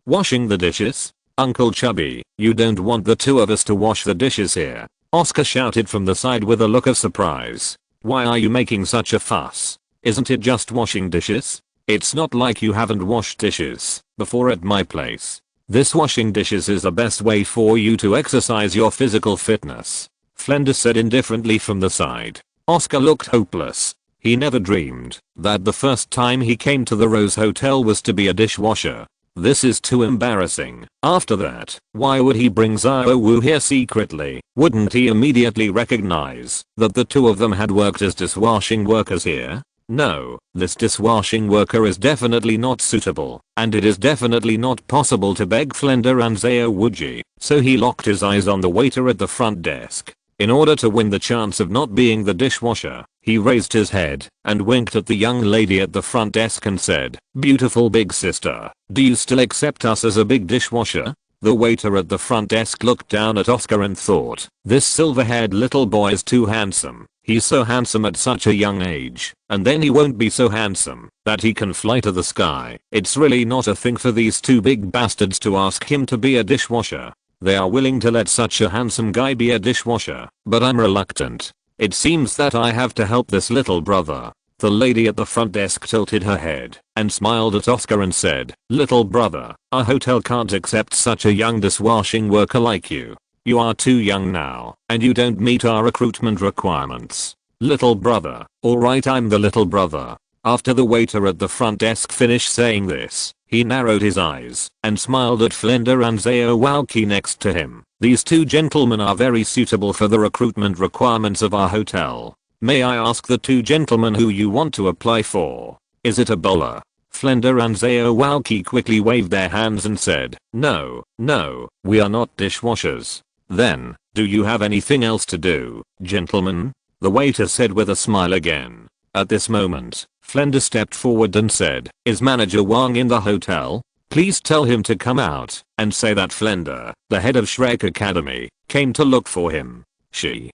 washing the dishes. Uncle Chubby, you don't want the 2 of us to wash the dishes here? Oscar shouted from the side with a look of surprise. Why are you making such a fuss? Isn't it just washing dishes? It's not like you haven't washed dishes before at my place. This washing dishes is the best way for you to exercise your physical fitness. Flender said indifferently from the side. Oscar looked hopeless. He never dreamed that the first time he came to the Rose Hotel was to be a dishwasher. This is too embarrassing. After that, why would he bring Xiao Wu here secretly? Wouldn't he immediately recognize that the 2 of them had worked as dishwashing workers here? no, this dishwashing worker is definitely not suitable, and it is definitely not possible to beg Flender and Zao Wuji, so he locked his eyes on the waiter at the front desk. In order to win the chance of not being the dishwasher, he raised his head and winked at the young lady at the front desk and said, "Beautiful big sister, do you still accept us as a big dishwasher?" The waiter at the front desk looked down at Oscar and thought, this silver-haired little boy is too handsome. He's so handsome at such a young age, and then he won't be so handsome that he can fly to the sky. It's really not a thing for these two big bastards to ask him to be a dishwasher. They are willing to let such a handsome guy be a dishwasher, but I'm reluctant. It seems that I have to help this little brother. The lady at the front desk tilted her head and smiled at Oscar and said, "Little brother, our hotel can't accept such a young dishwashing worker like you. You are too young now, and you don't meet our recruitment requirements." Little brother, alright, I'm the little brother. After the waiter at the front desk finished saying this, he narrowed his eyes and smiled at Flender and Zao Wuji next to him. These two gentlemen are very suitable for the recruitment requirements of our hotel. May I ask the two gentlemen who you want to apply for? Is it a bowler? Flender and Zao Wuji quickly waved their hands and said, no, we are not dishwashers. Then, do you have anything else to do, gentlemen? The waiter said with a smile again. At this moment, Flender stepped forward and said, "Is Manager Wang in the hotel? Please tell him to come out and say that Flender, the head of Shrek Academy, came to look for him." She,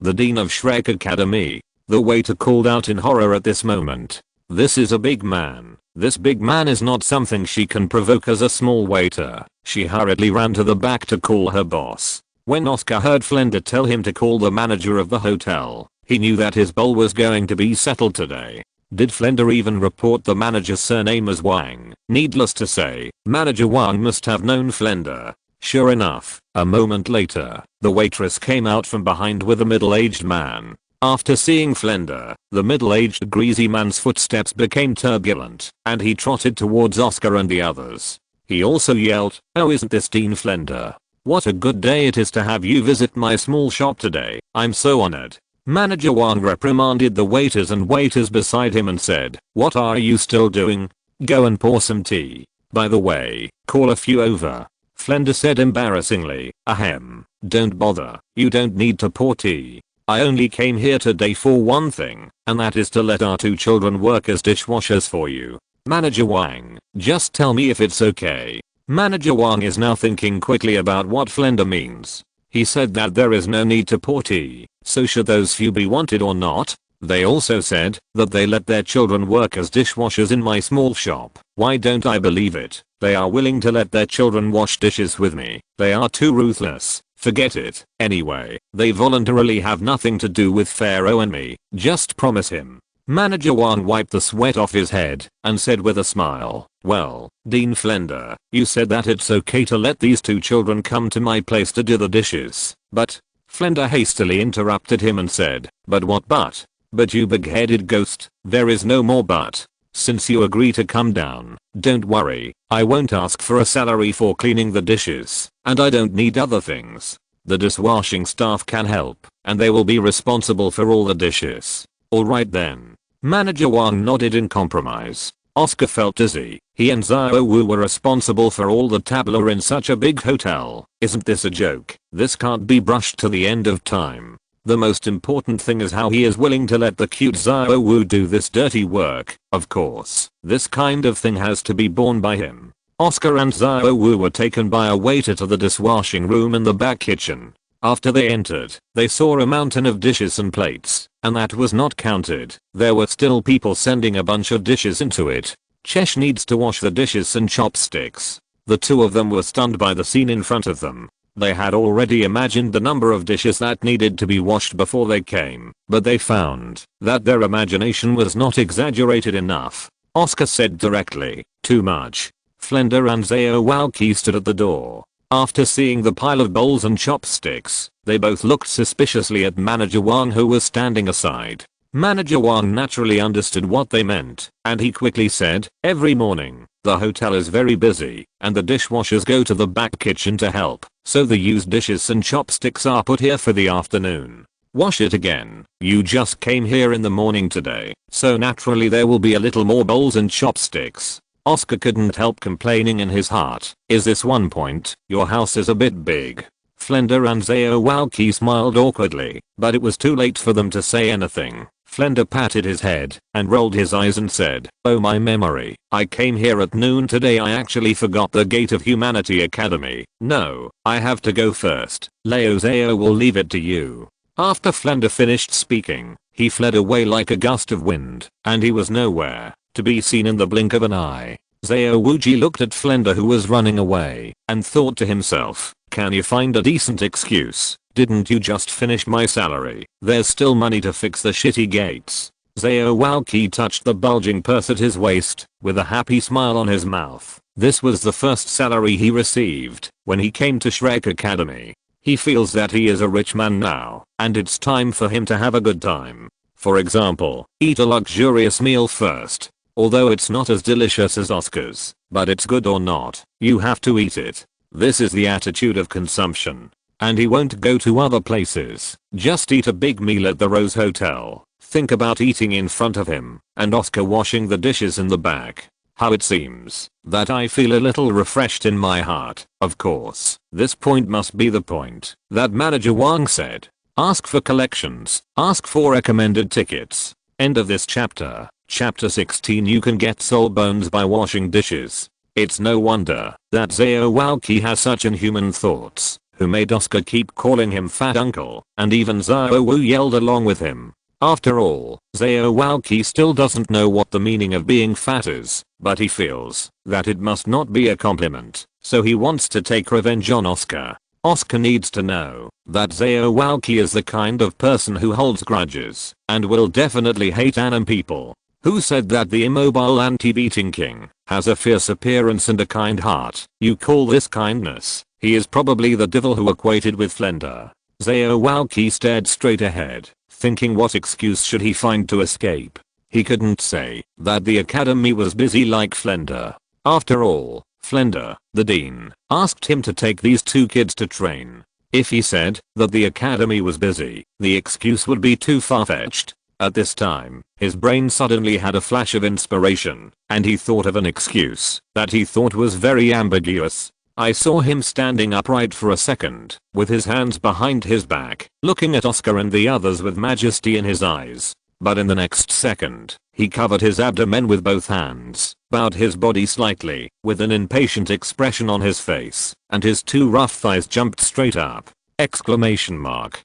the dean of Shrek Academy. The waiter called out in horror at this moment. This is a big man. This big man is not something she can provoke as a small waiter. She hurriedly ran to the back to call her boss. When Oscar heard Flender tell him to call the manager of the hotel, he knew that his bowl was going to be settled today. Did Flender even report the manager's surname as Wang? Needless to say, Manager Wang must have known Flender. Sure enough, a moment later, the waitress came out from behind with a middle-aged man. After seeing Flender, the middle-aged greasy man's footsteps became turbulent, and he trotted towards Oscar and the others. He also yelled, "Oh, isn't this Dean Flender? What a good day it is to have you visit my small shop today. I'm so honored." Manager Wang reprimanded the waiters and waiters beside him and said, "What are you still doing? Go and pour some tea. By the way, call a few over." Flender said embarrassingly, "Ahem, don't bother, you don't need to pour tea. I only came here today for one thing, and that is to let our two children work as dishwashers for you. Manager Wang, just tell me if it's okay." Manager Wang is now thinking quickly about what Flender means. He said that there is no need to pour tea, so should those few be wanted or not? They also said that they let their children work as dishwashers in my small shop. Why don't I believe it? They are willing to let their children wash dishes with me. They are too ruthless. Forget it. Anyway, they voluntarily have nothing to do with Pharaoh and me. Just promise him. Manager Wang wiped the sweat off his head and said with a smile, "Well, Dean Flender, you said that it's okay to let these two children come to my place to do the dishes, but..." Flender hastily interrupted him and said, "But what but? But you big-headed ghost, there is no more but. Since you agree to come down, don't worry, I won't ask for a salary for cleaning the dishes, and I don't need other things. The dishwashing staff can help, and they will be responsible for all the dishes." Alright then. Manager Wang nodded in compromise. Oscar felt dizzy. He and Zao Wu were responsible for all the tableaux in such a big hotel. Isn't this a joke? This can't be brushed to the end of time. The most important thing is how he is willing to let the cute Zao Wu do this dirty work. Of course, this kind of thing has to be borne by him. Oscar and Zao Wu were taken by a waiter to the dishwashing room in the back kitchen. After they entered, they saw a mountain of dishes and plates, and that was not counted. There were still people sending a bunch of dishes into it. Chesh needs to wash the dishes and chopsticks. The two of them were stunned by the scene in front of them. They had already imagined the number of dishes that needed to be washed before they came, but they found that their imagination was not exaggerated enough. Oscar said directly, "Too much." Flender and Zao Wuji stood at the door. After seeing the pile of bowls and chopsticks, they both looked suspiciously at Manager Wang, who was standing aside. Manager Wang naturally understood what they meant, and he quickly said, "Every morning, the hotel is very busy, and the dishwashers go to the back kitchen to help, so the used dishes and chopsticks are put here for the afternoon. Wash it again. You just came here in the morning today, so naturally there will be a little more bowls and chopsticks. Oscar couldn't help complaining in his heart. Is this one point? Your house is a bit big. Flender and Zhaowaki smiled awkwardly, but it was too late for them to say anything. Flender patted his head and rolled his eyes and said, "Oh my memory, I came here at noon today. I actually forgot the Gate of Humanity Academy. No, I have to go first. Zhao will leave it to you." After Flender finished speaking, he fled away like a gust of wind, and he was nowhere to be seen in the blink of an eye. Zhao Wuji looked at Flender, who was running away, and thought to himself, "Can you find a decent excuse? Didn't you just finish my salary? There's still money to fix the shitty gates." Zhaowaki touched the bulging purse at his waist, with a happy smile on his mouth. This was the first salary he received when he came to Shrek Academy. He feels that he is a rich man now, and it's time for him to have a good time. For example, eat a luxurious meal first. Although it's not as delicious as Oscar's, but it's good or not, you have to eat it. This is the attitude of consumption. And he won't go to other places. Just eat a big meal at the Rose Hotel. Think about eating in front of him, and Oscar washing the dishes in the back. How it seems that I feel a little refreshed in my heart. Of course, this point must be the point that Manager Wang said. Ask for collections. Ask for recommended tickets. End of this chapter. Chapter 16. You can get soul bones by washing dishes. It's no wonder that Zhaowaki has such inhuman thoughts, who made Oscar keep calling him fat uncle, and even Zhao Wu yelled along with him. After all, Zhaowaki still doesn't know what the meaning of being fat is, but he feels that it must not be a compliment, so he wants to take revenge on Oscar. Oscar needs to know that Zhaowaki is the kind of person who holds grudges, and will definitely hate anime people. Who said that the immobile anti-beating king has a fierce appearance and a kind heart? You call this kindness? He is probably the devil who equated with Flender. Zhaowaki stared straight ahead, thinking what excuse should he find to escape. He couldn't say that the academy was busy like Flender. After all, Flender, the dean, asked him to take these two kids to train. If he said that the academy was busy, the excuse would be too far-fetched. At this time, his brain suddenly had a flash of inspiration, and he thought of an excuse that he thought was very ambiguous. I saw him standing upright for a second, with his hands behind his back, looking at Oscar and the others with majesty in his eyes. But in the next second, he covered his abdomen with both hands, bowed his body slightly, with an impatient expression on his face, and his two rough thighs jumped straight up! Exclamation mark.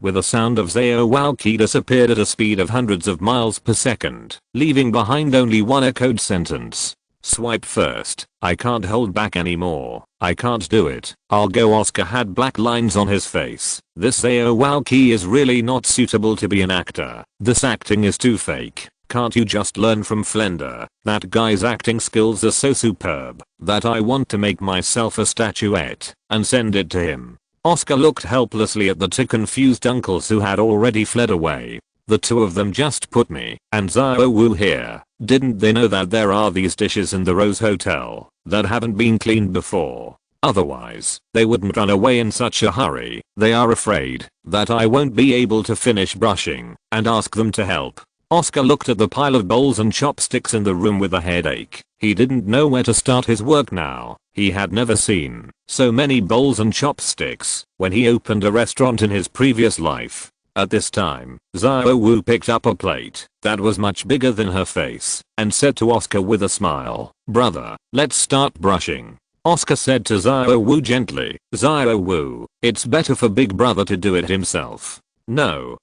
With a sound of Zhaowaki disappeared at a speed of hundreds of miles per second, leaving behind only one echoed sentence. Swipe first. I can't hold back anymore. I can't do it. I'll go. Oscar had black lines on his face. This Zhaowaki is really not suitable to be an actor. This acting is too fake. Can't you just learn from Flender? That guy's acting skills are so superb that I want to make myself a statuette and send it to him. Oscar looked helplessly at the two confused uncles who had already fled away. The two of them just put me and Zhao Wu here. Didn't they know that there are these dishes in the Rose Hotel that haven't been cleaned before? Otherwise, they wouldn't run away in such a hurry. They are afraid that I won't be able to finish brushing and ask them to help. Oscar looked at the pile of bowls and chopsticks in the room with a headache. He didn't know where to start his work now. He had never seen so many bowls and chopsticks when he opened a restaurant in his previous life. At this time, Zhao Wu picked up a plate that was much bigger than her face and said to Oscar with a smile, "Brother, let's start brushing." Oscar said to Zhao Wu gently, "Zhao Wu, it's better for Big Brother to do it himself." No.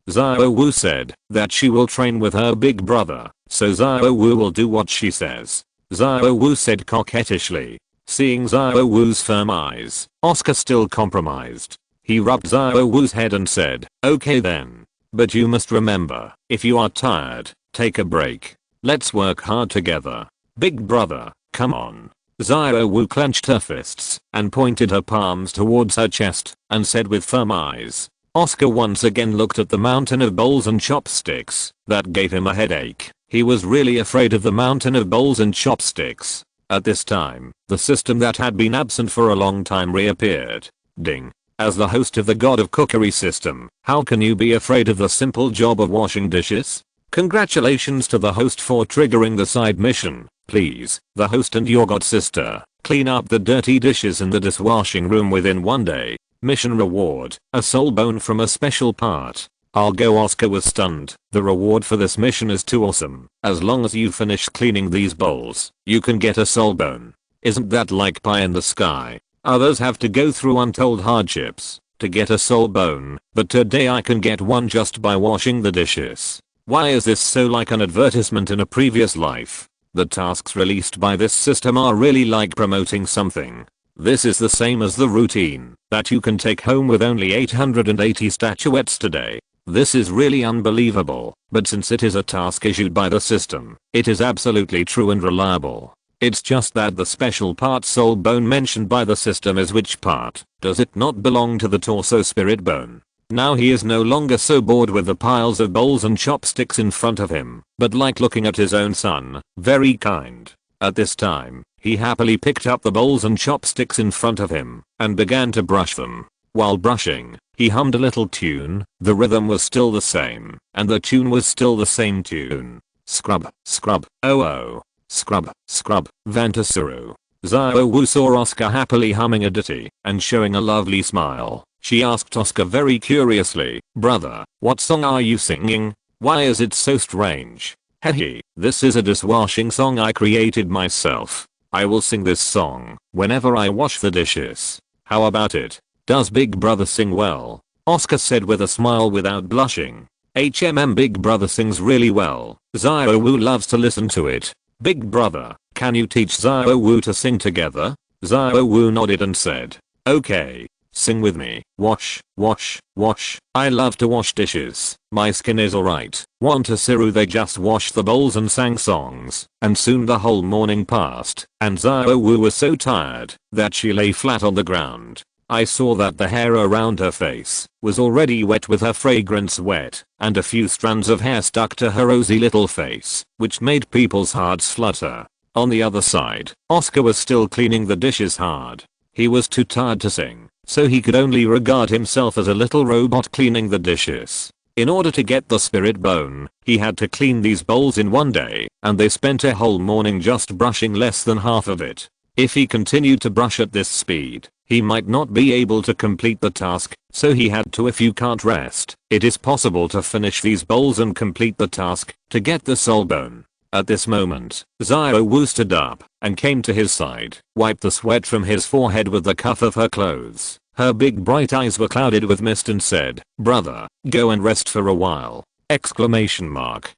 Zhao Wu said that she will train with her big brother, so Zhao Wu will do what she says. Zhao Wu said coquettishly. Seeing Zhao Wu's firm eyes, Oscar still compromised. He rubbed Zhao Wu's head and said, "Okay then. But you must remember, if you are tired, take a break. Let's work hard together. Big brother, come on." Zhao Wu clenched her fists and pointed her palms towards her chest and said with firm eyes. Oscar once again looked at the mountain of bowls and chopsticks that gave him a headache. He was really afraid of the mountain of bowls and chopsticks. At this time, the system that had been absent for a long time reappeared. Ding. As the host of the God of Cookery system, how can you be afraid of the simple job of washing dishes? Congratulations to the host for triggering the side mission. Please, the host and your god sister, clean up the dirty dishes in the dishwashing room within 1 day. Mission reward, a soul bone from a special part. I'll go. Oscar was stunned. The reward for this mission is too awesome. As long as you finish cleaning these bowls, you can get a soul bone. Isn't that like pie in the sky? Others have to go through untold hardships to get a soul bone, but today I can get one just by washing the dishes. Why is this so like an advertisement in a previous life? The tasks released by this system are really like promoting something. This is the same as the routine that you can take home with only 880 statuettes today. This is really unbelievable, but since it is a task issued by the system, it is absolutely true and reliable. It's just that the special part soul bone mentioned by the system is which part. Does it not belong to the torso spirit bone? Now he is no longer so bored with the piles of bowls and chopsticks in front of him, but like looking at his own son, very kind. At this time, he happily picked up the bowls and chopsticks in front of him, and began to brush them. While brushing, he hummed a little tune. The rhythm was still the same, and the tune was still the same tune. Scrub, scrub, oh oh. Scrub, scrub, Vantasuru. Xiao Wu saw Oscar happily humming a ditty, and showing a lovely smile. She asked Oscar very curiously, "Brother, what song are you singing? Why is it so strange?" "Hehe, this is a dishwashing song I created myself. I will sing this song whenever I wash the dishes. How about it? Does Big Brother sing well?" Oscar said with a smile without blushing. Big Brother sings really well. Xiao Wu loves to listen to it. "Big Brother, can you teach Xiao Wu to sing together?" Xiao Wu nodded and said, "Okay, sing with me. Wash, wash, wash. I love to wash dishes. My skin is alright." Wantasiru. They just washed the bowls and sang songs, and soon the whole morning passed, and Xiao Wu was so tired that she lay flat on the ground. I saw that the hair around her face was already wet with her fragrant sweat, and a few strands of hair stuck to her rosy little face, which made people's hearts flutter. On the other side, Oscar was still cleaning the dishes hard. He was too tired to sing, so he could only regard himself as a little robot cleaning the dishes. In order to get the spirit bone, he had to clean these bowls in 1 day, and they spent a whole morning just brushing less than half of it. If he continued to brush at this speed, he might not be able to complete the task, so he had to. If you can't rest, it is possible to finish these bowls and complete the task to get the soul bone. At this moment, Xiao Wu stood up and came to his side, wiped the sweat from his forehead with the cuff of her clothes. Her big bright eyes were clouded with mist and said, "Brother, go and rest for a while." Exclamation mark.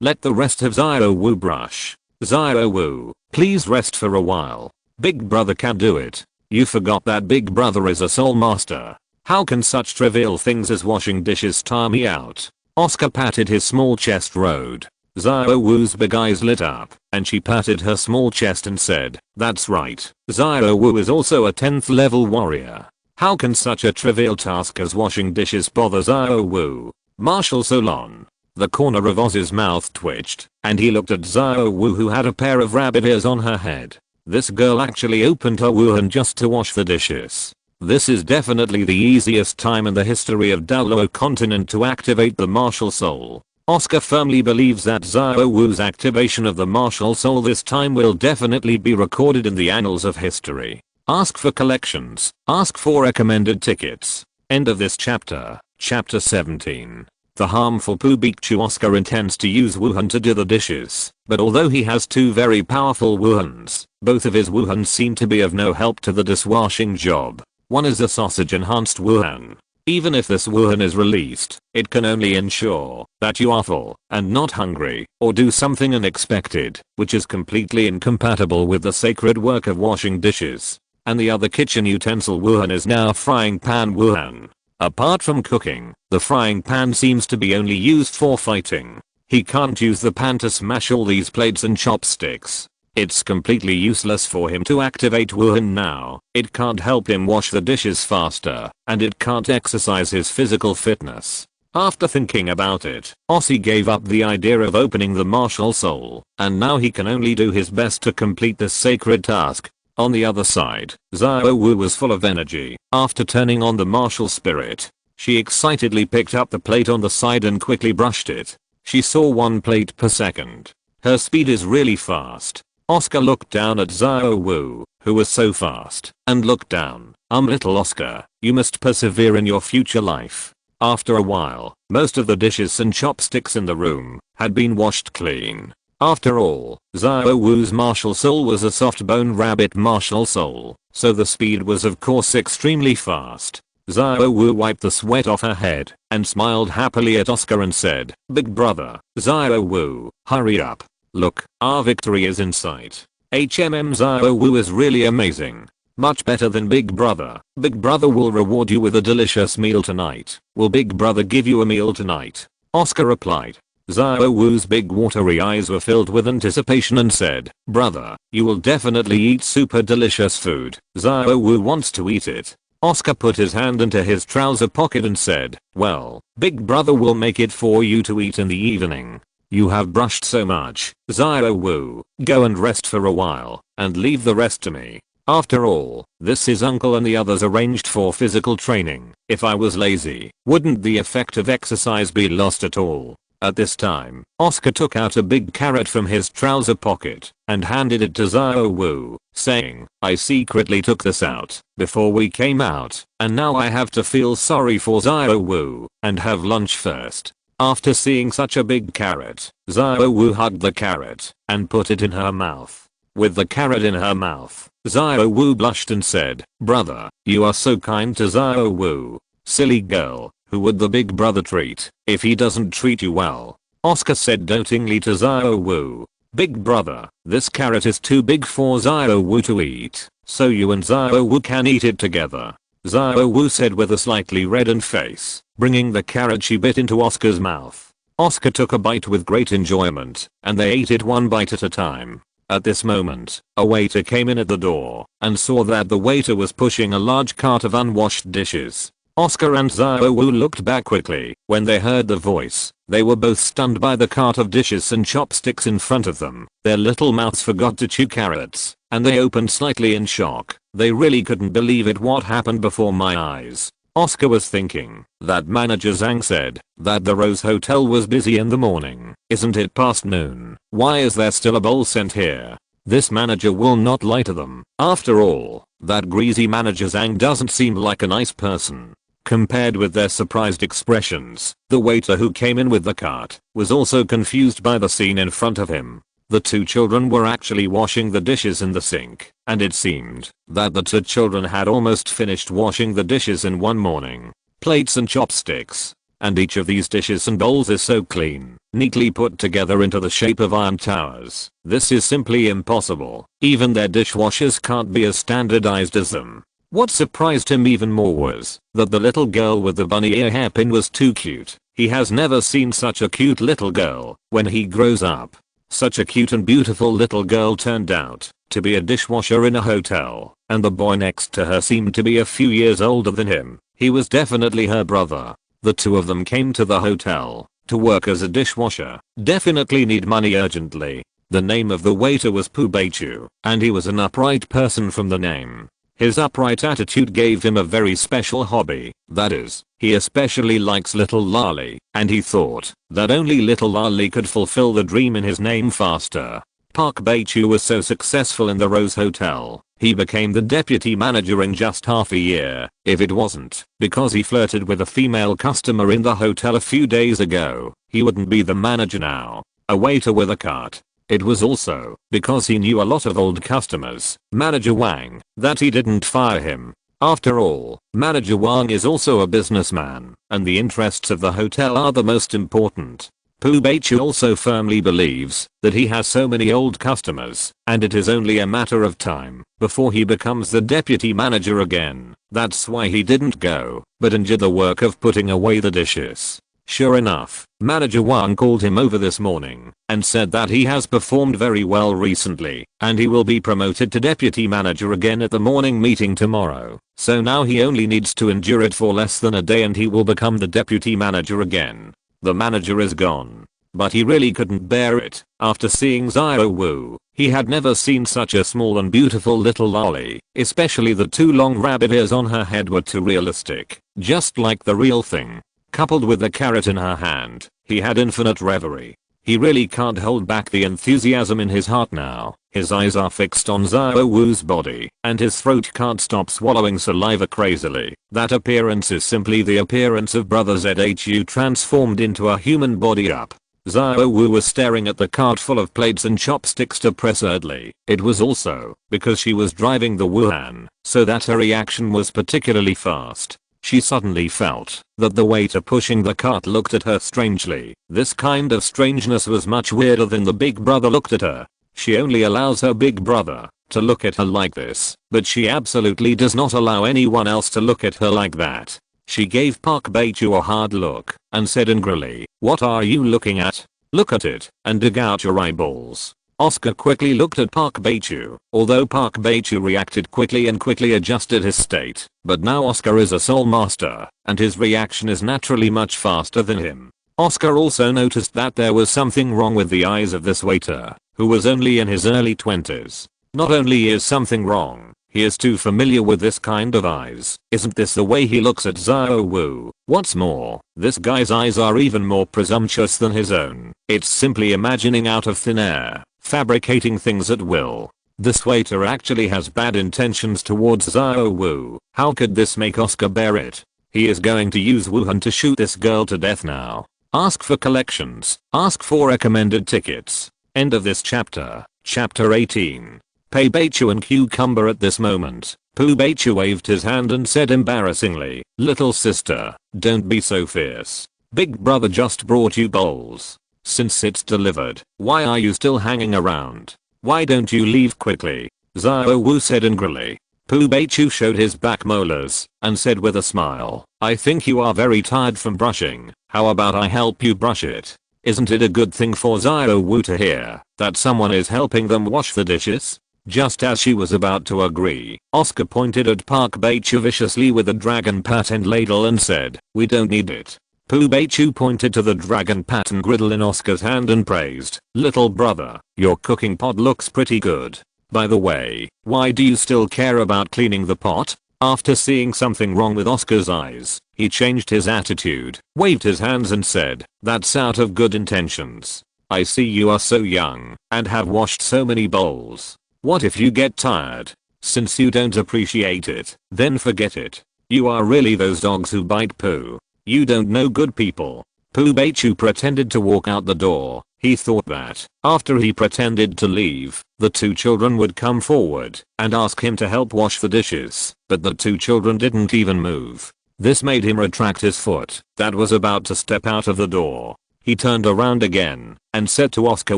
Let the rest of Xiao Wu brush. Xiao Wu, please rest for a while. Big Brother can do it. You forgot that Big Brother is a soul master. How can such trivial things as washing dishes tire me out? Oscar patted his small chest road. Xiao Wu's big eyes lit up, and she patted her small chest and said, "That's right. Xiao Wu is also a 10th level warrior. How can such a trivial task as washing dishes bother Xiao Wu?" Marshal Solon. The corner of Oz's mouth twitched, and he looked at Xiao Wu, who had a pair of rabbit ears on her head. This girl actually opened her wuhan just to wash the dishes. This is definitely the easiest time in the history of Douluo continent to activate the martial soul. Oscar firmly believes that Xiao Wu's activation of the martial soul this time will definitely be recorded in the annals of history. Ask for collections. Ask for recommended tickets. End of this chapter. Chapter 17. The harmful Pubikchu. Oscar intends to use wuhan to do the dishes, but although he has 2 very powerful wuhans, both of his wuhans seem to be of no help to the dishwashing job. One is a sausage enhanced wuhan. Even if this wuhan is released, it can only ensure that you are full and not hungry, or do something unexpected, which is completely incompatible with the sacred work of washing dishes. And the other kitchen utensil wuhan is now frying pan wuhan. Apart from cooking, the frying pan seems to be only used for fighting. He can't use the pan to smash all these plates and chopsticks. It's completely useless for him to activate wuhan now. It can't help him wash the dishes faster, and it can't exercise his physical fitness. After thinking about it, Ossie gave up the idea of opening the martial soul, and now he can only do his best to complete this sacred task. On the other side, Xiao Wu was full of energy. After turning on the martial spirit, she excitedly picked up the plate on the side and quickly brushed it. She saw 1 plate per second. Her speed is really fast. Oscar looked down at Xiao Wu, who was so fast, and looked down. Little Oscar, you must persevere in your future life. After a while, most of the dishes and chopsticks in the room had been washed clean. After all, Xiao Wu's martial soul was a soft bone rabbit martial soul, so the speed was of course extremely fast. Xiao Wu wiped the sweat off her head and smiled happily at Oscar and said, "Big brother, Xiao Wu, hurry up. Look, our victory is in sight. Xiao Wu is really amazing. Much better than Big Brother. Big Brother will reward you with a delicious meal tonight. Will Big Brother give you a meal tonight?" Oscar replied. Xiao Wu's big watery eyes were filled with anticipation and said, "Brother, you will definitely eat super delicious food. Xiao Wu wants to eat it." Oscar put his hand into his trouser pocket and said, "Well, Big Brother will make it for you to eat in the evening. You have brushed so much, Xiao Wu. Go and rest for a while, and leave the rest to me. After all, this is uncle and the others arranged for physical training. If I was lazy, wouldn't the effect of exercise be lost at all?" At this time, Oscar took out a big carrot from his trouser pocket and handed it to Xiao Wu, saying, "I secretly took this out before we came out, and now I have to feel sorry for Xiao Wu and have lunch first." After seeing such a big carrot, Xiao Wu hugged the carrot and put it in her mouth. With the carrot in her mouth, Xiao Wu blushed and said, "Brother, you are so kind to Xiao Wu. Silly girl, who would the Big Brother treat if he doesn't treat you well?" Oscar said dotingly to Xiao Wu, "Big Brother, this carrot is too big for Xiao Wu to eat, so you and Xiao Wu can eat it together." Xiao Wu said with a slightly reddened face, bringing the carrot she bit into Oscar's mouth. Oscar took a bite with great enjoyment, and they ate it 1 bite at a time. At this moment, a waiter came in at the door and saw that the waiter was pushing a large cart of unwashed dishes. Oscar and Xiao Wu looked back quickly when they heard the voice. They were both stunned by the cart of dishes and chopsticks in front of them. Their little mouths forgot to chew carrots, and they opened slightly in shock. They really couldn't believe it. What happened before my eyes? Oscar was thinking that manager Zhang said that the Rose Hotel was busy in the morning. Isn't it past noon? Why is there still a bowl sent here? This manager will not lie to them. After all, that greasy manager Zhang doesn't seem like a nice person. Compared with their surprised expressions, the waiter who came in with the cart was also confused by the scene in front of him. The 2 children were actually washing the dishes in the sink, and it seemed that the 2 children had almost finished washing the dishes in one morning. Plates and chopsticks. And each of these dishes and bowls is so clean, neatly put together into the shape of iron towers. This is simply impossible. Even their dishwashers can't be as standardized as them. What surprised him even more was that the little girl with the bunny ear hairpin was too cute. He has never seen such a cute little girl when he grows up. Such a cute and beautiful little girl turned out to be a dishwasher in a hotel, and the boy next to her seemed to be a few years older than him. He was definitely her brother. The 2 of them came to the hotel to work as a dishwasher. Definitely need money urgently. The name of the waiter was Pu Beichu, and he was an upright person from the name. His upright attitude gave him a very special hobby. That is, he especially likes little Lali, and he thought that only little Lali could fulfill the dream in his name faster. Park Beichu was so successful in the Rose Hotel, he became the deputy manager in just half a year. If it wasn't because he flirted with a female customer in the hotel a few days ago, he wouldn't be the manager now. A waiter with a cart. It was also because he knew a lot of old customers, Manager Wang, that he didn't fire him. After all, Manager Wang is also a businessman, and the interests of the hotel are the most important. Pu Beichu also firmly believes that he has so many old customers, and it is only a matter of time before he becomes the deputy manager again. That's why he didn't go, but enjoyed the work of putting away the dishes. Sure enough, Manager Wang called him over this morning and said that he has performed very well recently and he will be promoted to deputy manager again at the morning meeting tomorrow. So now he only needs to endure it for less than a day and he will become the deputy manager again. The manager is gone, but he really couldn't bear it after seeing Xiao Wu He had never seen such a small and beautiful little lolly, especially the two long rabbit ears on her head were too realistic, just like the real thing. Coupled with the carrot in her hand, he had infinite reverie. He really can't hold back the enthusiasm in his heart now. His eyes are fixed on Xiao Wu's body, and his throat can't stop swallowing saliva crazily. That appearance is simply the appearance of Brother Zhu transformed into a human body up. Xiao Wu was staring at the cart full of plates and chopsticks depressedly. It was also because she was driving the Wuhan, so that her reaction was particularly fast. She suddenly felt that the waiter pushing the cart looked at her strangely. This kind of strangeness was much weirder than the big brother looked at her. She only allows her big brother to look at her like this, but she absolutely does not allow anyone else to look at her like that. She gave Park Beichu a hard look and said angrily, "What are you looking at? Look at it and dig out your eyeballs." Oscar quickly looked at Park Beichu, although Park Beichu reacted quickly and quickly adjusted his state, but now Oscar is a soul master, and his reaction is naturally much faster than him. Oscar also noticed that there was something wrong with the eyes of this waiter, who was only in his early 20s. Not only is something wrong, he is too familiar with this kind of eyes. Isn't this the way he looks at Xiao Wu? What's more, this guy's eyes are even more presumptuous than his own. It's simply imagining out of thin air, fabricating things at will. This waiter actually has bad intentions towards Xiao Wu. How could this make Oscar bear it? He is going to use Wuhan to shoot this girl to death now. Ask for collections. Ask for recommended tickets. End of this chapter. Chapter 18. Pei Beichu and Cucumber. At this moment, Pu Beichu waved his hand and said embarrassingly, "Little sister, don't be so fierce. Big brother just brought you bowls. Since it's delivered, why are you still hanging around? Why don't you leave quickly?" Xiao Wu said angrily. Pu Beichu showed his back molars and said with a smile, "I think you are very tired from brushing. How about I help you brush it?" Isn't it a good thing for Xiao Wu to hear that someone is helping them wash the dishes? Just as she was about to agree, Oscar pointed at Park Beichu viciously with a dragon pat and ladle and said, "We don't need it." Pu Beichu pointed to the dragon pat and griddle in Oscar's hand and praised, "Little brother, your cooking pot looks pretty good. By the way, why do you still care about cleaning the pot?" After seeing something wrong with Oscar's eyes, he changed his attitude, waved his hands and said, "That's out of good intentions. I see you are so young and have washed so many bowls. What if you get tired? Since you don't appreciate it, then forget it. You are really those dogs who bite poo. You don't know good people." Pu Beichu pretended to walk out the door. He thought that, after he pretended to leave, the two children would come forward and ask him to help wash the dishes, but the two children didn't even move. This made him retract his foot that was about to step out of the door. He turned around again and said to Oscar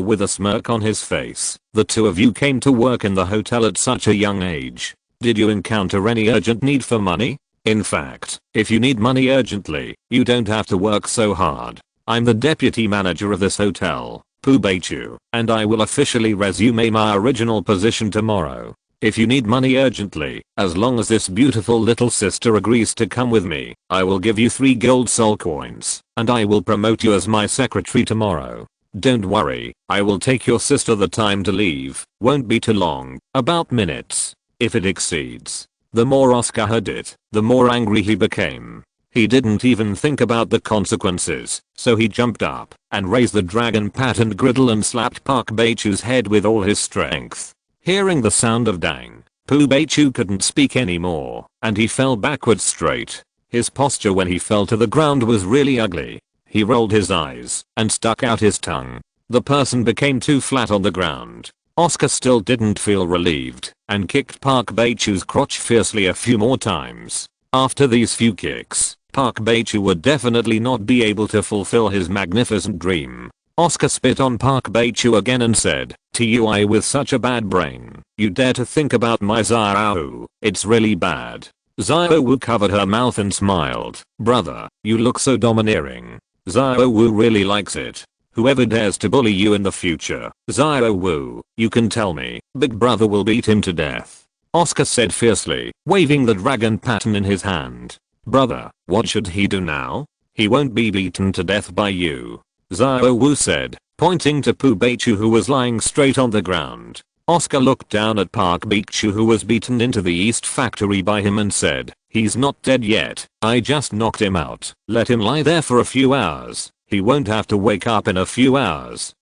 with a smirk on his face, "The two of you came to work in the hotel at such a young age. Did you encounter any urgent need for money? In fact, if you need money urgently, you don't have to work so hard. I'm the deputy manager of this hotel, Pu Beichu, and I will officially resume my original position tomorrow. If you need money urgently, as long as this beautiful little sister agrees to come with me, I will give you 3 gold soul coins, and I will promote you as my secretary tomorrow. Don't worry, I will take your sister. The time to leave won't be too long, about minutes. If it exceeds." The more Oscar heard it, the more angry he became. He didn't even think about the consequences, so he jumped up and raised the dragon pat and griddle and slapped Park Beichu's head with all his strength. Hearing the sound of dang, Pu Beichu couldn't speak anymore, and he fell backwards straight. His posture when he fell to the ground was really ugly. He rolled his eyes and stuck out his tongue. The person became too flat on the ground. Oscar still didn't feel relieved and kicked Park Beichu's crotch fiercely a few more times. After these few kicks, Park Beichu would definitely not be able to fulfill his magnificent dream. Oscar spit on Park Beichu again and said, "TUI with such a bad brain, you dare to think about my Xiao? It's really bad." Xiao Wu covered her mouth and smiled. "Brother, you look so domineering. Xiao Wu really likes it. Whoever dares to bully you in the future, Xiao Wu, you can tell me, big brother will beat him to death," Oscar said fiercely, waving the dragon pattern in his hand. "Brother, what should he do now? He won't be beaten to death by you. Xiao Wu said, pointing to Pu Beichu who was lying straight on the ground. Oscar looked down at Park Beichu who was beaten into the East Factory by him and said, he's not dead yet, I just knocked him out. Let him lie there for a few hours. He won't have to wake up in a few hours.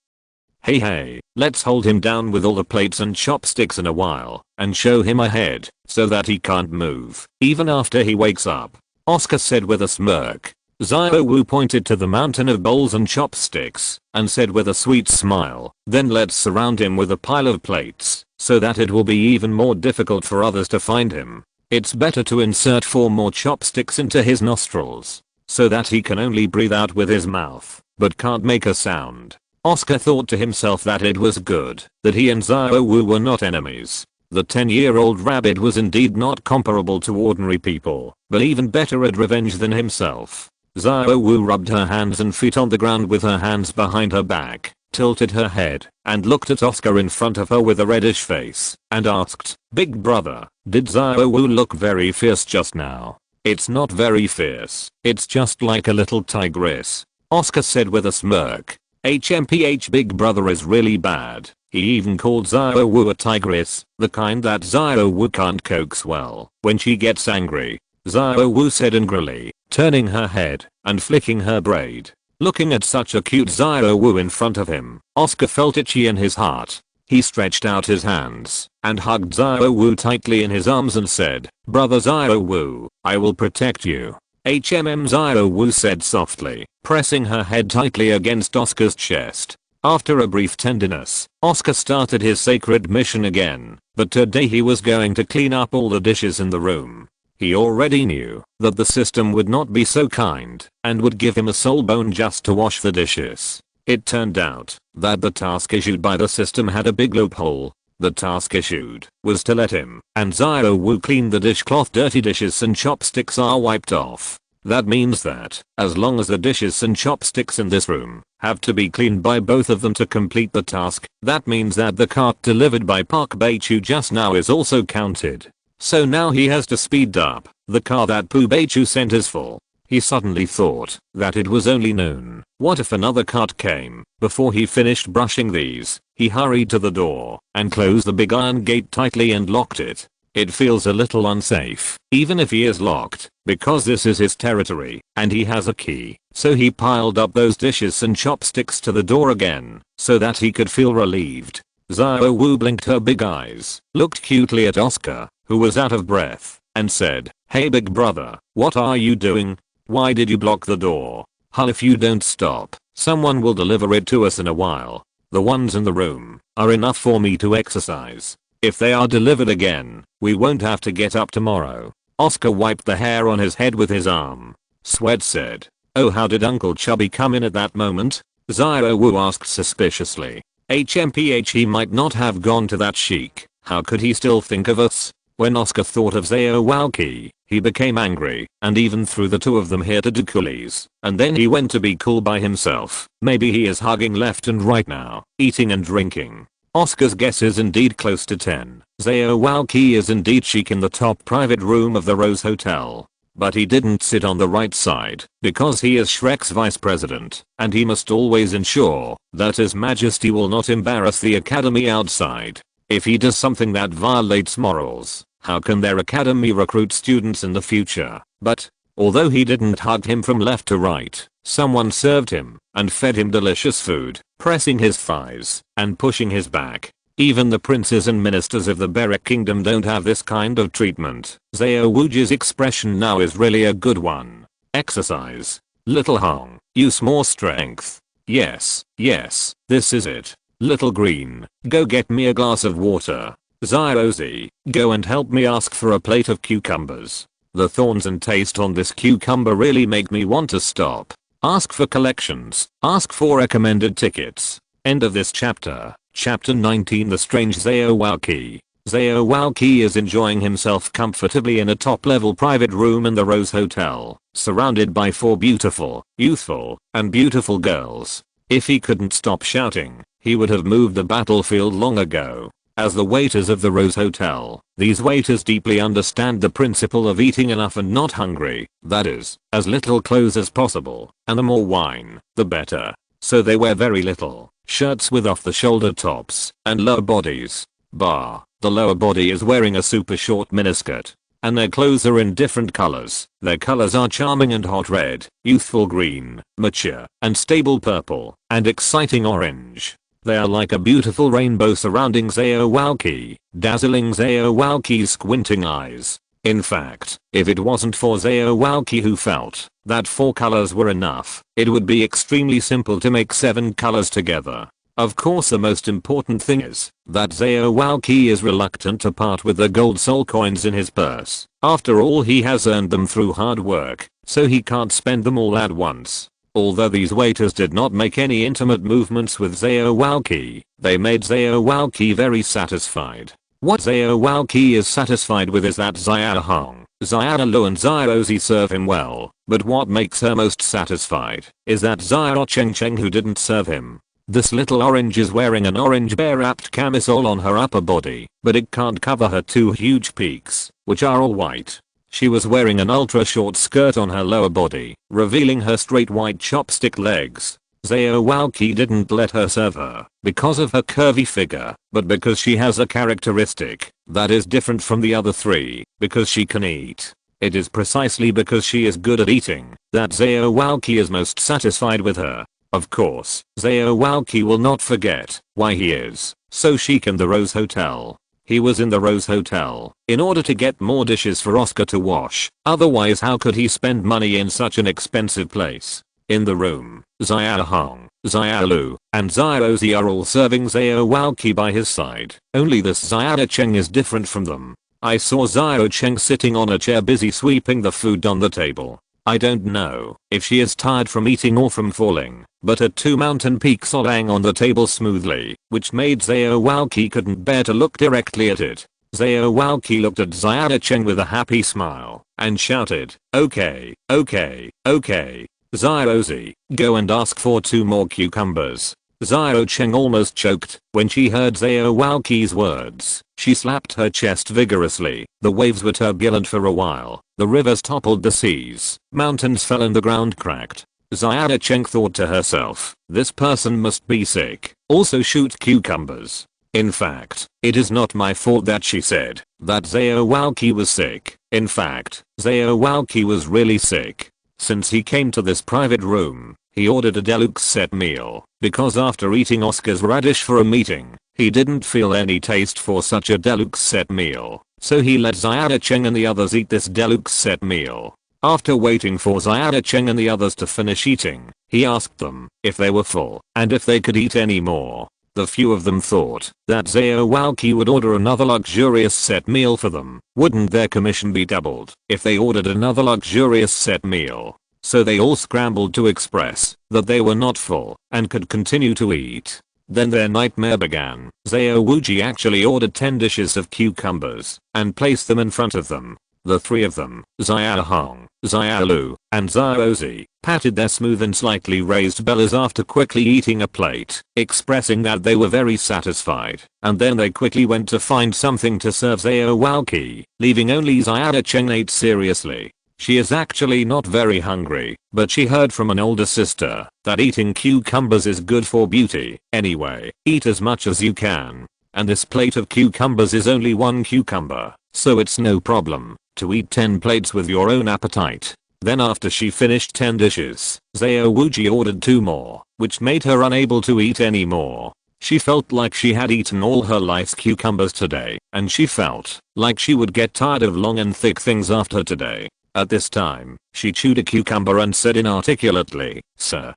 Hey, let's hold him down with all the plates and chopsticks in a while, and show him a head, so that he can't move, even after he wakes up. Oscar said with a smirk. Xiao Wu pointed to the mountain of bowls and chopsticks, and said with a sweet smile, then let's surround him with a pile of plates, so that it will be even more difficult for others to find him. It's better to insert 4 more chopsticks into his nostrils, so that he can only breathe out with his mouth, but can't make a sound. Oscar thought to himself that it was good that he and Xiao Wu were not enemies. The 10-year-old rabbit was indeed not comparable to ordinary people, but even better at revenge than himself. Xiao Wu rubbed her hands and feet on the ground with her hands behind her back, tilted her head, and looked at Oscar in front of her with a reddish face, and asked, Big brother, did Xiao Wu look very fierce just now? It's not very fierce, it's just like a little tigress, Oscar said with a smirk. HMPH Big brother is really bad. He even called Xiao Wu a tigress, the kind that Xiao Wu can't coax well when she gets angry. Xiao Wu said angrily, turning her head and flicking her braid. Looking at such a cute Xiao Wu in front of him, Oscar felt itchy in his heart. He stretched out his hands and hugged Xiao Wu tightly in his arms and said, Brother Xiao Wu, I will protect you. Xiao Wu said softly, pressing her head tightly against Oscar's chest. After a brief tenderness, Oscar started his sacred mission again, but today he was going to clean up all the dishes in the room. He already knew that the system would not be so kind and would give him a soul bone just to wash the dishes. It turned out that the task issued by the system had a big loophole. The task issued was to let him and Xiao Wu clean the dishcloth. Dirty dishes and chopsticks are wiped off. That means that, as long as the dishes and chopsticks in this room have to be cleaned by both of them to complete the task, that means that the cart delivered by Park Beichu just now is also counted. So now he has to speed up. The car that Pu Beichu sent is full. He suddenly thought that it was only noon. What if another cart came? Before he finished brushing these, he hurried to the door and closed the big iron gate tightly and locked it. It feels a little unsafe, even if he is locked, because this is his territory, and he has a key. So he piled up those dishes and chopsticks to the door again, so that he could feel relieved. Xiao Wu blinked her big eyes, looked cutely at Oscar, who was out of breath, and said, Hey big brother, what are you doing? Why did you block the door? If you don't stop, someone will deliver it to us in a while. The ones in the room are enough for me to exercise. If they are delivered again, we won't have to get up tomorrow. Oscar wiped the hair on his head with his arm. Sweat said, Oh, how did Uncle Chubby come in at that moment? Xiao Wu asked suspiciously. HMPH, he might not have gone to that chic. How could he still think of us? When Oscar thought of Xiao Walqi, he became angry and even threw the two of them here to do coolies. And then he went to be cool by himself. Maybe he is hugging left and right now, eating and drinking. Oscar's guess is indeed close to 10. Xiao Walqi is indeed chic in the top private room of the Rose Hotel. But he didn't sit on the right side, because he is Shrek's vice president, and he must always ensure that His Majesty will not embarrass the academy outside. If he does something that violates morals, how can their academy recruit students in the future? But, although he didn't hug him from left to right, someone served him and fed him delicious food, pressing his thighs and pushing his back. Even the princes and ministers of the Berek Kingdom don't have this kind of treatment. Xiao Wuji's expression now is really a good one. Exercise. Little Hong, use more strength. Yes, this is it. Little Green, go get me a glass of water. Xiao Z, go and help me ask for a plate of cucumbers. The thorns and taste on this cucumber really make me want to stop. Ask for collections. Ask for recommended tickets. End of this chapter. Chapter 19, The Strange Xiao Walqi. Xiao Walqi is enjoying himself comfortably in a top-level private room in the Rose Hotel, surrounded by 4 beautiful, youthful, and beautiful girls. If he couldn't stop shouting, he would have moved the battlefield long ago. As the waiters of the Rose Hotel, these waiters deeply understand the principle of eating enough and not hungry, that is, as little clothes as possible, and the more wine, the better. so they wear very little, shirts with off the shoulder tops, and lower bodies. The lower body is wearing a super short miniskirt. And their clothes are in different colors. Their colors are charming and hot red, youthful green, mature, and stable purple, and exciting orange. They are like a beautiful rainbow surrounding Aozhou, dazzling Aozhou's squinting eyes. In fact, if it wasn't for Aozhou who felt that 4 colors were enough, it would be extremely simple to make 7 colors together. Of course, the most important thing is that Aozhou is reluctant to part with the gold soul coins in his purse. After all, he has earned them through hard work, so he can't spend them all at once. Although these waiters did not make any intimate movements with Aozhou, they made Aozhou very satisfied. What Aozhou is satisfied with is that Xiaohong, Xiaolu and Xiaozi serve him well, but what makes her most satisfied is that Xiaocheng who didn't serve him. This little orange is wearing an orange bear-wrapped camisole on her upper body, but it can't cover her 2 huge peaks, which are all white. She was wearing an ultra-short skirt on her lower body, revealing her straight white chopstick legs. Aozhou didn't let her serve her because of her curvy figure, but because she has a characteristic that is different from the other 3, because she can eat. It is precisely because she is good at eating that Aozhou is most satisfied with her. Of course, Aozhou will not forget why he is so chic in the Rose Hotel. He was in the Rose Hotel in order to get more dishes for Oscar to wash, otherwise how could he spend money in such an expensive place? In the room, Xiaohong, Xiaolu, and Xiaozi are all serving Aozhou by his side. Only this Xiaocheng is different from them. I saw Xiaocheng sitting on a chair busy sweeping the food on the table. I don't know if she is tired from eating or from falling, but her 2 mountain peaks are laying on the table smoothly, which made Aozhou couldn't bear to look directly at it. Aozhou looked at Xiaocheng with a happy smile and shouted, "Okay, okay, okay. Xiaozi, go and ask for 2 more cucumbers." Xiaocheng almost choked when she heard Aozhou's words. She slapped her chest vigorously. The waves were turbulent for a while. The rivers toppled the seas. Mountains fell and the ground cracked. Xiaocheng thought to herself, this person must be sick. Also shoot cucumbers. In fact, it is not my fault that she said that Aozhou was sick. In fact, Aozhou was really sick. Since he came to this private room, he ordered a deluxe set meal, because after eating Oscar's radish for a meeting, he didn't feel any taste for such a deluxe set meal, so he let Xiaocheng and the others eat this deluxe set meal. After waiting for Xiaocheng and the others to finish eating, he asked them if they were full and if they could eat any more. The few of them thought that Aozhou would order another luxurious set meal for them. Wouldn't their commission be doubled if they ordered another luxurious set meal? So they all scrambled to express that they were not full and could continue to eat. Then their nightmare began. Aozhou actually ordered 10 dishes of cucumbers and placed them in front of them. The 3 of them, Xiaohong, Xiaolu, and Xiaozi, patted their smooth and slightly raised bellies after quickly eating a plate, expressing that they were very satisfied, and then they quickly went to find something to serve Aozhou, leaving only Xiaocheng ate seriously. She is actually not very hungry, but she heard from an older sister that eating cucumbers is good for beauty. Anyway, eat as much as you can. And this plate of cucumbers is only 1 cucumber, so it's no problem to eat 10 plates with your own appetite. Then after she finished 10 dishes, Aozhou ordered 2 more, which made her unable to eat any more. She felt like she had eaten all her life's cucumbers today, and she felt like she would get tired of long and thick things after today. At this time, she chewed a cucumber and said inarticulately, "Sir,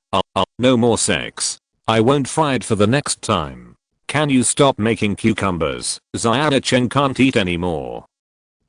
no more sex. I won't fry it for the next time. Can you stop making cucumbers? Xiaocheng can't eat anymore."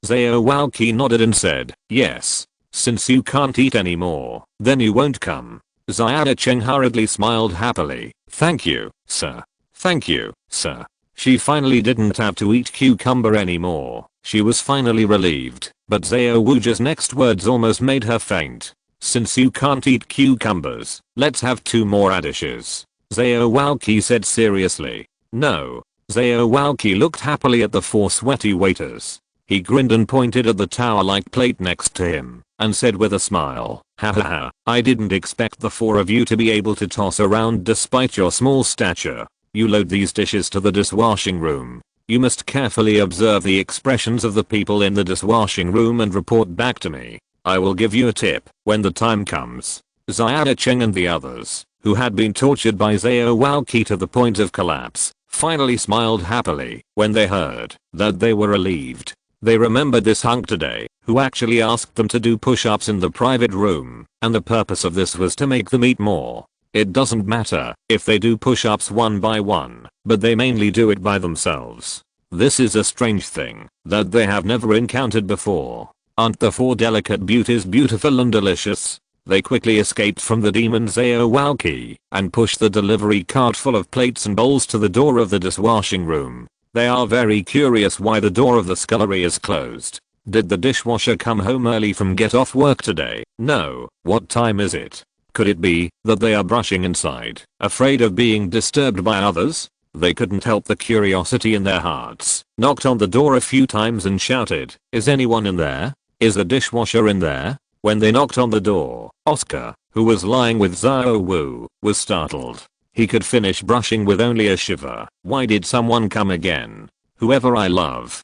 Aozhou nodded and said, "Yes. Since you can't eat anymore, then you won't come." Xiaocheng hurriedly smiled happily. "Thank you, sir. Thank you, sir." She finally didn't have to eat cucumber anymore. She was finally relieved, but Aozhou's next words almost made her faint. "Since you can't eat cucumbers, let's have 2 more radishes," Aozhou said seriously. "No." Aozhou looked happily at the 4 sweaty waiters. He grinned and pointed at the tower-like plate next to him, and said with a smile, Hahaha, I didn't expect the four of you to be able to toss around despite your small stature. You load these dishes to the dishwashing room. You must carefully observe the expressions of the people in the dishwashing room and report back to me. I will give you a tip when the time comes. Xiao Cheng and the others, who had been tortured by Xiao Waoqi to the point of collapse, finally smiled happily when they heard that they were relieved. They remembered this hunk today, who actually asked them to do push-ups in the private room, and the purpose of this was to make them eat more. It doesn't matter if they do push-ups one by one, but they mainly do it by themselves. This is a strange thing that they have never encountered before. Aren't the four delicate beauties beautiful and delicious? They quickly escaped from the demon Xiao Waoqi and pushed the delivery cart full of plates and bowls to the door of the dishwashing room. They are very curious why the door of the scullery is closed. Did the dishwasher come home early from get off work today? No. What time is it? Could it be that they are brushing inside, afraid of being disturbed by others? They couldn't help the curiosity in their hearts, knocked on the door a few times and shouted, "Is anyone in there? Is the dishwasher in there?" When they knocked on the door, Oscar, who was lying with Xiao Wu, was startled. He could finish brushing with only a shiver. Why did someone come again? Whoever I love,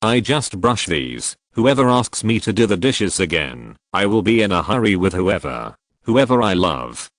I just brush these. Whoever asks me to do the dishes again, I will be in a hurry with whoever I love,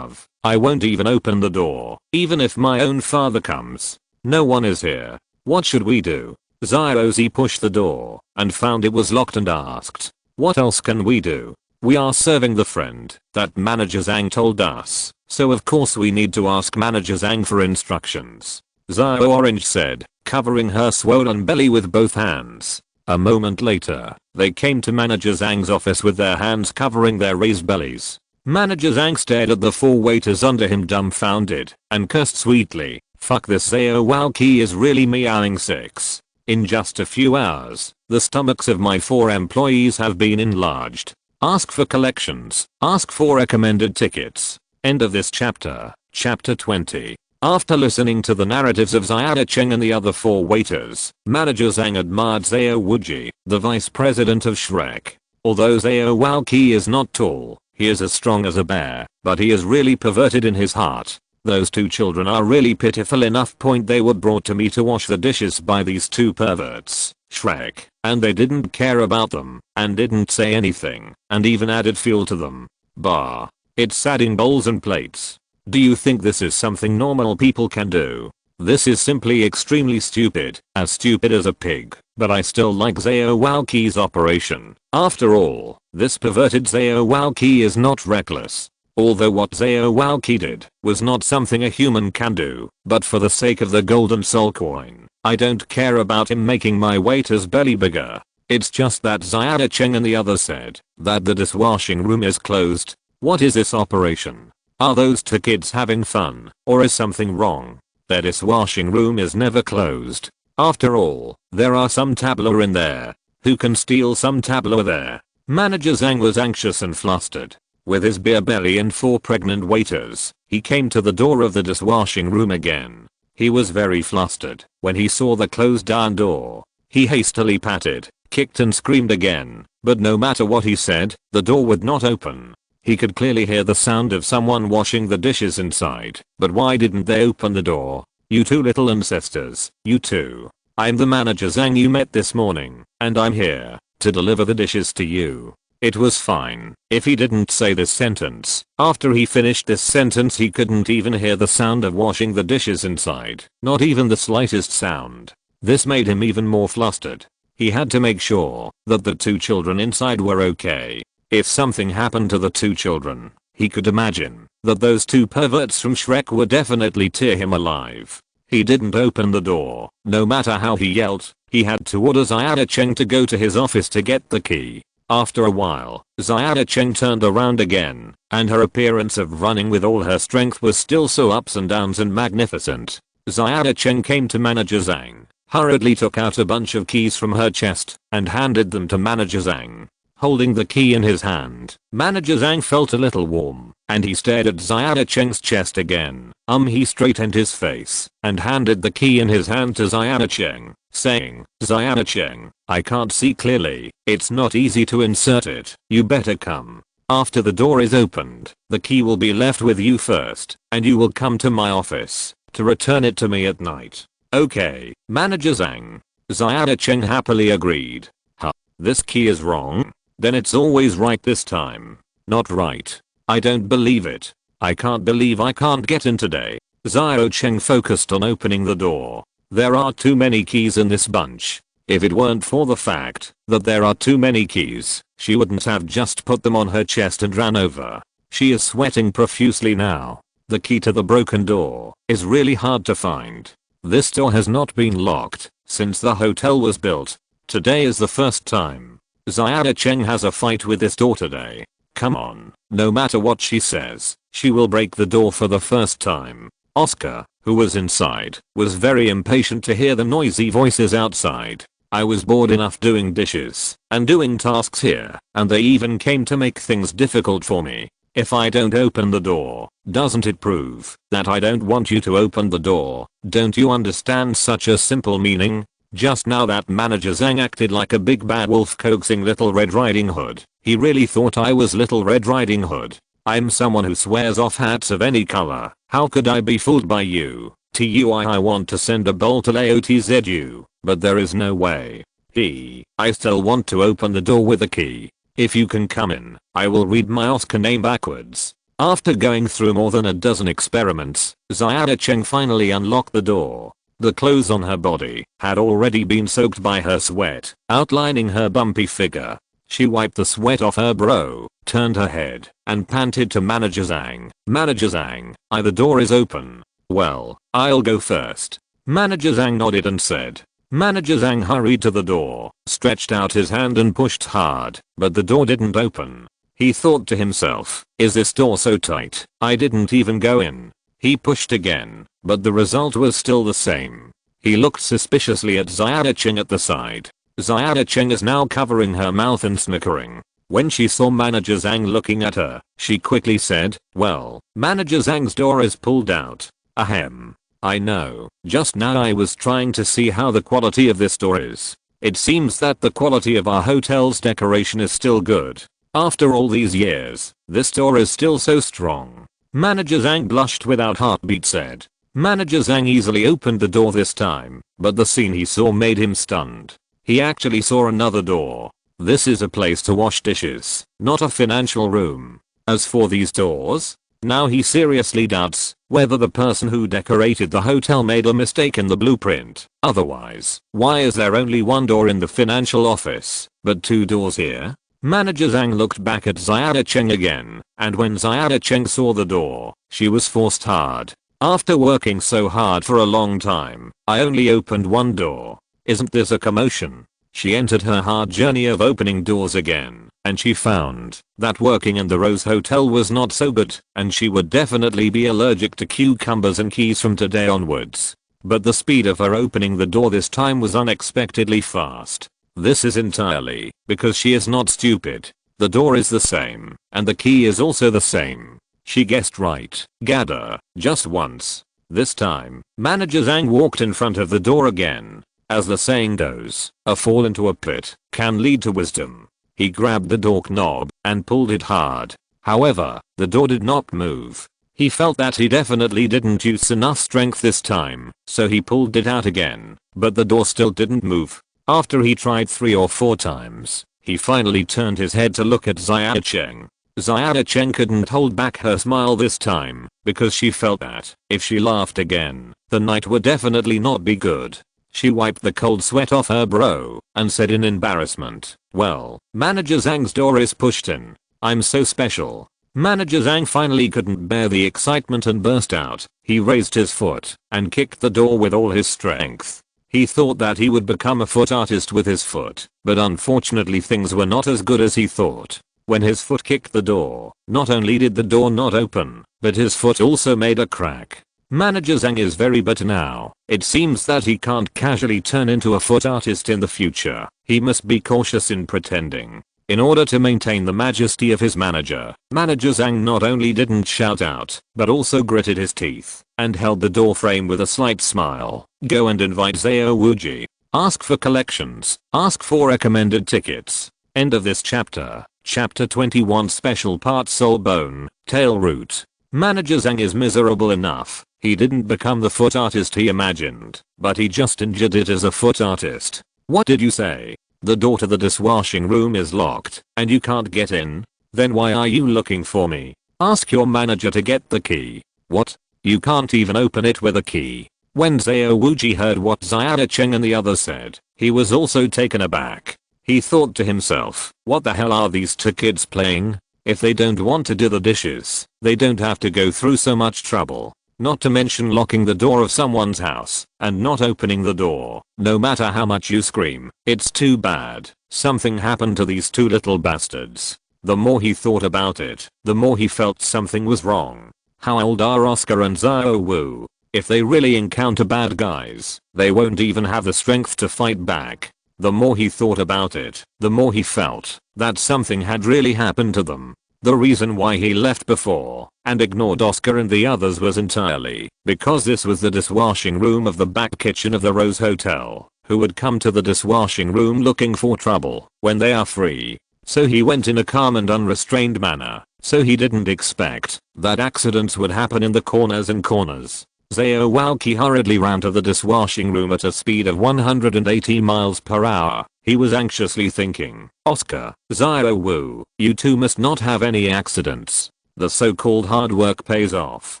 I won't even open the door, even if my own father comes. No one is here. What should we do? Xiaozi pushed the door and found it was locked and asked, what else can we do? We are serving the friend that Manager Zhang told us, so of course we need to ask Manager Zhang for instructions. Xiao Orange said, covering her swollen belly with both hands. A moment later, they came to Manager Zhang's office with their hands covering their raised bellies. Manager Zhang stared at the four waiters under him dumbfounded and cursed sweetly. Fuck, this Xiao Waoqi is really meowing 6. In just a few hours, the stomachs of my 4 employees have been enlarged. Ask for collections. Ask for recommended tickets. End of this chapter. Chapter 20. After listening to the narratives of Xiao Cheng and the other 4 waiters, Manager Zhang admired Xiao Wuji, the vice president of Shrek. Although Xiao Waoqi is not tall, he is as strong as a bear, but he is really perverted in his heart. Those 2 children are really pitiful enough. They were brought to me to wash the dishes by these 2 perverts, Shrek, and they didn't care about them, and didn't say anything, and even added fuel to them. Bah. It's adding bowls and plates. Do you think this is something normal people can do? This is simply extremely stupid, as stupid as a pig, but I still like Xiao Waoqi's operation. After all, this perverted Xiao Waoqi is not reckless. Although what Xiao Waoqi did was not something a human can do, but for the sake of the golden soul coin, I don't care about him making my waiter's belly bigger. It's just that Xiao Cheng and the others said that the dishwashing room is closed. What is this operation? Are those 2 kids having fun, or is something wrong? Their dishwashing room is never closed. After all, there are some tableaux in there. Who can steal some tableaux there? Manager Zhang was anxious and flustered. With his beer belly and 4 pregnant waiters, he came to the door of the dishwashing room again. He was very flustered when he saw the closed down door. He hastily patted, kicked and screamed again, but no matter what he said, the door would not open. He could clearly hear the sound of someone washing the dishes inside, but why didn't they open the door? You 2 little ancestors, you 2. I'm the Manager Zhang you met this morning, and I'm here to deliver the dishes to you. It was fine if he didn't say this sentence. After he finished this sentence, he couldn't even hear the sound of washing the dishes inside, not even the slightest sound. This made him even more flustered. He had to make sure that the 2 children inside were okay. If something happened to the 2 children, he could imagine that those 2 perverts from Shrek would definitely tear him alive. He didn't open the door. No matter how he yelled, he had to order Xiao Cheng to go to his office to get the key. After a while, Xiao Cheng turned around again, and her appearance of running with all her strength was still so ups and downs and magnificent. Xiao Cheng came to Manager Zhang, hurriedly took out a bunch of keys from her chest, and handed them to Manager Zhang. Holding the key in his hand, Manager Zhang felt a little warm, and he stared at Xiao Cheng's chest again. He straightened his face, and handed the key in his hand to Xiao Cheng. saying, "Ziada Cheng, I can't see clearly. It's not easy to insert it. You better come. After the door is opened, the key will be left with you first, and you will come to my office to return it to me at night." "Okay, Manager Zhang." Ziada Cheng happily agreed. "Huh? This key is wrong? Then it's always right this time." "Not right. I don't believe it. I can't believe I can't get in today." Ziada Cheng focused on opening the door. There are too many keys in this bunch. If it weren't for the fact that there are too many keys, she wouldn't have just put them on her chest and ran over. She is sweating profusely now. The key to the broken door is really hard to find. This door has not been locked since the hotel was built. Today is the first time Ziada Cheng has a fight with this door today. Come on, no matter what she says, she will break the door for the first time. Oscar, who was inside, was very impatient to hear the noisy voices outside. "I was bored enough doing dishes and doing tasks here, and they even came to make things difficult for me. If I don't open the door, doesn't it prove that I don't want you to open the door? Don't you understand such a simple meaning?" Just now that Manager Zhang acted like a big bad wolf coaxing Little Red Riding Hood. He really thought I was Little Red Riding Hood. I'm someone who swears off hats of any color. How could I be fooled by you? I want to send a bolt to Laotzu, but there is no way. I still want to open the door with a key. If you can come in, I will read my Oscar name backwards. After going through more than a dozen experiments, Ziada Cheng finally unlocked the door. The clothes on her body had already been soaked by her sweat, outlining her bumpy figure. She wiped the sweat off her brow, turned her head, and panted to Manager Zhang. "Manager Zhang, the door is open." "Well, I'll go first." Manager Zhang nodded and said. Manager Zhang hurried to the door, stretched out his hand and pushed hard, but the door didn't open. He thought to himself, "Is this door so tight? I didn't even go in." He pushed again, but the result was still the same. He looked suspiciously at Ziada Cheng at the side. Ziada Cheng is now covering her mouth and snickering. When she saw Manager Zhang looking at her, she quickly said, "Well, Manager Zhang's door is pulled out." "Ahem. I know. Just now I was trying to see how the quality of this door is. It seems that the quality of our hotel's decoration is still good. After all these years, this door is still so strong." Manager Zhang blushed without heartbeat said. Manager Zhang easily opened the door this time, but the scene he saw made him stunned. He actually saw another door. This is a place to wash dishes, not a financial room. As for these doors, now he seriously doubts whether the person who decorated the hotel made a mistake in the blueprint. Otherwise, why is there only one door in the financial office, but two doors here? Manager Zhang looked back at Ziada Cheng again, and when Ziada Cheng saw the door, she was forced hard. "After working so hard for a long time, I only opened one door. Isn't this a commotion?" She entered her hard journey of opening doors again, and she found that working in the Rose Hotel was not so good, and she would definitely be allergic to cucumbers and keys from today onwards. But the speed of her opening the door this time was unexpectedly fast. This is entirely because she is not stupid. The door is the same, and the key is also the same. She guessed right. Gather, just once. This time, Manager Zhang walked in front of the door again. As the saying goes, a fall into a pit can lead to wisdom. He grabbed the door knob and pulled it hard. However, the door did not move. He felt that he definitely didn't use enough strength this time, so he pulled it out again, but the door still didn't move. After he tried 3 or 4 times, he finally turned his head to look at Ziada Cheng. Ziada Cheng couldn't hold back her smile this time, because she felt that if she laughed again, the night would definitely not be good. She wiped the cold sweat off her brow and said in embarrassment, "Well, Manager Zhang's door is pushed in. I'm so special." Manager Zhang finally couldn't bear the excitement and burst out. He raised his foot and kicked the door with all his strength. He thought that he would become a foot artist with his foot, but unfortunately things were not as good as he thought. When his foot kicked the door, not only did the door not open, but his foot also made a crack. Manager Zhang is very bitter now. It seems that he can't casually turn into a foot artist in the future. He must be cautious in pretending. In order to maintain the majesty of his manager, Manager Zhang not only didn't shout out, but also gritted his teeth and held the door frame with a slight smile. "Go and invite Zhao Wuji." Ask for collections. Ask for recommended tickets. End of this chapter. Chapter 21 Special Part Soul Bone, Tail Root. Manager Zhang is miserable enough. He didn't become the foot artist he imagined, but he just injured it as a foot artist. What did you say? The door to the dishwashing room is locked, and you can't get in? Then why are you looking for me? Ask your manager to get the key. What? You can't even open it with a key. When Xiao Wuji heard what Xiao Cheng and the others said, he was also taken aback. He thought to himself, what the hell are these two kids playing? If they don't want to do the dishes, they don't have to go through so much trouble. Not to mention locking the door of someone's house and not opening the door. No matter how much you scream, it's too bad. Something happened to these two little bastards. The more he thought about it, the more he felt something was wrong. How old are Oscar and Xiao Wu? If they really encounter bad guys, they won't even have the strength to fight back. The more he thought about it, the more he felt that something had really happened to them. The reason why he left before and ignored Oscar and the others was entirely because this was the dishwashing room of the back kitchen of the Rose Hotel. Who would come to the dishwashing room looking for trouble when they are free? So he went in a calm and unrestrained manner, so he didn't expect that accidents would happen in the corners and corners. Xiao Wuji hurriedly ran to the dishwashing room at a speed of 180 miles per hour. He was anxiously thinking, Oscar, Xiao Wu, you two must not have any accidents. The so-called hard work pays off.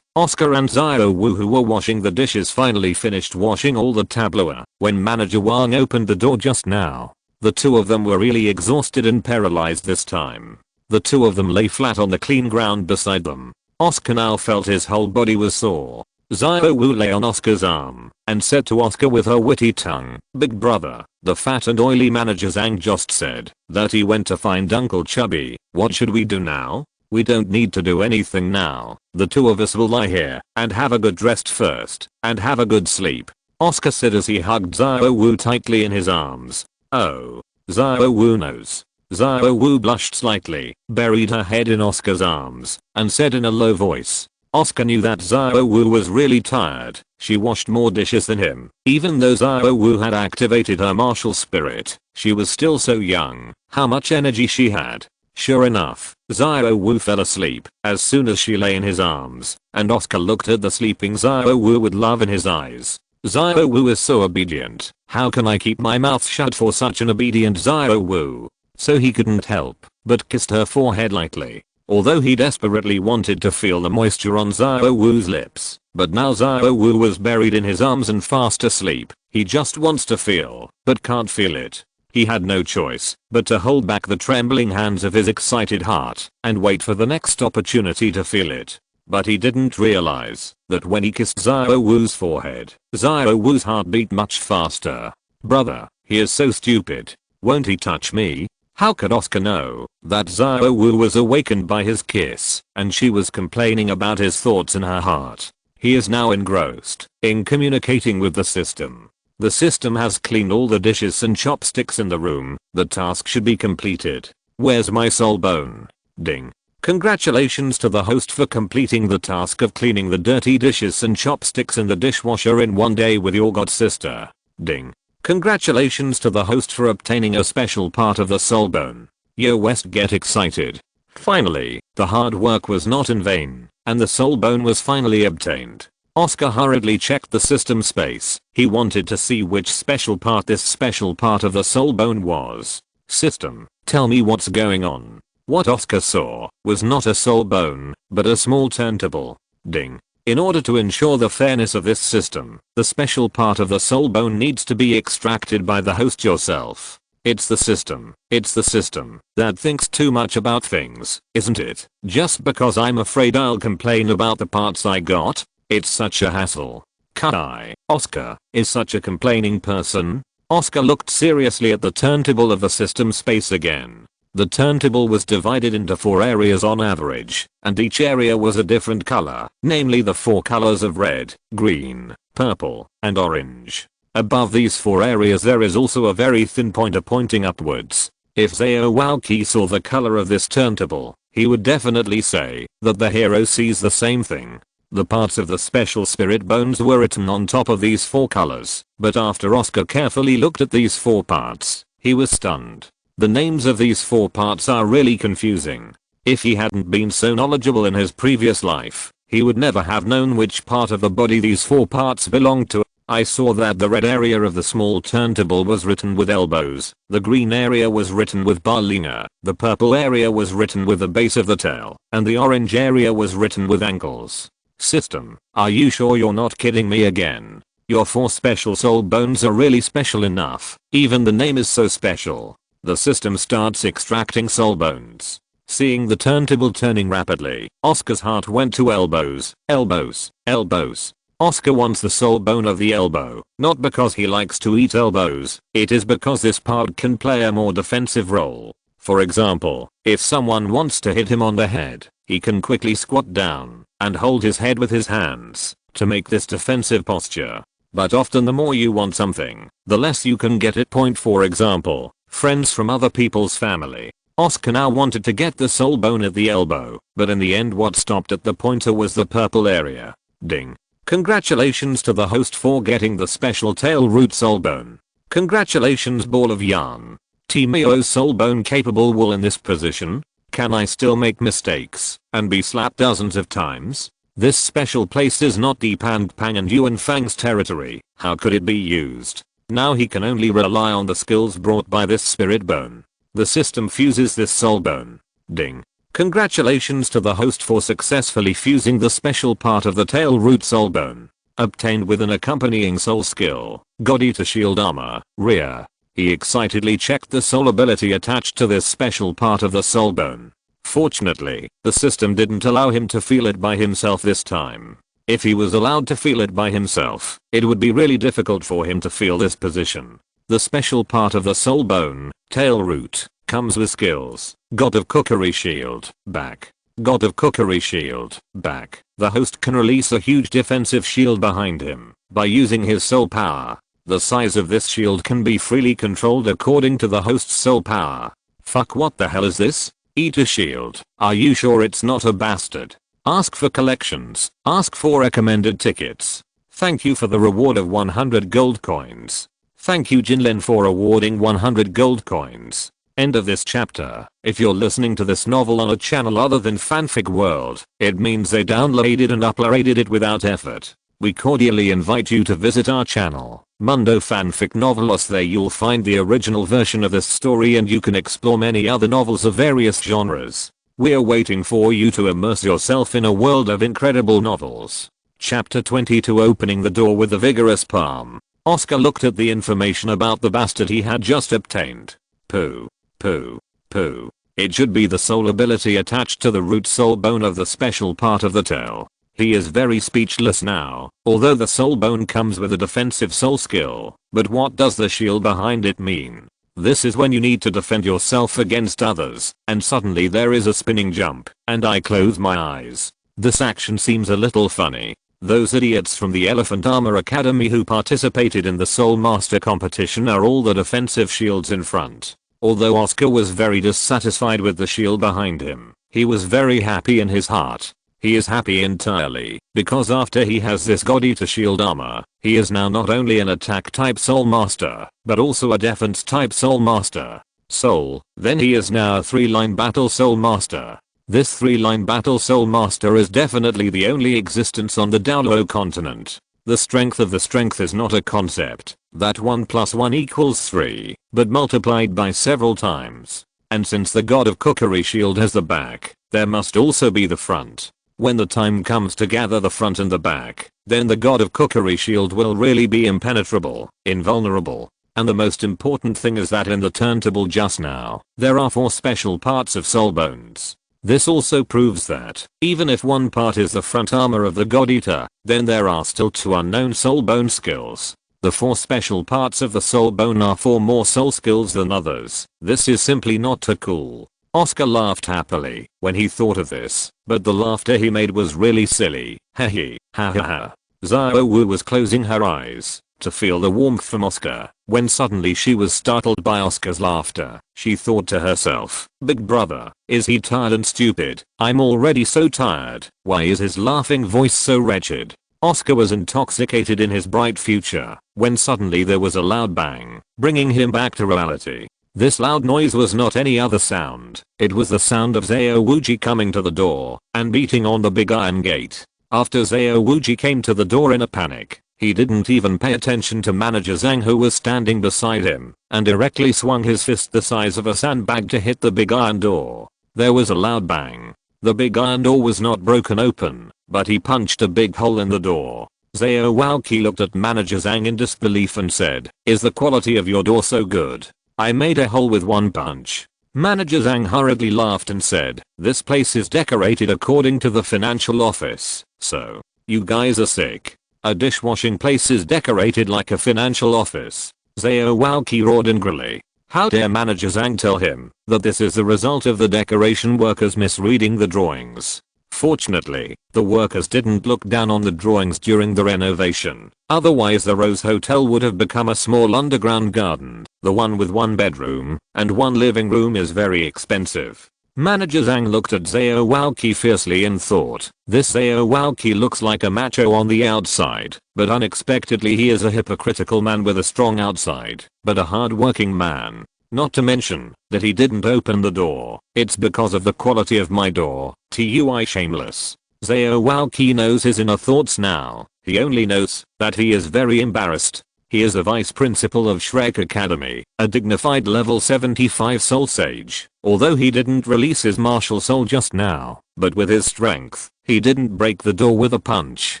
Oscar and Xiao Wu, who were washing the dishes, finally finished washing all the tableaux when Manager Wang opened the door just now. The two of them were really exhausted and paralyzed this time. The two of them lay flat on the clean ground beside them. Oscar now felt his whole body was sore. Xiao Wu lay on Oscar's arm and said to Oscar with her witty tongue, "Big brother, the fat and oily manager Zhang just said that he went to find Uncle Chubby. What should we do now? We don't need to do anything now. The two of us will lie here and have a good rest first and have a good sleep," Oscar said as he hugged Xiao Wu tightly in his arms. Oh, Xiao Wu knows. Xiao Wu blushed slightly, buried her head in Oscar's arms, and said in a low voice. Oscar knew that Xiao Wu was really tired. She washed more dishes than him. Even though Xiao Wu had activated her martial spirit, she was still so young. How much energy she had. Sure enough, Xiao Wu fell asleep as soon as she lay in his arms, and Oscar looked at the sleeping Xiao Wu with love in his eyes. Xiao Wu is so obedient. How can I keep my mouth shut for such an obedient Xiao Wu? So he couldn't help but kissed her forehead lightly. Although he desperately wanted to feel the moisture on Xiao Wu's lips, but now Xiao Wu was buried in his arms and fast asleep. He just wants to feel, but can't feel it. He had no choice but to hold back the trembling hands of his excited heart and wait for the next opportunity to feel it. But he didn't realize that when he kissed Xiao Wu's forehead, Xiao Wu's heart beat much faster. Brother, he is so stupid. Won't he touch me? How could Oscar know that Xiao Wu was awakened by his kiss, and she was complaining about his thoughts in her heart? He is now engrossed in communicating with the system. The system has cleaned all the dishes and chopsticks in the room. The task should be completed. Where's my soul bone? Ding. Congratulations to the host for completing the task of cleaning the dirty dishes and chopsticks in the dishwasher in one day with your god sister. Ding. Congratulations to the host for obtaining a special part of the soul bone. Yo West, get excited. Finally, the hard work was not in vain, and the soul bone was finally obtained. Oscar hurriedly checked the system space. He wanted to see which special part this special part of the soul bone was. System, tell me what's going on. What Oscar saw was not a soul bone, but a small turntable. Ding. In order to ensure the fairness of this system, the special part of the soul bone needs to be extracted by the host yourself. It's the system that thinks too much about things, isn't it? Just because I'm afraid I'll complain about the parts I got? It's such a hassle. Kai, Oscar is such a complaining person. Oscar looked seriously at the turntable of the system space again. The turntable was divided into 4 areas on average, and each area was a different color, namely the 4 colors of red, green, purple, and orange. Above these 4 areas there is also a very thin pointer pointing upwards. If Xiao Wuji saw the color of this turntable, he would definitely say that the hero sees the same thing. The parts of the special spirit bones were written on top of these 4 colors, but after Oscar carefully looked at these 4 parts, he was stunned. The names of these 4 parts are really confusing. If he hadn't been so knowledgeable in his previous life, he would never have known which part of the body these 4 parts belonged to. I saw that the red area of the small turntable was written with elbows, the green area was written with balina, the purple area was written with the base of the tail, and the orange area was written with ankles. System, are you sure you're not kidding me again? Your 4 special soul bones are really special enough, even the name is so special. The system starts extracting soul bones. Seeing the turntable turning rapidly, Oscar's heart went to elbows, elbows, elbows. Oscar wants the soul bone of the elbow, not because he likes to eat elbows, it is because this part can play a more defensive role. For example, if someone wants to hit him on the head, he can quickly squat down and hold his head with his hands to make this defensive posture. But often the more you want something, the less you can get it. For example, friends from other people's family. Oscar now wanted to get the soul bone at the elbow, but in the end what stopped at the pointer was the purple area. Ding. Congratulations to the host for getting the special tail root soul bone. Congratulations ball of yarn. Team EO's soul bone capable wool in this position? Can I still make mistakes and be slapped dozens of times? This special place is not Deep and Pang and Yuan Fang's territory. How could it be used? Now he can only rely on the skills brought by this spirit bone. The system fuses this soul bone. Ding. Congratulations to the host for successfully fusing the special part of the tail root soul bone. Obtained with an accompanying soul skill, God Eater Shield Armor, Rear. He excitedly checked the soul ability attached to this special part of the soul bone. Fortunately, the system didn't allow him to feel it by himself this time. If he was allowed to feel it by himself, it would be really difficult for him to feel this position. The special part of the soul bone, tail root, comes with skills. God of Cookery Shield, back. God of Cookery Shield, back. The host can release a huge defensive shield behind him by using his soul power. The size of this shield can be freely controlled according to the host's soul power. Fuck, what the hell is this? Eat a shield. Are you sure it's not a bastard? Ask for collections. Ask for recommended tickets. Thank you for the reward of 100 gold coins. Thank you Jinlin for awarding 100 gold coins. End of this chapter. If you're listening to this novel on a channel other than Fanfic World, it means they downloaded and uploaded it without effort. We cordially invite you to visit our channel, Mundo Fanfic Novelos. There you'll find the original version of this story and you can explore many other novels of various genres. We're waiting for you to immerse yourself in a world of incredible novels. Chapter 22, Opening the Door with a Vigorous Palm. Oscar looked at the information about the bastard he had just obtained. Pooh. Pooh. Pooh. It should be the soul ability attached to the root soul bone of the special part of the tail. He is very speechless now, although the soul bone comes with a defensive soul skill. But what does the shield behind it mean? This is when you need to defend yourself against others, and suddenly there is a spinning jump, and I close my eyes. This action seems a little funny. Those idiots from the Elephant Armor Academy who participated in the Soul Master competition are all the defensive shields in front. Although Oscar was very dissatisfied with the shield behind him, he was very happy in his heart. He is happy entirely, because after he has this God Eater Shield Armor, he is now not only an attack type Soul Master, but also a defense type Soul Master. Soul, then he is now a 3-line battle Soul Master. This 3-line battle Soul Master is definitely the only existence on the Douluo continent. The strength of the strength is not a concept, that 1 + 1 = 3, but multiplied by several times. And since the God of Cookery Shield has the back, there must also be the front. When the time comes to gather the front and the back, then the God of Cookery Shield will really be impenetrable, invulnerable. And the most important thing is that in the turntable just now, there are 4 special parts of soul bones. This also proves that, even if one part is the front armor of the God Eater, then there are still 2 unknown soul bone skills. The 4 special parts of the soul bone are 4 more soul skills than others. This is simply not too cool. Oscar laughed happily when he thought of this, but the laughter he made was really silly. Hehe, ha ha ha. Xiao Wu was closing her eyes. to feel the warmth from Oscar, when suddenly she was startled by Oscar's laughter. She thought to herself, "Big brother, is he tired and stupid? I'm already so tired. Why is his laughing voice so wretched?" Oscar was intoxicated in his bright future, when suddenly there was a loud bang, bringing him back to reality. This loud noise was not any other sound. It was the sound of Xiao Wuji coming to the door and beating on the big iron gate. After Xiao Wuji came to the door in a panic, he didn't even pay attention to manager Zhang, who was standing beside him, and directly swung his fist the size of a sandbag to hit the big iron door. There was a loud bang. The big iron door was not broken open, but he punched a big hole in the door. Xiao Wuji looked at manager Zhang in disbelief and said, "Is the quality of your door so good? I made a hole with one punch." Manager Zhang hurriedly laughed and said, "This place is decorated according to the financial office, so you guys are sick. A dishwashing place is decorated like a financial office." Xiao Wuji roared angrily. How dare manager Zhang tell him that this is the result of the decoration workers misreading the drawings. Fortunately, the workers didn't look down on the drawings during the renovation. Otherwise the Rose Hotel would have become a small underground garden. The one with one bedroom and one living room is very expensive. Manager Zhang looked at Xiao Wuji fiercely and thought, this Xiao Wuji looks like a macho on the outside, but unexpectedly he is a hypocritical man with a strong outside, but a hard-working man. Not to mention that he didn't open the door. It's because of the quality of my door. Tui shameless. Xiao Wuji knows his inner thoughts now. He only knows that he is very embarrassed. He is a vice principal of Shrek Academy, a dignified level 75 soul sage. Although he didn't release his martial soul just now, but with his strength, he didn't break the door with a punch,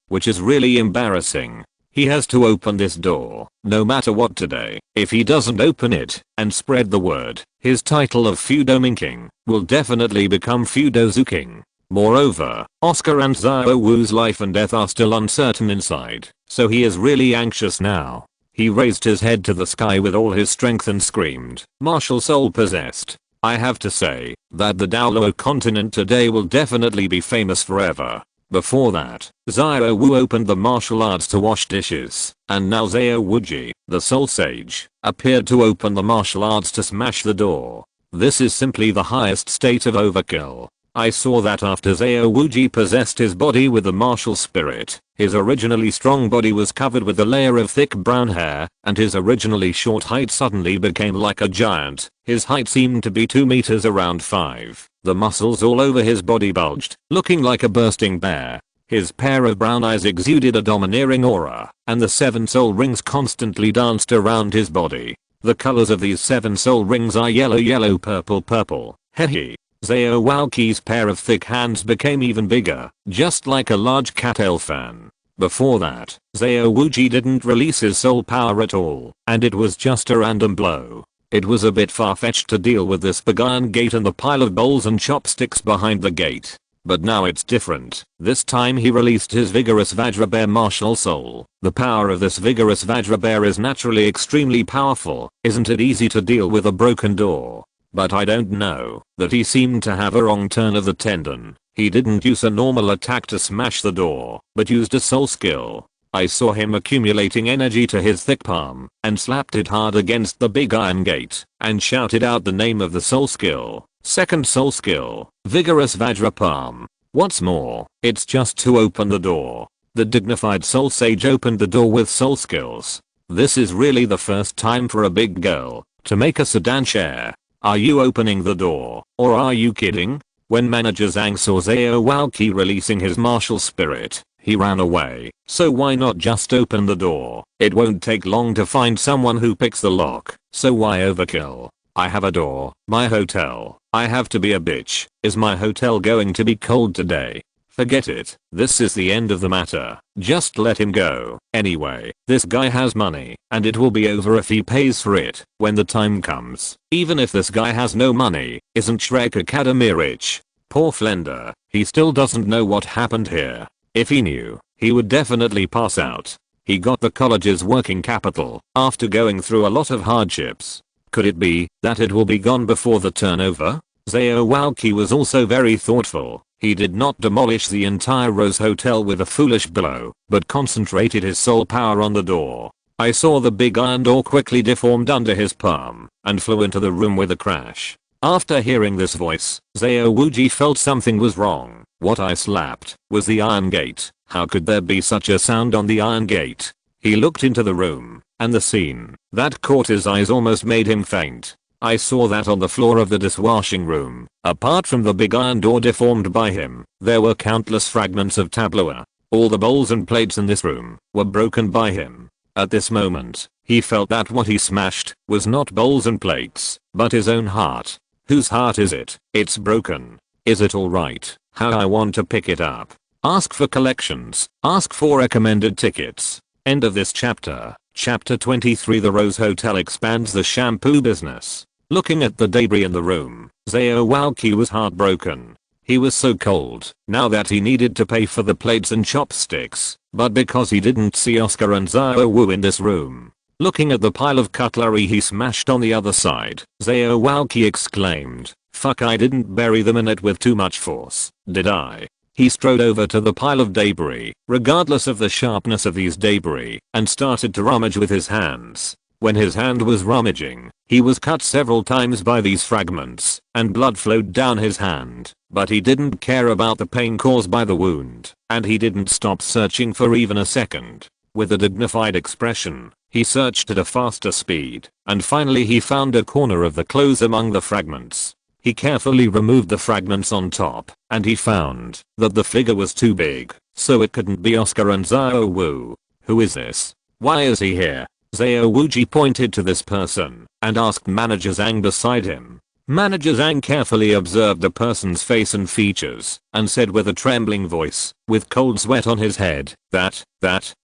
which is really embarrassing. He has to open this door, no matter what today. If he doesn't open it and spread the word, his title of Fudo King will definitely become Fudozu King. Moreover, Oscar and Xiao Wu's life and death are still uncertain inside, so he is really anxious now. He raised his head to the sky with all his strength and screamed, "Martial soul possessed." I have to say that the Douluo continent today will definitely be famous forever. Before that, Xiao Wu opened the martial arts to wash dishes, and now Xiao Wuji, the soul sage, appeared to open the martial arts to smash the door. This is simply the highest state of overkill. I saw that after Xiao Wuji possessed his body with the martial spirit, his originally strong body was covered with a layer of thick brown hair, and his originally short height suddenly became like a giant. His height seemed to be 2 meters around 5. The muscles all over his body bulged, looking like a bursting bear. His pair of brown eyes exuded a domineering aura, and the 7 soul rings constantly danced around his body. The colors of these 7 soul rings are yellow, yellow, purple, purple. Hehe. Xiao Wuji's pair of thick hands became even bigger, just like a large cattail fan. Before that, Xiao Wuji didn't release his soul power at all, and it was just a random blow. It was a bit far-fetched to deal with this big iron gate and the pile of bowls and chopsticks behind the gate. But now it's different. This time he released his vigorous Vajra Bear martial soul. The power of this vigorous Vajra Bear is naturally extremely powerful. Isn't it easy to deal with a broken door? But I don't know that he seemed to have a wrong turn of the tendon. He didn't use a normal attack to smash the door, but used a soul skill. I saw him accumulating energy to his thick palm and slapped it hard against the big iron gate and shouted out the name of the soul skill. Second soul skill, vigorous Vajra palm. What's more, it's just to open the door. The dignified soul sage opened the door with soul skills. This is really the first time for a big girl to make a sedan chair. Are you opening the door, or are you kidding? When manager Zhang saw Xiao Wuji releasing his martial spirit, he ran away. So why not just open the door? It won't take long to find someone who picks the lock, so why overkill? I have a door, my hotel. I have to be a bitch. Is my hotel going to be cold today? Forget it. This is the end of the matter. Just let him go. Anyway, this guy has money, and it will be over if he pays for it when the time comes. Even if this guy has no money, isn't Shrek Academy rich? Poor Flender, he still doesn't know what happened here. If he knew, he would definitely pass out. He got the college's working capital after going through a lot of hardships. Could it be that it will be gone before the turnover? Xiao Wuji was also very thoughtful. He did not demolish the entire Rose Hotel with a foolish blow, but concentrated his soul power on the door. I saw the big iron door quickly deformed under his palm and flew into the room with a crash. After hearing this voice, Xiao Wuji felt something was wrong. What I slapped was the iron gate. How could there be such a sound on the iron gate? He looked into the room, and the scene that caught his eyes almost made him faint. I saw that on the floor of the dishwashing room, apart from the big iron door deformed by him, there were countless fragments of tableau. All the bowls and plates in this room were broken by him. At this moment, he felt that what he smashed was not bowls and plates, but his own heart. Whose heart is it? It's broken. Is it alright? How I want to pick it up. Ask for collections. Ask for recommended tickets. End of this chapter. Chapter 23. The Rose Hotel expands the shampoo business. Looking at the debris in the room, Xiao Wuji was heartbroken. He was so cold now that he needed to pay for the plates and chopsticks, but because he didn't see Oscar and Xiao Wu in this room. Looking at the pile of cutlery he smashed on the other side, Xiao Wuji exclaimed, "Fuck, I didn't bury them in it with too much force, did I?" He strode over to the pile of debris, regardless of the sharpness of these debris, and started to rummage with his hands. When his hand was rummaging, he was cut several times by these fragments, and blood flowed down his hand, but he didn't care about the pain caused by the wound, and he didn't stop searching for even a second. With a dignified expression, he searched at a faster speed, and finally he found a corner of the clothes among the fragments. He carefully removed the fragments on top, and he found that the figure was too big, so it couldn't be Oscar and Xiao Wu. Who is this? Why is he here? Xiao Wuji pointed to this person and asked Manager Zhang beside him. Manager Zhang carefully observed the person's face and features and said with a trembling voice, with cold sweat on his head, that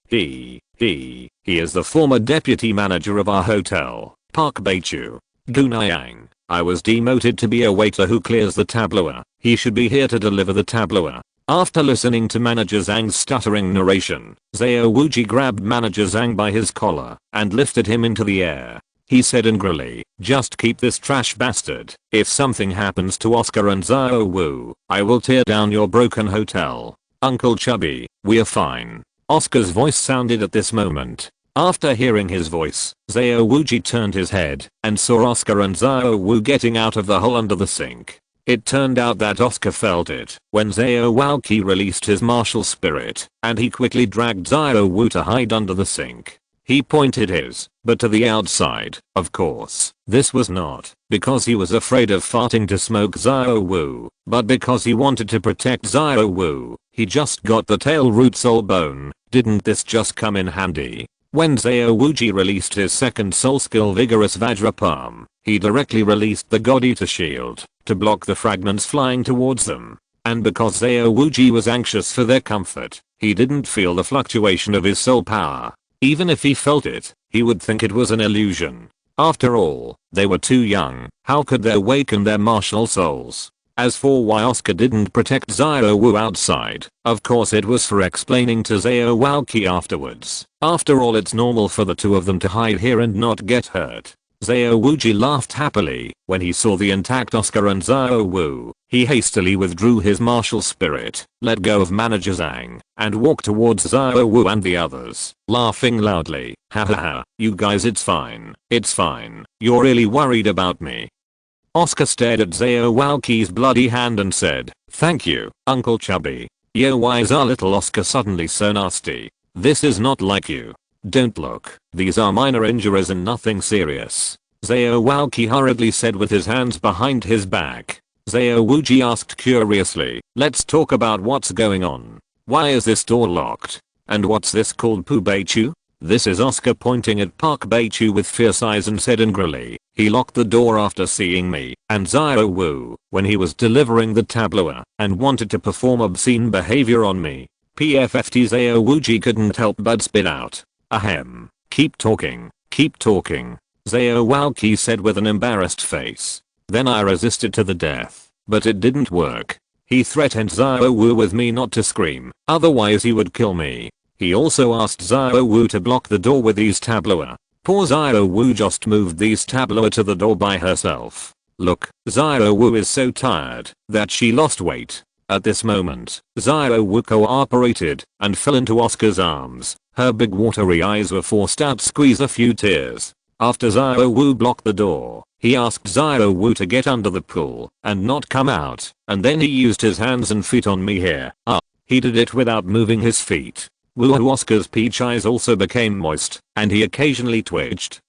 he is the former deputy manager of our hotel, Park Beichu. Gunayang. I was demoted to be a waiter who clears the tableau. He should be here to deliver the tableau. After listening to Manager Zhang's stuttering narration, Xiao Wuji grabbed Manager Zhang by his collar and lifted him into the air. He said angrily, "Just keep this trash bastard. If something happens to Oscar and Xiao Wu, I will tear down your broken hotel." "Uncle Chubby, we're fine." Oscar's voice sounded at this moment. After hearing his voice, Xiao Wuji turned his head and saw Oscar and Xiao Wu getting out of the hole under the sink. It turned out that Oscar felt it when Xiao Wuji released his martial spirit, and he quickly dragged Xiao Wu to hide under the sink. He pointed his butt to the outside, of course. This was not because he was afraid of farting to smoke Xiao Wu, but because he wanted to protect Xiao Wu. He just got the tail root soul bone. Didn't this just come in handy? When Xiao Wuji released his second soul skill Vigorous Vajra Palm, he directly released the God Eater shield to block the fragments flying towards them. And because Xiao Wuji was anxious for their comfort, he didn't feel the fluctuation of his soul power. Even if he felt it, he would think it was an illusion. After all, they were too young. How could they awaken their martial souls? As for why Oscar didn't protect Xiao Wu outside, of course it was for explaining to Xiao Wuji afterwards. After all, it's normal for the two of them to hide here and not get hurt. Xiao Wuji laughed happily when he saw the intact Oscar and Xiao Wu. He hastily withdrew his martial spirit, let go of Manager Zhang, and walked towards Xiao Wu and the others, laughing loudly. "Ha ha ha, you guys, it's fine. It's fine. You're really worried about me." Oscar stared at Xiao Wuji's bloody hand and said, "Thank you, Uncle Chubby." "Yo, why is our little Oscar suddenly so nasty? This is not like you." "Don't look. These are minor injuries and nothing serious," Xiao Wuji hurriedly said with his hands behind his back. Xiao Wuji asked curiously, "Let's talk about what's going on. Why is this door locked? And what's this called Pu Beichu?" This is Oscar pointing at Park Beichu with fierce eyes and said angrily, "He locked the door after seeing me and Xiao Wu when he was delivering the tableau and wanted to perform obscene behavior on me." PFFT Xiao Wuji couldn't help but spit out, "Ahem. Keep talking. Keep talking," Xiao Wuji said with an embarrassed face. "Then I resisted to the death, but it didn't work. He threatened Xiao Wu with me not to scream, otherwise he would kill me. He also asked Xiao Wu to block the door with these tableaux. Poor Xiao Wu just moved these tableaux to the door by herself. Look, Xiao Wu is so tired that she lost weight. At this moment, Xiao Wu cooperated and fell into Oscar's arms. Her big watery eyes were forced out to squeeze a few tears. After Xiao Wu blocked the door, he asked Xiao Wu to get under the pool and not come out, and then he used his hands and feet on me here. He did it without moving his feet. Woo Oscar's peach eyes also became moist, and he occasionally twitched.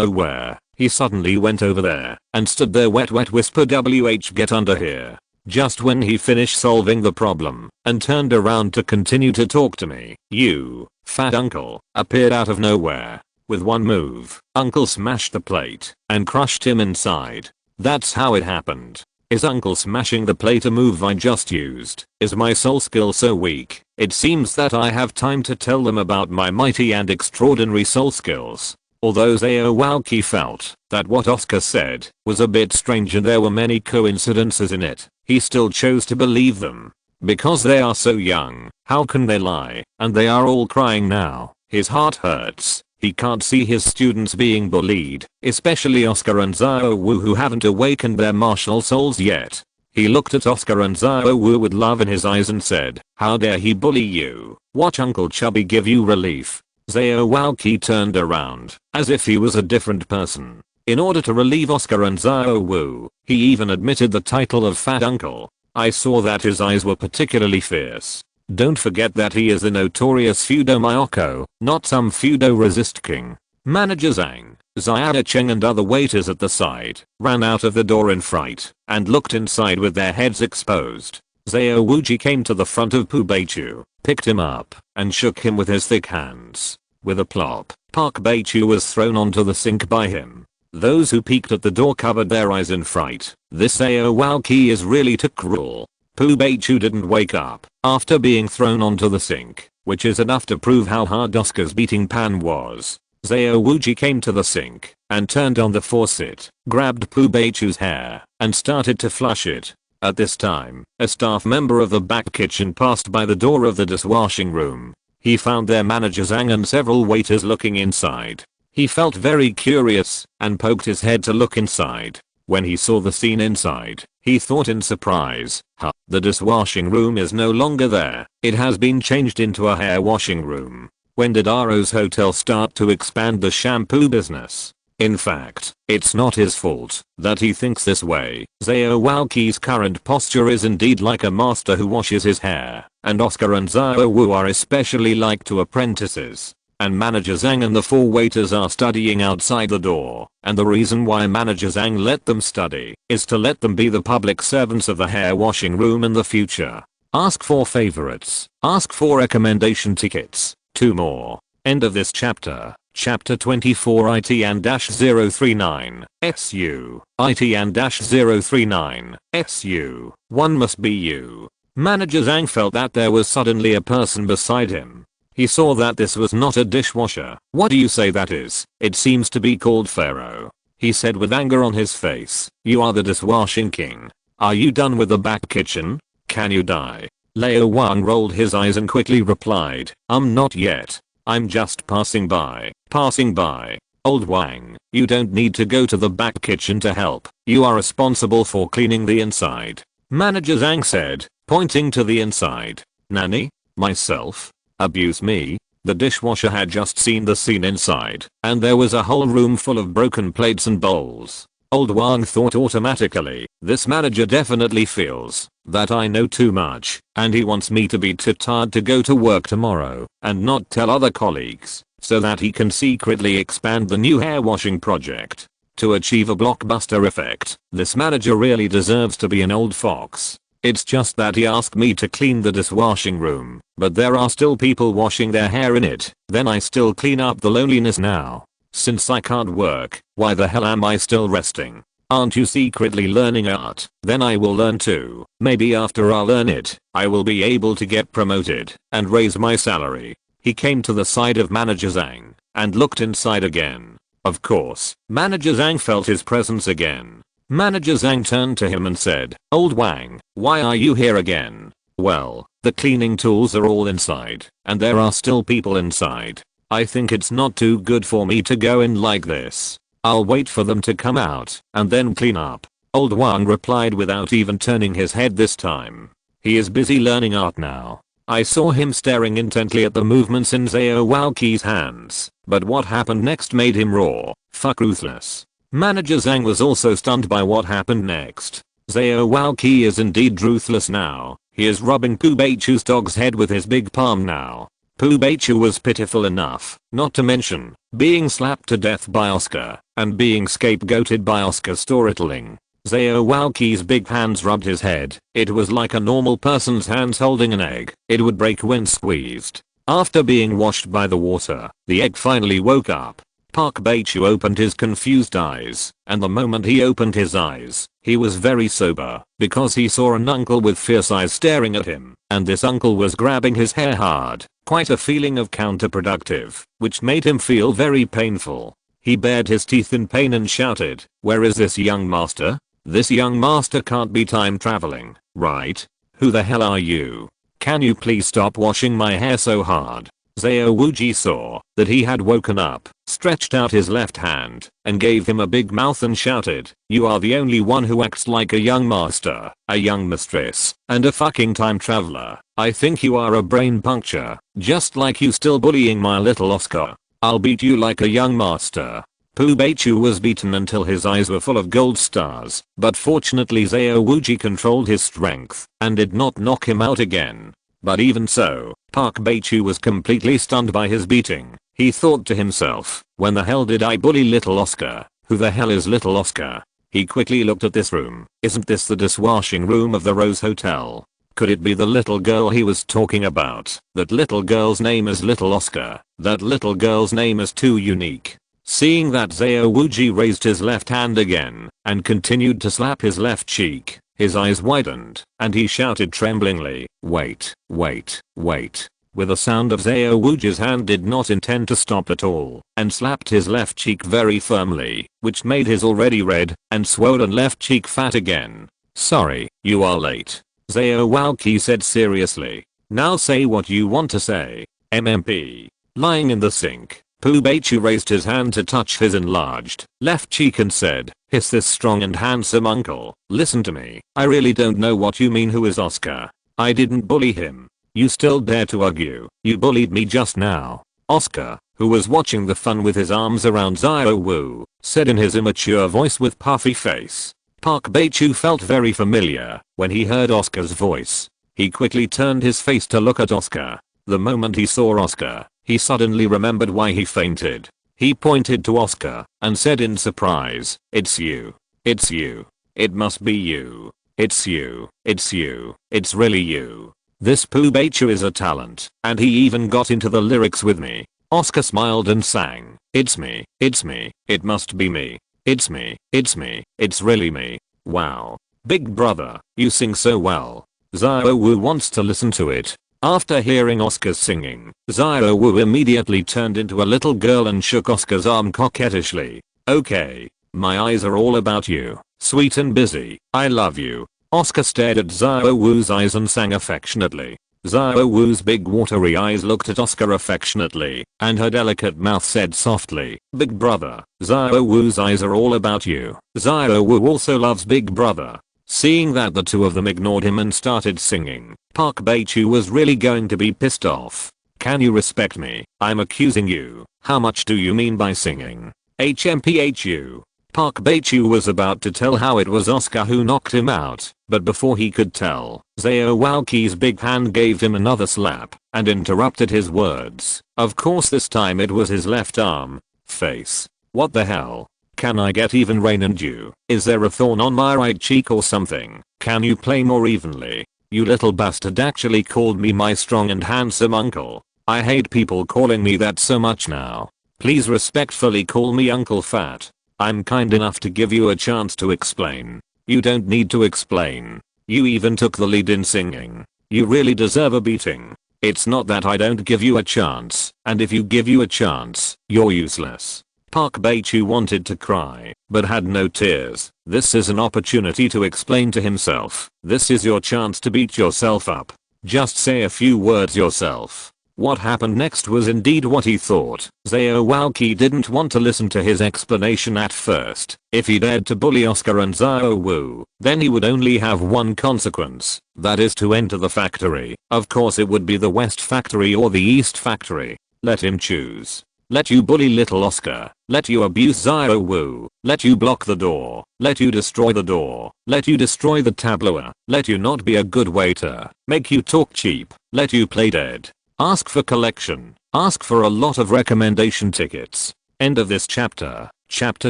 Where? He suddenly went over there and stood there wet whispered get under here. Just when he finished solving the problem and turned around to continue to talk to me, you, fat uncle, appeared out of nowhere. With one move, uncle smashed the plate and crushed him inside. That's how it happened. Is uncle smashing the plate a move I just used? Is my soul skill so weak? It seems that I have time to tell them about my mighty and extraordinary soul skills. Although Xiao Wu felt that what Oscar said was a bit strange and there were many coincidences in it, he still chose to believe them. Because they are so young, how can they lie? And they are all crying now. His heart hurts. He can't see his students being bullied, especially Oscar and Xiao Wu who haven't awakened their martial souls yet. He looked at Oscar and Xiao Wu with love in his eyes and said, how dare he bully you? Watch Uncle Chubby give you relief. Xiao Wu turned around, as if he was a different person. In order to relieve Oscar and Xiao Wu, he even admitted the title of Fat Uncle. I saw that his eyes were particularly fierce. Don't forget that he is the notorious Fudo Myoko, not some Fudo resist king. Manager Zhang, Xiao Cheng and other waiters at the side ran out of the door in fright and looked inside with their heads exposed. Xiao Wuji came to the front of Pu Beichu, picked him up, and shook him with his thick hands. With a plop, Park Beichu was thrown onto the sink by him. Those who peeked at the door covered their eyes in fright. This Xiao Wu is really too cruel. Pu Beichu didn't wake up after being thrown onto the sink, which is enough to prove how hard Oscar's beating pan was. Xiao Wuji came to the sink and turned on the faucet, grabbed Pu Beichu's hair, and started to flush it. At this time, a staff member of the back kitchen passed by the door of the dishwashing room. He found their manager Zhang and several waiters looking inside. He felt very curious and poked his head to look inside. When he saw the scene inside, he thought in surprise, the dishwashing room is no longer there. It has been changed into a hair washing room. When did Aozhou Hotel start to expand the shampoo business? In fact, it's not his fault that he thinks this way. Xiao Wu's current posture is indeed like a master who washes his hair, and Oscar and Xiao Wu are especially like two apprentices. And Manager Zhang and the 4 waiters are studying outside the door, and the reason why Manager Zhang let them study is to let them be the public servants of the hair washing room in the future. Ask for favorites. Ask for recommendation tickets. 2 more. End of this chapter. Chapter 24 IT and -039 SU. IT and -039 SU. One must be you. Manager Zhang felt that there was suddenly a person beside him. He saw that this was not a dishwasher. What do you say that is? It seems to be called Pharaoh. He said with anger on his face. You are the dishwashing king. Are you done with the back kitchen? Can you die? Leo Wang rolled his eyes and quickly replied, not yet. I'm just passing by. Passing by. Old Wang, you don't need to go to the back kitchen to help. You are responsible for cleaning the inside. Manager Zhang said, pointing to the inside. Nani? Myself? Abuse me? The dishwasher had just seen the scene inside, and there was a whole room full of broken plates and bowls. Old Wang thought automatically, this manager definitely feels that I know too much, and he wants me to be too tired to go to work tomorrow, and not tell other colleagues, so that he can secretly expand the new hair washing project. To achieve a blockbuster effect, this manager really deserves to be an old fox. It's just that he asked me to clean the dishwashing room, but there are still people washing their hair in it, then I still clean up the loneliness now. Since I can't work, why the hell am I still resting? Aren't you secretly learning art? Then I will learn too. Maybe after I learn it, I will be able to get promoted and raise my salary. He came to the side of Manager Zhang and looked inside again. Of course, Manager Zhang felt his presence again. Manager Zhang turned to him and said, Old Wang, why are you here again? Well, the cleaning tools are all inside, and there are still people inside. I think it's not too good for me to go in like this. I'll wait for them to come out, and then clean up. Old Wang replied without even turning his head this time. He is busy learning art now. I saw him staring intently at the movements in Xiao Waoqi's hands, but what happened next made him roar, "Fuck ruthless." Manager Zhang was also stunned by what happened next. Xiao Waoqi is indeed ruthless now. He is rubbing Pu Beichu's dog's head with his big palm now. Pu Beichu was pitiful enough, not to mention being slapped to death by Oscar and being scapegoated by Oscar's storytelling. Xiao Waoqi's big hands rubbed his head. It was like a normal person's hands holding an egg. It would break when squeezed. After being washed by the water, the egg finally woke up. Park Beichu opened his confused eyes, and the moment he opened his eyes, he was very sober, because he saw an uncle with fierce eyes staring at him, and this uncle was grabbing his hair hard, quite a feeling of counterproductive, which made him feel very painful. He bared his teeth in pain and shouted, "Where is this young master? This young master can't be time traveling, right? Who the hell are you? Can you please stop washing my hair so hard?" Xiao Wuji saw that he had woken up, stretched out his left hand, and gave him a big mouth and shouted, "You are the only one who acts like a young master, a young mistress, and a fucking time traveler. I think you are a brain puncture, just like you still bullying my little Oscar. I'll beat you like a young master." Pu Beichu was beaten until his eyes were full of gold stars, but fortunately Xiao Wuji controlled his strength and did not knock him out again. But even so, Park Beichu was completely stunned by his beating. He thought to himself, when the hell did I bully little Oscar? Who the hell is little Oscar? He quickly looked at this room. Isn't this the dishwashing room of the Rose Hotel? Could it be the little girl he was talking about? That little girl's name is Little Oscar. That little girl's name is too unique. Seeing that, Xiao Wuji raised his left hand again and continued to slap his left cheek. His eyes widened and he shouted tremblingly, "Wait, wait, wait." With a sound of Xiao Wuji's hand did not intend to stop at all and slapped his left cheek very firmly, which made his already red and swollen left cheek fat again. "Sorry, you are late," Xiao Waoqi said seriously. "Now say what you want to say." MMP. Lying in the sink, Pu Beichu raised his hand to touch his enlarged left cheek and said, "Hiss this strong and handsome uncle, listen to me. I really don't know what you mean. Who is Oscar? I didn't bully him. You still dare to argue. You bullied me just now." Oscar, who was watching the fun with his arms around Xiao Wu, said in his immature voice with puffy face. Park Beichu felt very familiar when he heard Oscar's voice. He quickly turned his face to look at Oscar. The moment he saw Oscar, he suddenly remembered why he fainted. He pointed to Oscar and said in surprise, "It's you. It's you. It must be you. It's you. It's you. It's really you. This Pu Beichu is a talent, and he even got into the lyrics with me." Oscar smiled and sang, "It's me. It's me. It must be me. It's me. It's me. It's really me. Wow. Big brother, you sing so well." Xiao Wu wants to listen to it. After hearing Oscar's singing, Xiao Wu immediately turned into a little girl and shook Oscar's arm coquettishly. "Okay, my eyes are all about you, sweet and busy. I love you." Oscar stared at Xiao Wu's eyes and sang affectionately. Xiao Wu's big watery eyes looked at Oscar affectionately, and her delicate mouth said softly, "Big brother, Xiao Wu's eyes are all about you." Xiao Wu also loves Big brother. Seeing that the two of them ignored him and started singing, Park Beichu was really going to be pissed off. "Can you respect me? I'm accusing you. How much do you mean by singing? HMPHU. Park Beichu was about to tell how it was Oscar who knocked him out, but before he could tell, Xiao Waoqi's big hand gave him another slap and interrupted his words. Of course this time it was his left arm. Face. What the hell? Can I get even rain and dew? Is there a thorn on my right cheek or something? Can you play more evenly? You little bastard actually called me my strong and handsome uncle. I hate people calling me that so much now. Please respectfully call me Uncle Fat. I'm kind enough to give you a chance to explain. You don't need to explain. You even took the lead in singing. You really deserve a beating. It's not that I don't give you a chance, and if you give you a chance, you're useless." Park Beichu wanted to cry, but had no tears. This is an opportunity to explain to himself. This is your chance to beat yourself up. Just say a few words yourself. What happened next was indeed what he thought. Zhao Walqi didn't want to listen to his explanation at first. If he dared to bully Oscar and Xiao Wu, then he would only have one consequence, that is to enter the factory. Of course it would be the West factory or the East factory. Let him choose. Let you bully little Oscar, let you abuse Xiao Wu, let you block the door, let you destroy the door, let you destroy the tableau, let you not be a good waiter, make you talk cheap, let you play dead. Ask for collection. Ask for a lot of recommendation tickets. End of this chapter. Chapter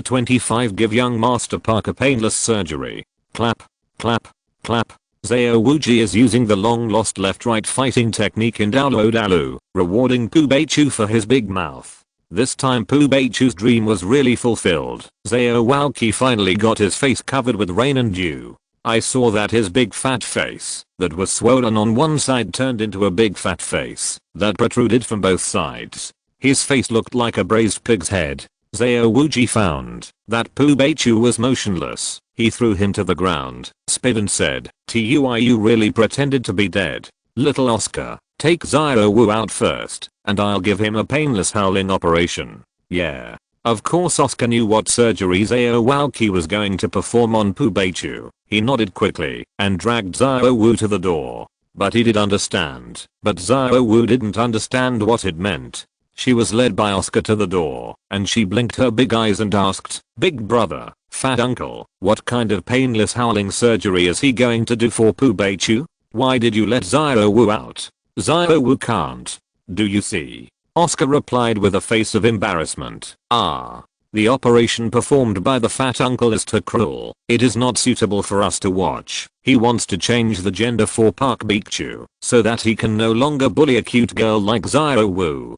25. Give young Master Parker painless surgery. Clap. Clap. Clap. Xiao Wuji is using the long lost left-right fighting technique in Douluo Dalu, rewarding Pu Beichu for his big mouth. This time Pu Beichu's dream was really fulfilled. Xiao Walqi finally got his face covered with rain and dew. I saw that his big fat face, that was swollen on one side, turned into a big fat face that protruded from both sides. His face looked like a braised pig's head. Xiao Wuji found that Pu Beichu was motionless. He threw him to the ground, spit and said, "You really pretended to be dead. Little Oscar, take Xiao Wu out first, and I'll give him a painless howling operation." Yeah. Of course Oscar knew what surgery Xiao Walqi was going to perform on Pu Beichu. He nodded quickly and dragged Xiao Wu to the door. But he did understand. But Xiao Wu didn't understand what it meant. She was led by Oscar to the door, and she blinked her big eyes and asked, "Big brother, fat uncle, what kind of painless howling surgery is he going to do for Pu Beichu? Why did you let Xiao Wu out? Xiao Wu can't. Do you see?" Oscar replied with a face of embarrassment. The operation performed by the fat uncle is too cruel. It is not suitable for us to watch. He wants to change the gender for Park Beichu so that he can no longer bully a cute girl like Xiao Wu.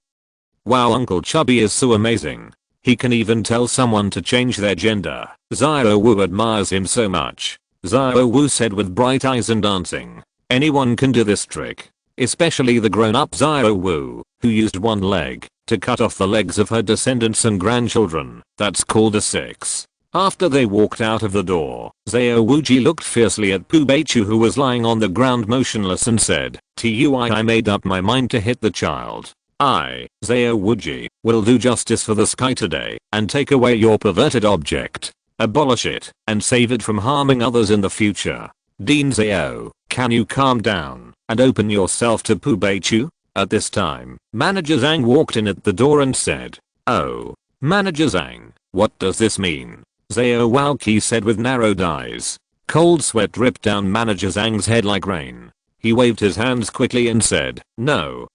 Wow, Uncle Chubby is so amazing. He can even tell someone to change their gender. Xiao Wu admires him so much. Xiao Wu said with bright eyes and dancing. Anyone can do this trick. Especially the grown-up Xiao Wu, who used one leg to cut off the legs of her descendants and grandchildren. That's called a 6. After they walked out of the door, Xiao Wuji looked fiercely at Pu Beichu, who was lying on the ground motionless, and said, "I made up my mind to hit the child. I, Xiao Wuji, will do justice for the sky today and take away your perverted object, abolish it, and save it from harming others in the future. Dean Xiao, can you calm down and open yourself to Pu Beichu?" At this time, Manager Zhang walked in at the door and said, "Oh, Manager Zhang, what does this mean?" Xiao Walqi said with narrowed eyes. Cold sweat dripped down Manager Zhang's head like rain. He waved his hands quickly and said, No,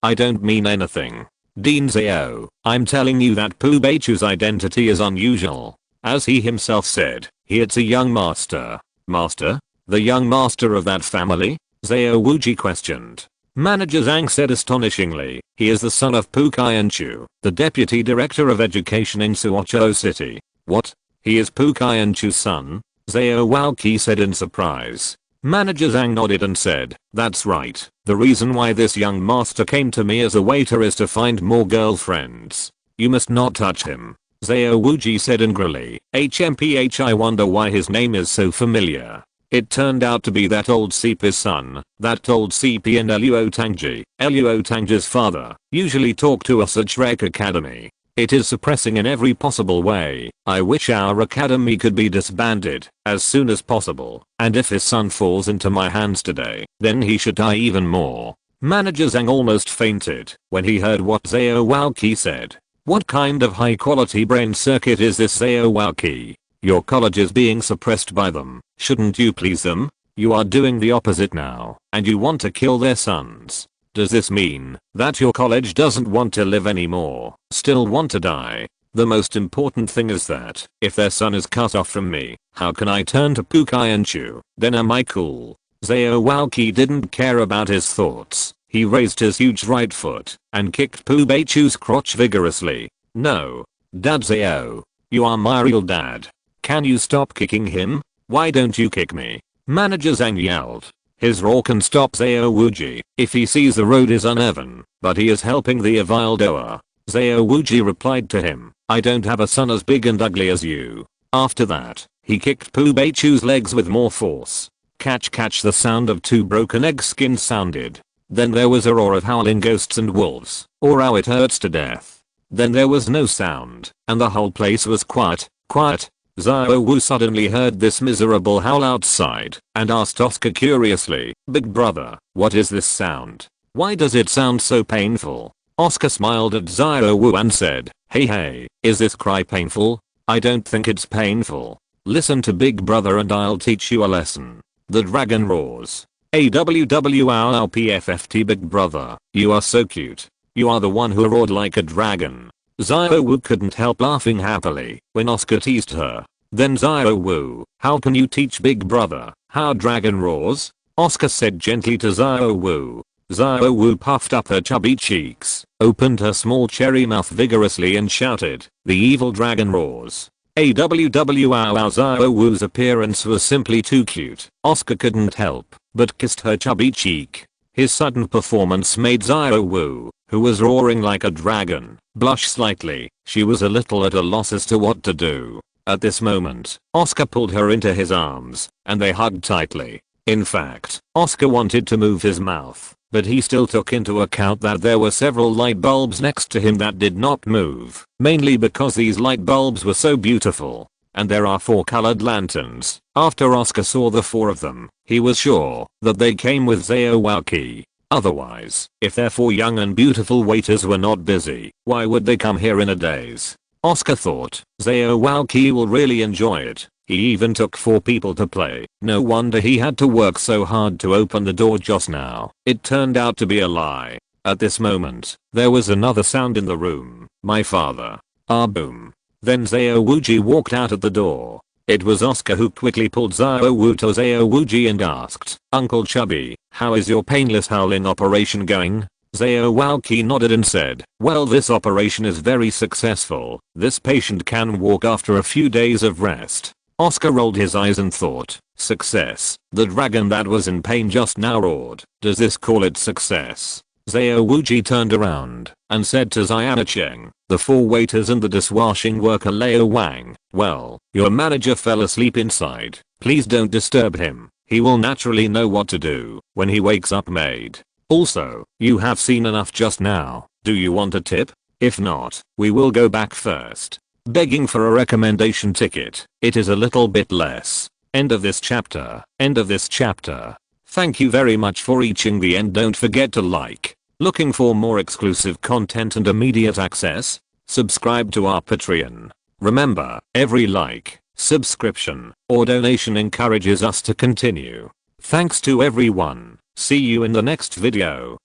I don't mean anything. Dean Xiao, I'm telling you that Pu Beichu's identity is unusual. As he himself said, it's a young master. Master? The young master of that family? Xiao Wuji questioned. Manager Zhang said astonishingly, he is the son of Pu Qianchu, the deputy director of education in Suochou City. What? He is Pu Qianchu's son? Xiao Walqi said in surprise. Manager Zhang nodded and said, that's right. The reason why this young master came to me as a waiter is to find more girlfriends. You must not touch him. Xiao Wuji said angrily. HMPH, I wonder why his name is so familiar. It turned out to be that old CP's son. That old CP and Luo Tangji, Luo Tangji's father, usually talk to us at Shrek Academy. It is suppressing in every possible way. I wish our academy could be disbanded as soon as possible, and if his son falls into my hands today, then he should die even more. Manager Zhang almost fainted when he heard what Xiao Walqi said. What kind of high quality brain circuit is this, Xiao Walqi? Your college is being suppressed by them. Shouldn't you please them? You are doing the opposite now, and you want to kill their sons. Does this mean that your college doesn't want to live anymore, still want to die? The most important thing is that if their son is cut off from me, how can I turn to Pu Qianchu? Then am I cool? Xiao Walqi didn't care about his thoughts. He raised his huge right foot and kicked Pu Beichu's crotch vigorously. No. Dad Xiao. You are my real dad. Can you stop kicking him? Why don't you kick me? Manager Zhang yelled. His roar can stop Xiao Wuji if he sees the road is uneven, but he is helping the Avildoer. Xiao Wuji replied to him, I don't have a son as big and ugly as you. After that, he kicked Pu Beichu's legs with more force. Catch, the sound of two broken egg skins sounded. Then there was a roar of howling ghosts and wolves. Or how it hurts to death. Then there was no sound, and the whole place was quiet. Xiao Wu suddenly heard this miserable howl outside, and asked Oscar curiously, "Big brother, what is this sound? Why does it sound so painful?" Oscar smiled at Xiao Wu and said, Hey, is this cry painful? I don't think it's painful. Listen to Big Brother and I'll teach you a lesson. The dragon roars. AWWOWPFFT Big Brother, you are so cute. You are the one who roared like a dragon. Xiao Wu couldn't help laughing happily when Oscar teased her. Then Xiao Wu, how can you teach Big Brother how dragon roars? Oscar said gently to Xiao Wu. Xiao Wu puffed up her chubby cheeks, opened her small cherry mouth vigorously and shouted, the evil dragon roars. AWWOW. Xiao Wu's appearance was simply too cute. Oscar couldn't help but kissed her chubby cheek. His sudden performance made Xiao Wu, who was roaring like a dragon, blush slightly. She was a little at a loss as to what to do. At this moment, Oscar pulled her into his arms, and they hugged tightly. In fact, Oscar wanted to move his mouth, but he still took into account that there were several light bulbs next to him that did not move, mainly because these light bulbs were so beautiful. And there are 4 colored lanterns. After Oscar saw the 4 of them, he was sure that they came with Xiao Wu. Otherwise, if their 4 young and beautiful waiters were not busy, why would they come here in a daze? Oscar thought, Xiao Wu will really enjoy it. He even took 4 people to play. No wonder he had to work so hard to open the door just now. It turned out to be a lie. At this moment, there was another sound in the room. My father. Ah, boom. Then Xiao Wu walked out at the door. It was Oscar who quickly pulled Xiao Wu to Xiao Wu and asked, Uncle Chubby, how is your painless howling operation going? Xiao Wu nodded and said, well, this operation is very successful. This patient can walk after a few days of rest. Oscar rolled his eyes and thought, success? The dragon that was in pain just now roared. Does this call it success? Xiao Wu turned around and said to Xiana Cheng, the 4 waiters and the dishwashing worker Leo Wang, well, your manager fell asleep inside. Please don't disturb him. He will naturally know what to do when he wakes up, maid. Also, you have seen enough just now. Do you want a tip? If not, we will go back first. Begging for a recommendation ticket. It is a little bit less. End of this chapter. End of this chapter. Thank you very much for reaching the end. Don't forget to like. Looking for more exclusive content and immediate access? Subscribe to our Patreon. Remember, every like, subscription, or donation encourages us to continue. Thanks to everyone. See you in the next video.